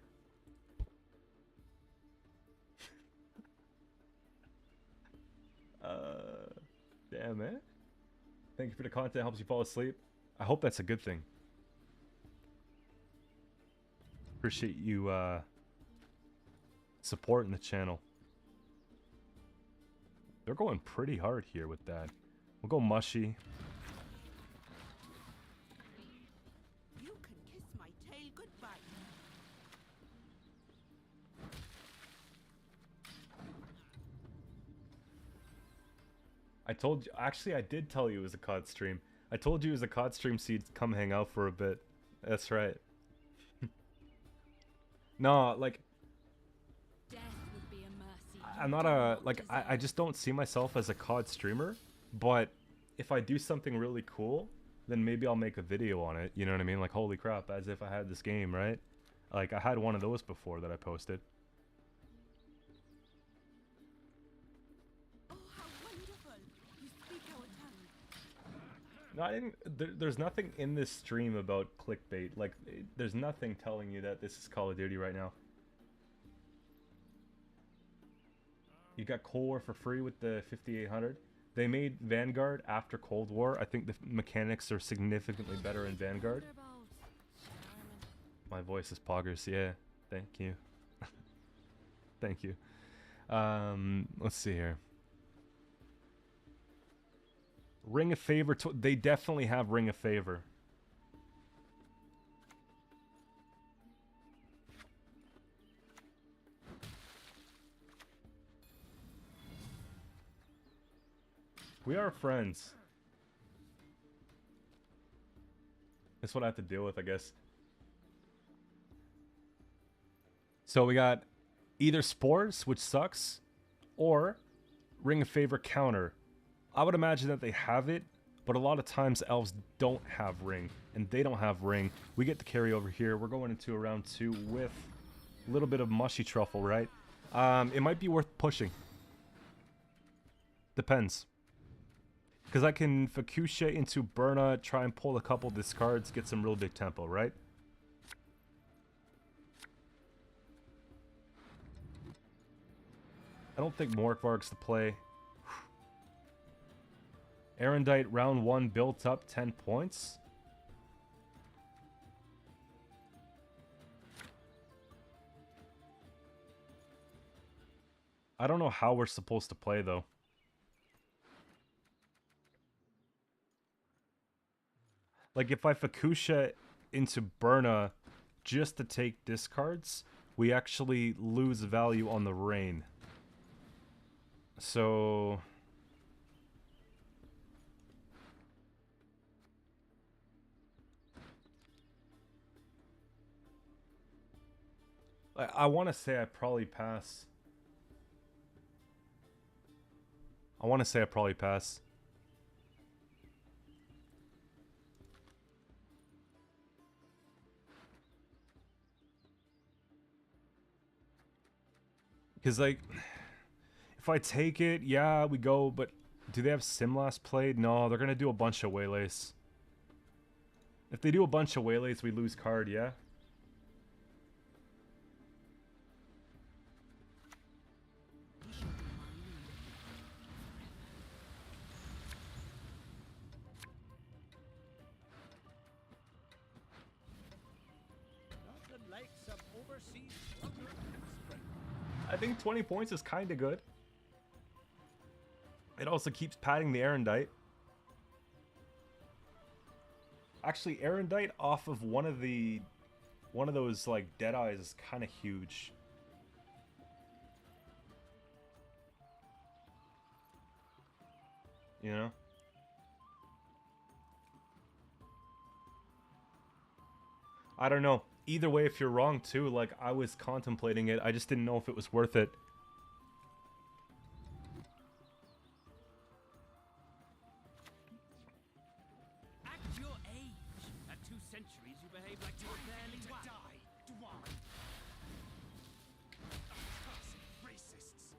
Damn, man. Thank you for the content. Helps you fall asleep. I hope that's a good thing. Appreciate you supporting the channel. They're going pretty hard here with that. We'll go mushy. You can kiss my tail goodbye. I told you, actually I did tell you it was a COD stream. I told you it was a COD stream so you'd come hang out for a bit. That's right. No, like, Death would be a mercy. I'm not a, like, I just don't see myself as a COD streamer, but if I do something really cool, then maybe I'll make a video on it, you know what I mean? Like, holy crap, as if I had this game, right? Like, I had one of those before that I posted. Oh, how wonderful! You speak our tongue. No, I didn't, there's nothing in this stream about clickbait. Like, there's nothing telling you that this is Call of Duty right now. You got Cold War for free with the 5800. They made Vanguard after Cold War. I think the mechanics are significantly better in Vanguard. My voice is poggers, yeah. Thank you. Thank you. Let's see here. Ring of Favor. They definitely have Ring of Favor. We are friends. That's what I have to deal with, I guess. So we got either Spores, which sucks, or Ring of Favor counter. I would imagine that they have it, but a lot of times elves don't have ring, and they don't have ring. We get the carry over here. We're going into a round 2 with a little bit of mushy truffle, right? It might be worth pushing. Depends. Because I can Fukusha into Burna, try and pull a couple discards, get some real big tempo, right? I don't think Morkvarg's the play. Erendite round 1 built up 10 points. I don't know how we're supposed to play though. Like if I Fukusha into Burna just to take discards, we actually lose value on the rain. So I want to say I probably pass. I want to say I probably pass. Because, like, if I take it, yeah, we go, but do they have Simlast played? No, they're going to do a bunch of waylays. If they do a bunch of waylays, we lose card, yeah? Nothing like some overseas plunder in spring. I think 20 points is kind of good. It also keeps padding the Erendite. Actually, Erendite off of one of those like Deadeyes is kind of huge. You know? I don't know. either way, if you're wrong too, like, I was contemplating it. I just didn't know if it was worth it. At your age, at 2 centuries, you behave like you were barely one. Die, dwarf. Racists.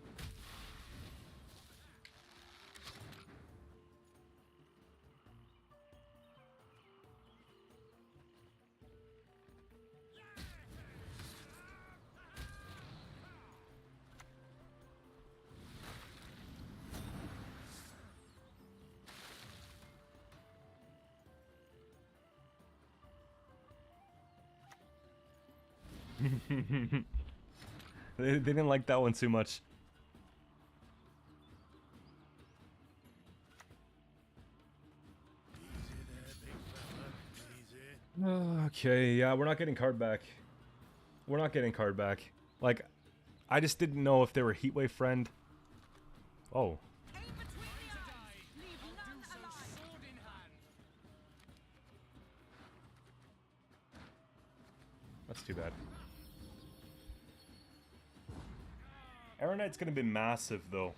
They didn't like that one too much. Okay, yeah, we're not getting card back. We're not getting card back. Like, I just didn't know if they were Heatwave friend. Oh. Aim between the eyes. Leave none alive. Sword in hand. That's too bad. Arrow Knight's gonna be massive, though.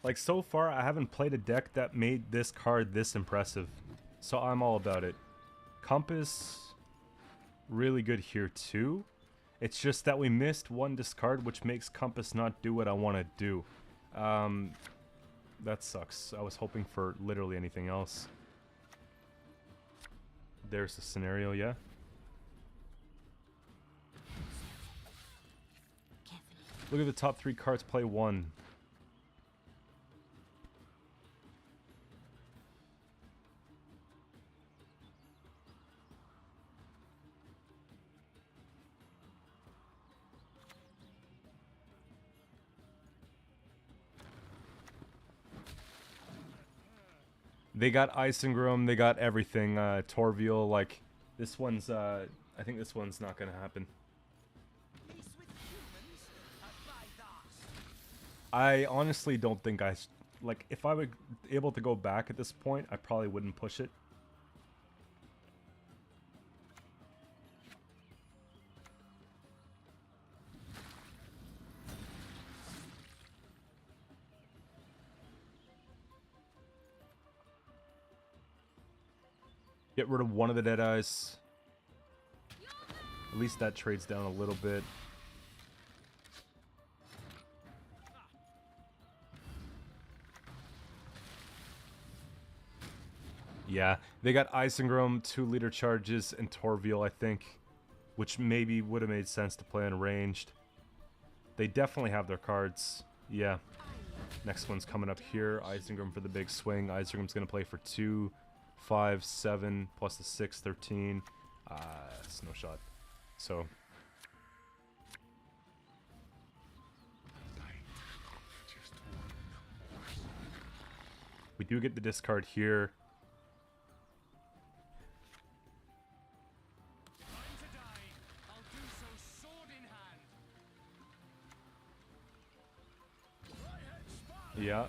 Like, so far, I haven't played a deck that made this card this impressive. So I'm all about it. Compass, really good here, too. It's just that we missed one discard, which makes Compass not do what I want to do. That sucks. I was hoping for literally anything else. There's the scenario, yeah? Look at the top 3 cards, play 1. They got Isengram, they got everything. Torviel, like, this one's, I think this one's not gonna happen. Peace with humans, by that. I honestly don't think like, if I were able to go back at this point, I probably wouldn't push it. Get rid of one of the Deadeyes. At least that trades down a little bit. Yeah, they got Isengram, 2 leader charges, and Torviel, I think. Which maybe would have made sense to play unranged. They definitely have their cards. Yeah. Next one's coming up here. Isengram for the big swing. Isengram's going to play for 2, 5, 7, plus the 6, 13. It's no shot. So. We do get the discard here. Time to die. I'll do so sword in hand. Yeah.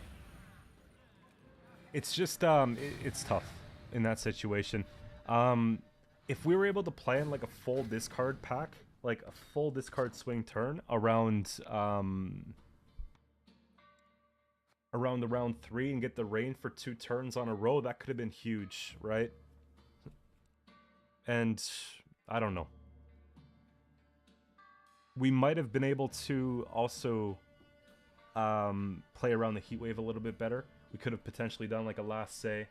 It's just, it's tough in that situation. If we were able to plan like a full discard pack, like a full discard swing turn around, around the round 3 and get the rain for 2 turns on a row, that could have been huge, right? And I don't know. We might have been able to also play around the heat wave a little bit better. We could have potentially done like a last say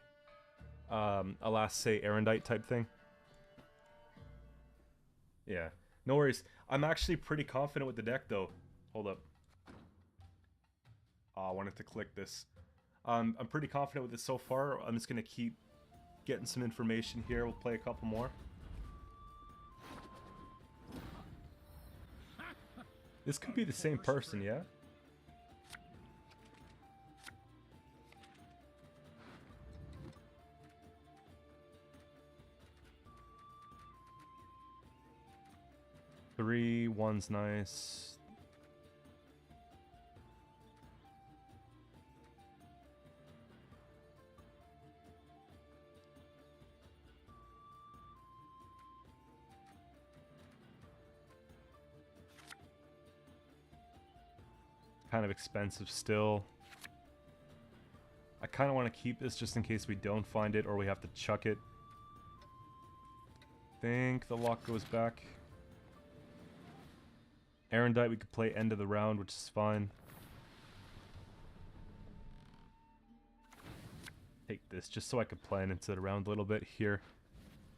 Erendite type thing. Yeah, no worries. I'm actually pretty confident with the deck though. Hold up. Oh, I wanted to click this. I'm pretty confident with it so far. I'm just gonna keep getting some information here. We'll play a couple more. This could be the same person, yeah? Three, one's nice. Kind of expensive still. I kind of want to keep this just in case we don't find it or we have to chuck it. Think the lock goes back. Erendite we could play end of the round, which is fine. Take this just so I could plan into the round a little bit here.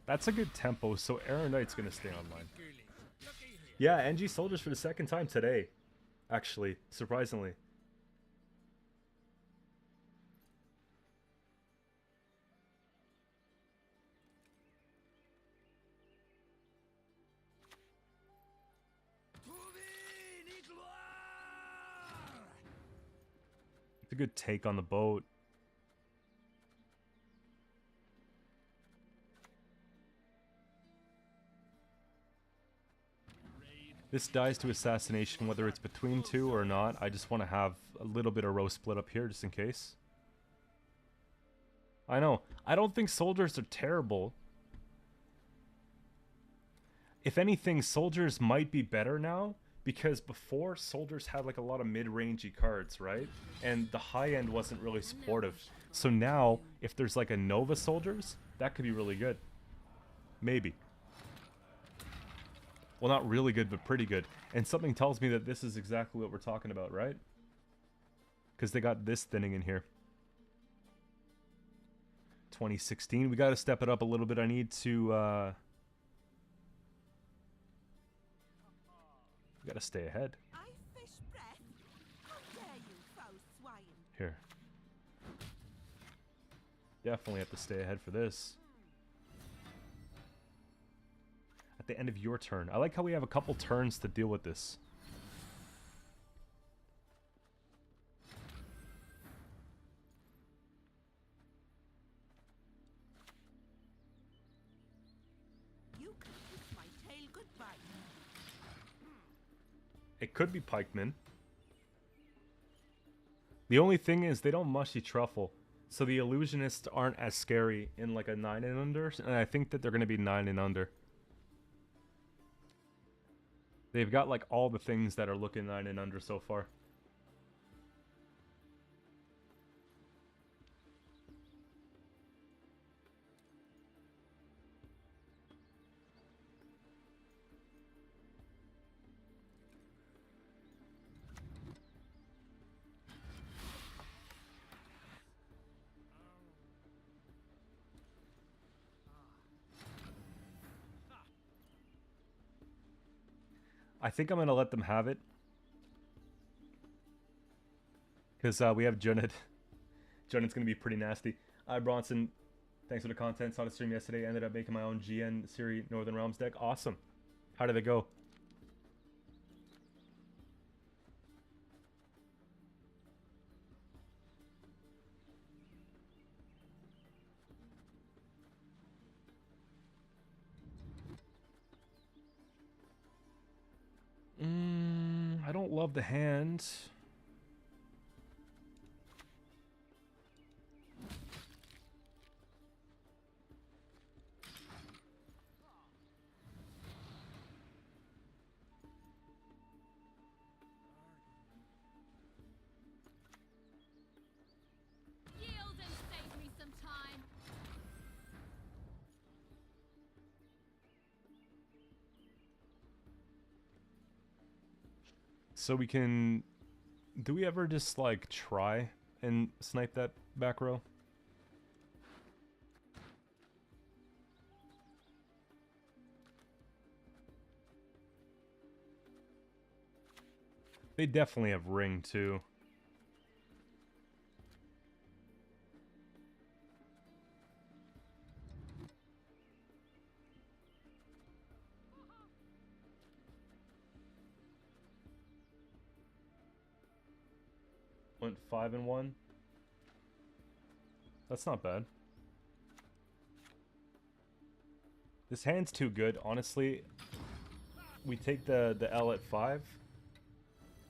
That's a good tempo, so Erendite's going to stay online. Yeah, NG Soldiers for the second time today. Actually, surprisingly. It's a good take on the boat. This dies to assassination, whether it's between two or not. I just want to have a little bit of row split up here, just in case. I know. I don't think soldiers are terrible. If anything, soldiers might be better now, because before, soldiers had like a lot of mid-rangey cards, right? And the high end wasn't really supportive. So now, if there's like a Nova soldiers, that could be really good. Maybe. Well, not really good, but pretty good. And something tells me that this is exactly what we're talking about, right? Because they got this thinning in here. 2016. We got to step it up a little bit. I need to... we got to stay ahead. Here. Definitely have to stay ahead for this. At the end of your turn. I like how we have a couple turns to deal with this. You can kiss my tail goodbye. It could be pikemen. The only thing is they don't mushy truffle. So the illusionists aren't as scary in like a 9 and under. And I think that they're going to be 9 and under. They've got like all the things that are looking 9 and under so far. I think I'm going to let them have it. Because we have Junet. Junet's going to be pretty nasty. Bronson, thanks for the content. Saw the stream yesterday. Ended up making my own GN Siri Northern Realms deck. Awesome. How did it go? I don't love the hand. Yield and save me some time. So we can... Do we ever just, like, try and snipe that back row? They definitely have ring, too. Went 5 and 1. That's not bad. This hand's too good, honestly. We take the L at 5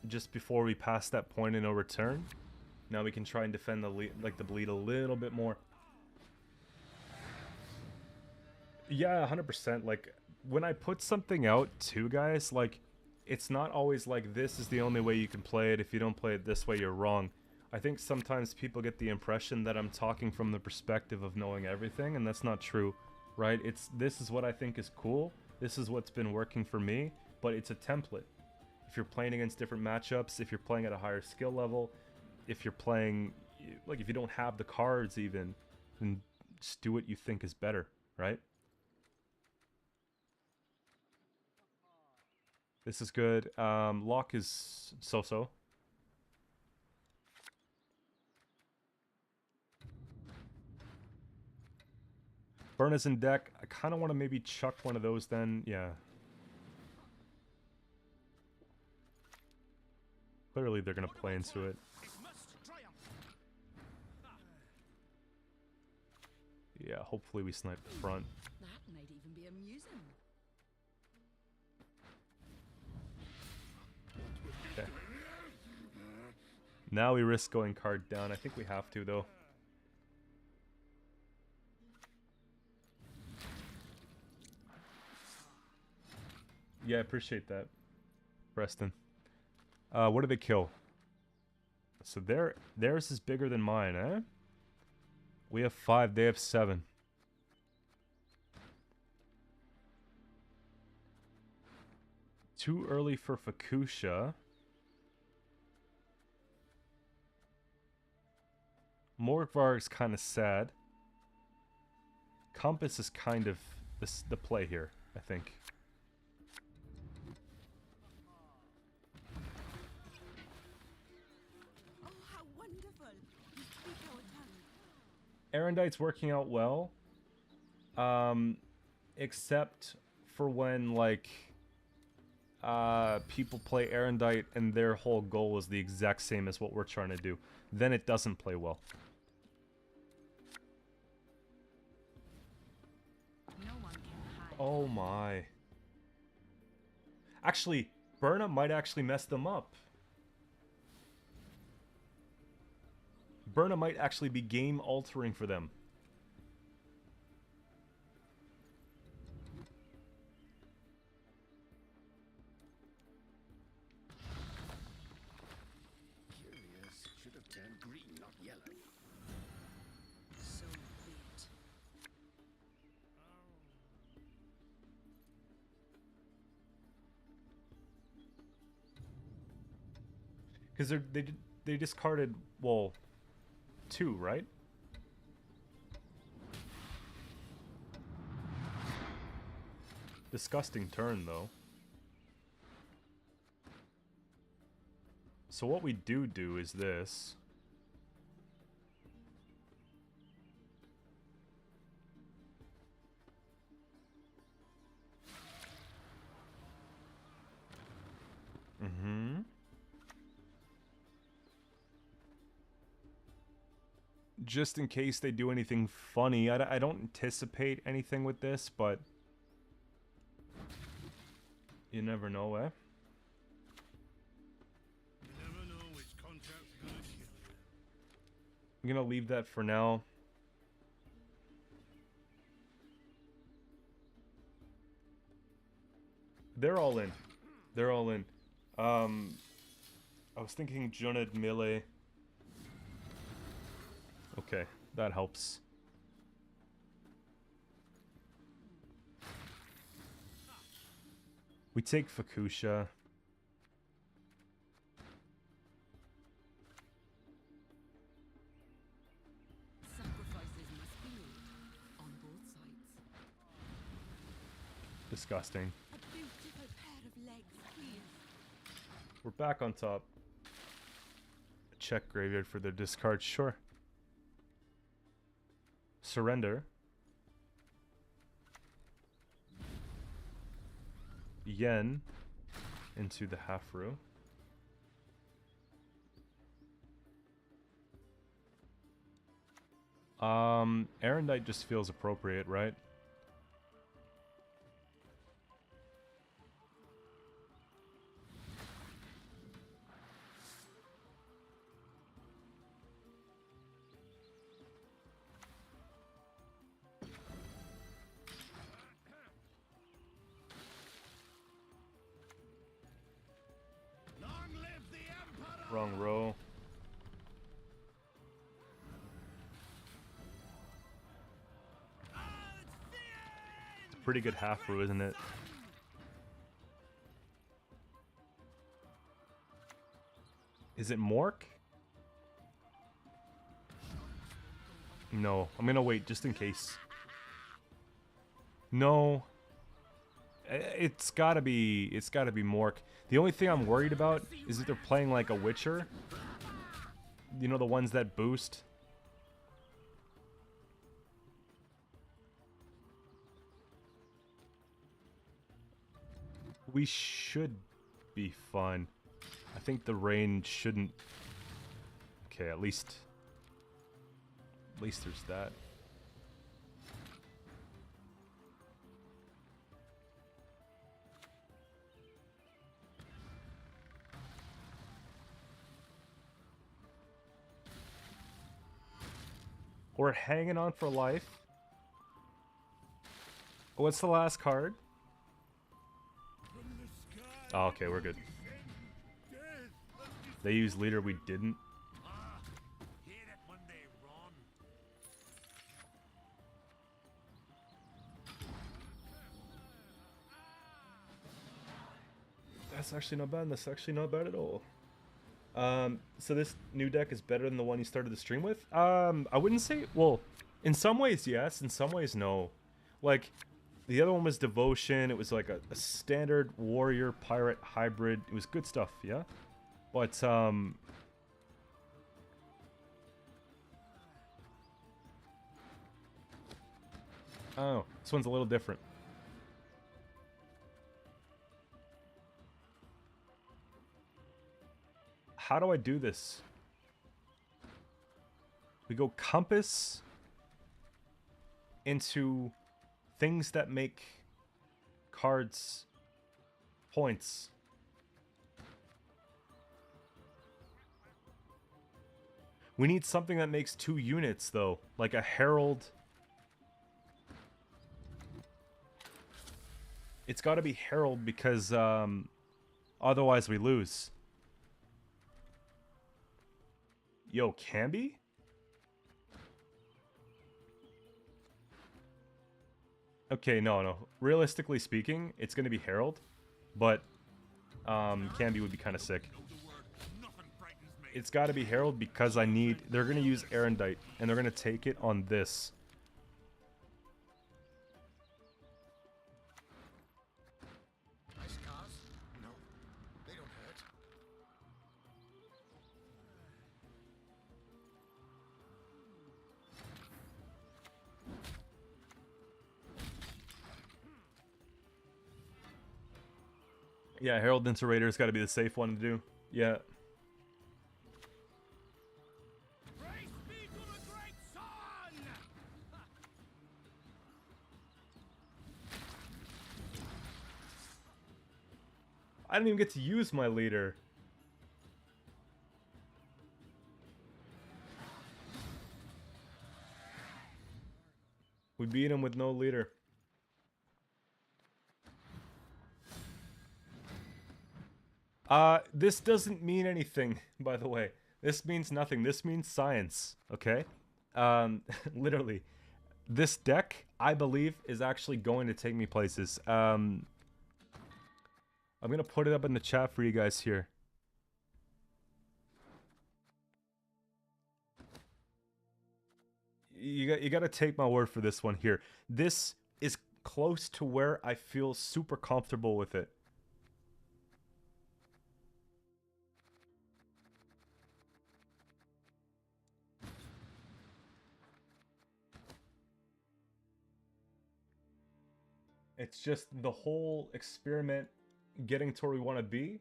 just before we pass that point of no return. Now we can try and defend the bleed a little bit more. Yeah, 100%. Like when I put something out too, guys, like it's not always like this is the only way you can play it. If you don't play it this way, you're wrong. I think sometimes people get the impression that I'm talking from the perspective of knowing everything, and that's not true, right? This is what I think is cool. This is what's been working for me, but it's a template. If you're playing against different matchups, if you're playing at a higher skill level, if you're playing, like if you don't have the cards even, then just do what you think is better, right? This is good. Lock is so-so. Burn is in deck. I kind of want to maybe chuck one of those then. Yeah. Clearly they're going to play into it. Yeah, hopefully we snipe the front. That might even be amusing. Okay. Now we risk going card down. I think we have to, though. Yeah, I appreciate that, Preston. What do they kill? So theirs is bigger than mine, eh? We have 5, they have 7. Too early for Fukusha. Morgvar is kind of sad. Compass is kind of the play here, I think. Oh, how wonderful! You speak our tongue. Erendite's working out well. Except for when, like, people play Erendite and their whole goal is the exact same as what we're trying to do. Then it doesn't play well. No one can hide. Oh my. Actually, Burna might actually mess them up. Burna might actually be game altering for them. Curious. Should have turned green, not yellow. So be it. Because they discarded, well, 2, right? Disgusting turn, though. So what we do is this. Just in case they do anything funny. I don't anticipate anything with this, but you never know, eh? You never know which contract's gonna kill you. I'm gonna leave that for now. They're all in. They're all in. I was thinking Junid melee. Okay, that helps. We take Fukusha. Sacrifices must be made on both sides. Disgusting. A beautiful pair of legs, please. We're back on top. Check graveyard for their discard, sure. Surrender. Yen into the half row. Erendite just feels appropriate, right? Wrong row. It's a pretty good half row, isn't it? Is it Mork? No, I'm gonna wait just in case. No. It's gotta be Mork. The only thing I'm worried about is if they're playing like a Witcher. You know, the ones that boost. We should be fine. I think the rain shouldn't... Okay, at least there's that. We're hanging on for life. What's the last card? Oh, okay, we're good. They used leader, we didn't. That's actually not bad. That's actually not bad at all. So this new deck is better than the one you started the stream with? I wouldn't say... Well, in some ways, yes. In some ways, no. Like, the other one was Devotion. It was like a standard warrior pirate hybrid. It was good stuff, yeah? But, oh, this one's a little different. How do I do this? We go compass into things that make cards points. We need something that makes 2 units, though. Like a herald. It's got to be herald because otherwise we lose. Yo, Camby? Okay, no. Realistically speaking, it's gonna be Herald, but Camby would be kind of sick. It's got to be Herald because I need... They're gonna use Erendite, and they're gonna take it on this. Nice cars? No, they don't hurt. Yeah, Herald into Raider's got to be the safe one to do. Yeah. Praise be to the great sun! I didn't even get to use my leader. We beat him with no leader. This doesn't mean anything, by the way. This means nothing. This means science, okay? Literally. This deck, I believe, is actually going to take me places. I'm gonna put it up in the chat for you guys here. You gotta take my word for this one here. This is close to where I feel super comfortable with it. It's just the whole experiment getting to where we want to be,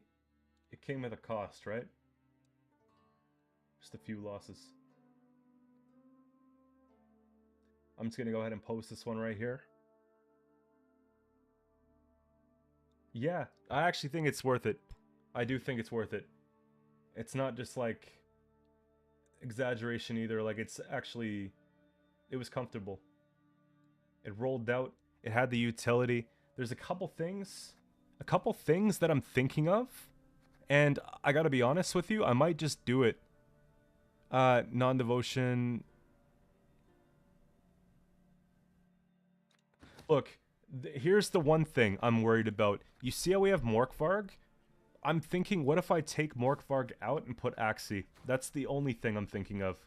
it came at a cost, right? Just a few losses. I'm just going to go ahead and post this one right here. Yeah, I actually think it's worth it. I do think it's worth it. It's not just like exaggeration either. Like, it's actually... It was comfortable. It rolled out. It had the utility. There's a couple things that I'm thinking of, And I gotta be honest with you, I might just do it. Non-devotion. Look, here's the one thing I'm worried about. You see how we have Morkvarg? I'm thinking, what if I take Morkvarg out and put Axie? That's the only thing I'm thinking of.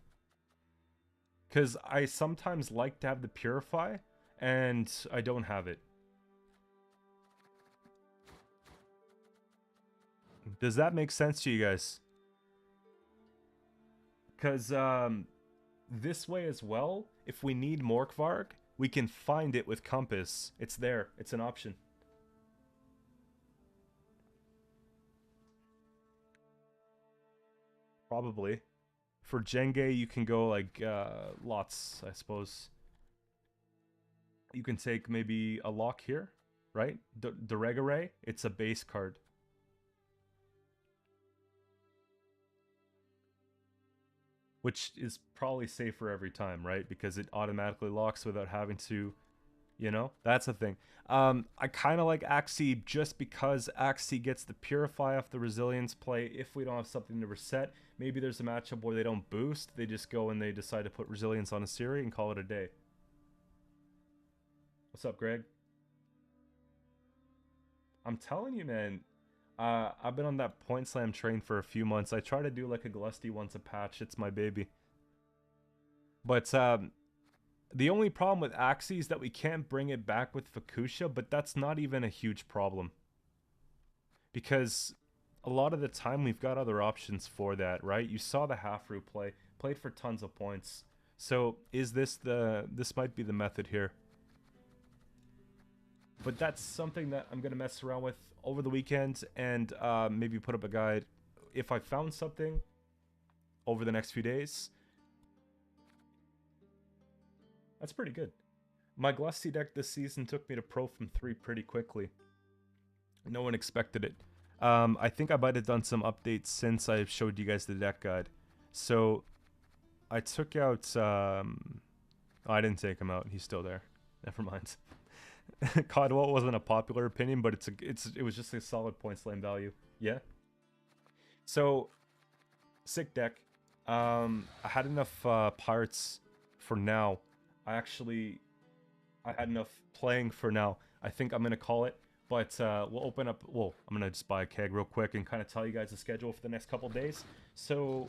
Because I sometimes like to have the Purify, and I don't have it. Does that make sense to you guys? Because this way as well, if we need Morkvarg, we can find it with Compass. It's there. It's an option. Probably. For Jenge, you can go like lots, I suppose. You can take maybe a lock here, right? Deregare, it's a base card. Which is probably safer every time, right? Because it automatically locks without having to, you know? That's the thing. I kind of like Axie just because Axie gets the Purify off the Resilience play if we don't have something to reset. Maybe there's a matchup where they don't boost. They just go and they decide to put Resilience on a Siri and call it a day. What's up, Greg? I'm telling you, man. I've been on that Point Slam train for a few months. I try to do like a Glusty once a patch. It's my baby. But the only problem with Axie is that we can't bring it back with Fukusha, but that's not even a huge problem. Because a lot of the time we've got other options for that, right? You saw the Halfru play. Played for tons of points. So is this this might be the method here. But that's something that I'm going to mess around with over the weekend and maybe put up a guide if I found something over the next few days. That's pretty good. My Glusty deck this season took me to Pro from 3 pretty quickly. No one expected it. I think I might have done some updates since I showed you guys the deck guide. So I took out... oh, I didn't take him out. He's still there. Never mind. Codwell wasn't a popular opinion, but it was just a solid point slam value. Yeah. So, sick deck. I had enough pirates for now. I had enough playing for now. I think I'm gonna call it. But we'll open up. Well, I'm gonna just buy a keg real quick and kind of tell you guys the schedule for the next couple days. So,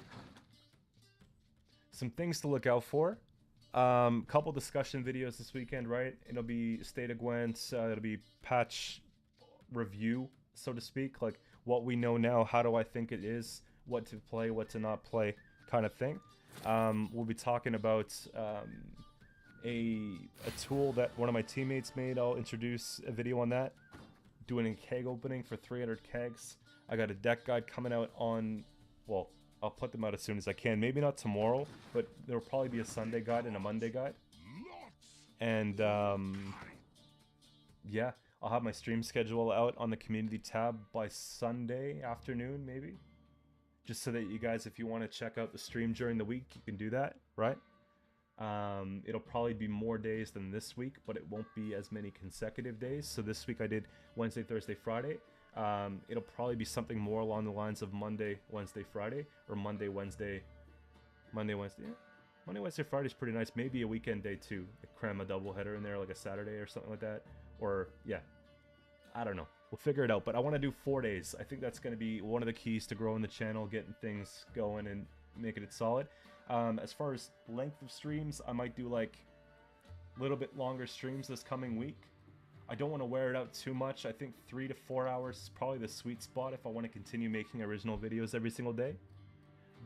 some things to look out for. Couple discussion videos this weekend, right? It'll be State of Gwent, it'll be patch review, so to speak, like what we know now, how do I think it is, what to play, what to not play, kind of thing. We'll be talking about a tool that one of my teammates made. I'll introduce a video on that. Doing a keg opening for 300 kegs. I got a deck guide coming out on, well, I'll put them out as soon as I can. Maybe not tomorrow, but there'll probably be a Sunday guide and a Monday guide. And, yeah, I'll have my stream schedule out on the community tab by Sunday afternoon, maybe. Just so that you guys, if you want to check out the stream during the week, you can do that, right? It'll probably be more days than this week, but it won't be as many consecutive days. So this week I did Wednesday, Thursday, Friday. It'll probably be something more along the lines of Monday, Wednesday, Friday, or Monday, Wednesday, Wednesday. Yeah. Monday, Wednesday, Friday is pretty nice. Maybe a weekend day too. Like cram a doubleheader in there, like a Saturday or something like that. Or yeah, I don't know. We'll figure it out. But I want to do 4 days. I think that's going to be one of the keys to growing the channel, getting things going, and making it solid. As far as length of streams, I might do like a little bit longer streams this coming week. I don't want to wear it out too much. I think 3 to 4 hours is probably the sweet spot if I want to continue making original videos every single day.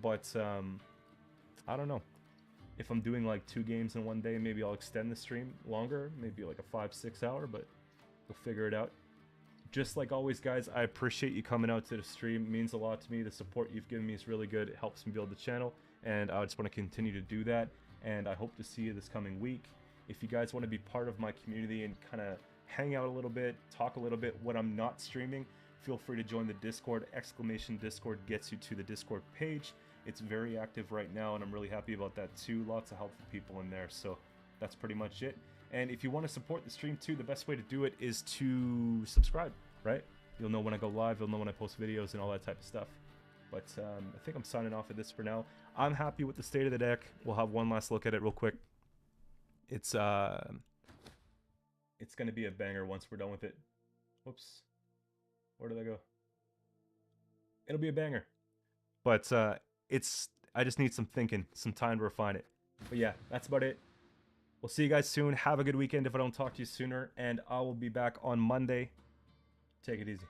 But, I don't know. If I'm doing like 2 games in one day, maybe I'll extend the stream longer. Maybe like a 5-6 hour, but we'll figure it out. Just like always, guys, I appreciate you coming out to the stream. It means a lot to me. The support you've given me is really good. It helps me build the channel, and I just want to continue to do that. And I hope to see you this coming week. If you guys want to be part of my community and kind of hang out a little bit, talk a little bit when I'm not streaming, feel free to join the Discord. !Discord gets you to the Discord page. It's very active right now, and I'm really happy about that too. Lots of helpful people in there, so that's pretty much it. And if you want to support the stream too, the best way to do it is to subscribe, right? You'll know when I go live. You'll know when I post videos and all that type of stuff. But I think I'm signing off at this for now. I'm happy with the state of the deck. We'll have one last look at it real quick. It's going to be a banger once we're done with it. Whoops. Where did I go? It'll be a banger. But I just need some thinking, some time to refine it. But yeah, that's about it. We'll see you guys soon. Have a good weekend if I don't talk to you sooner. And I will be back on Monday. Take it easy.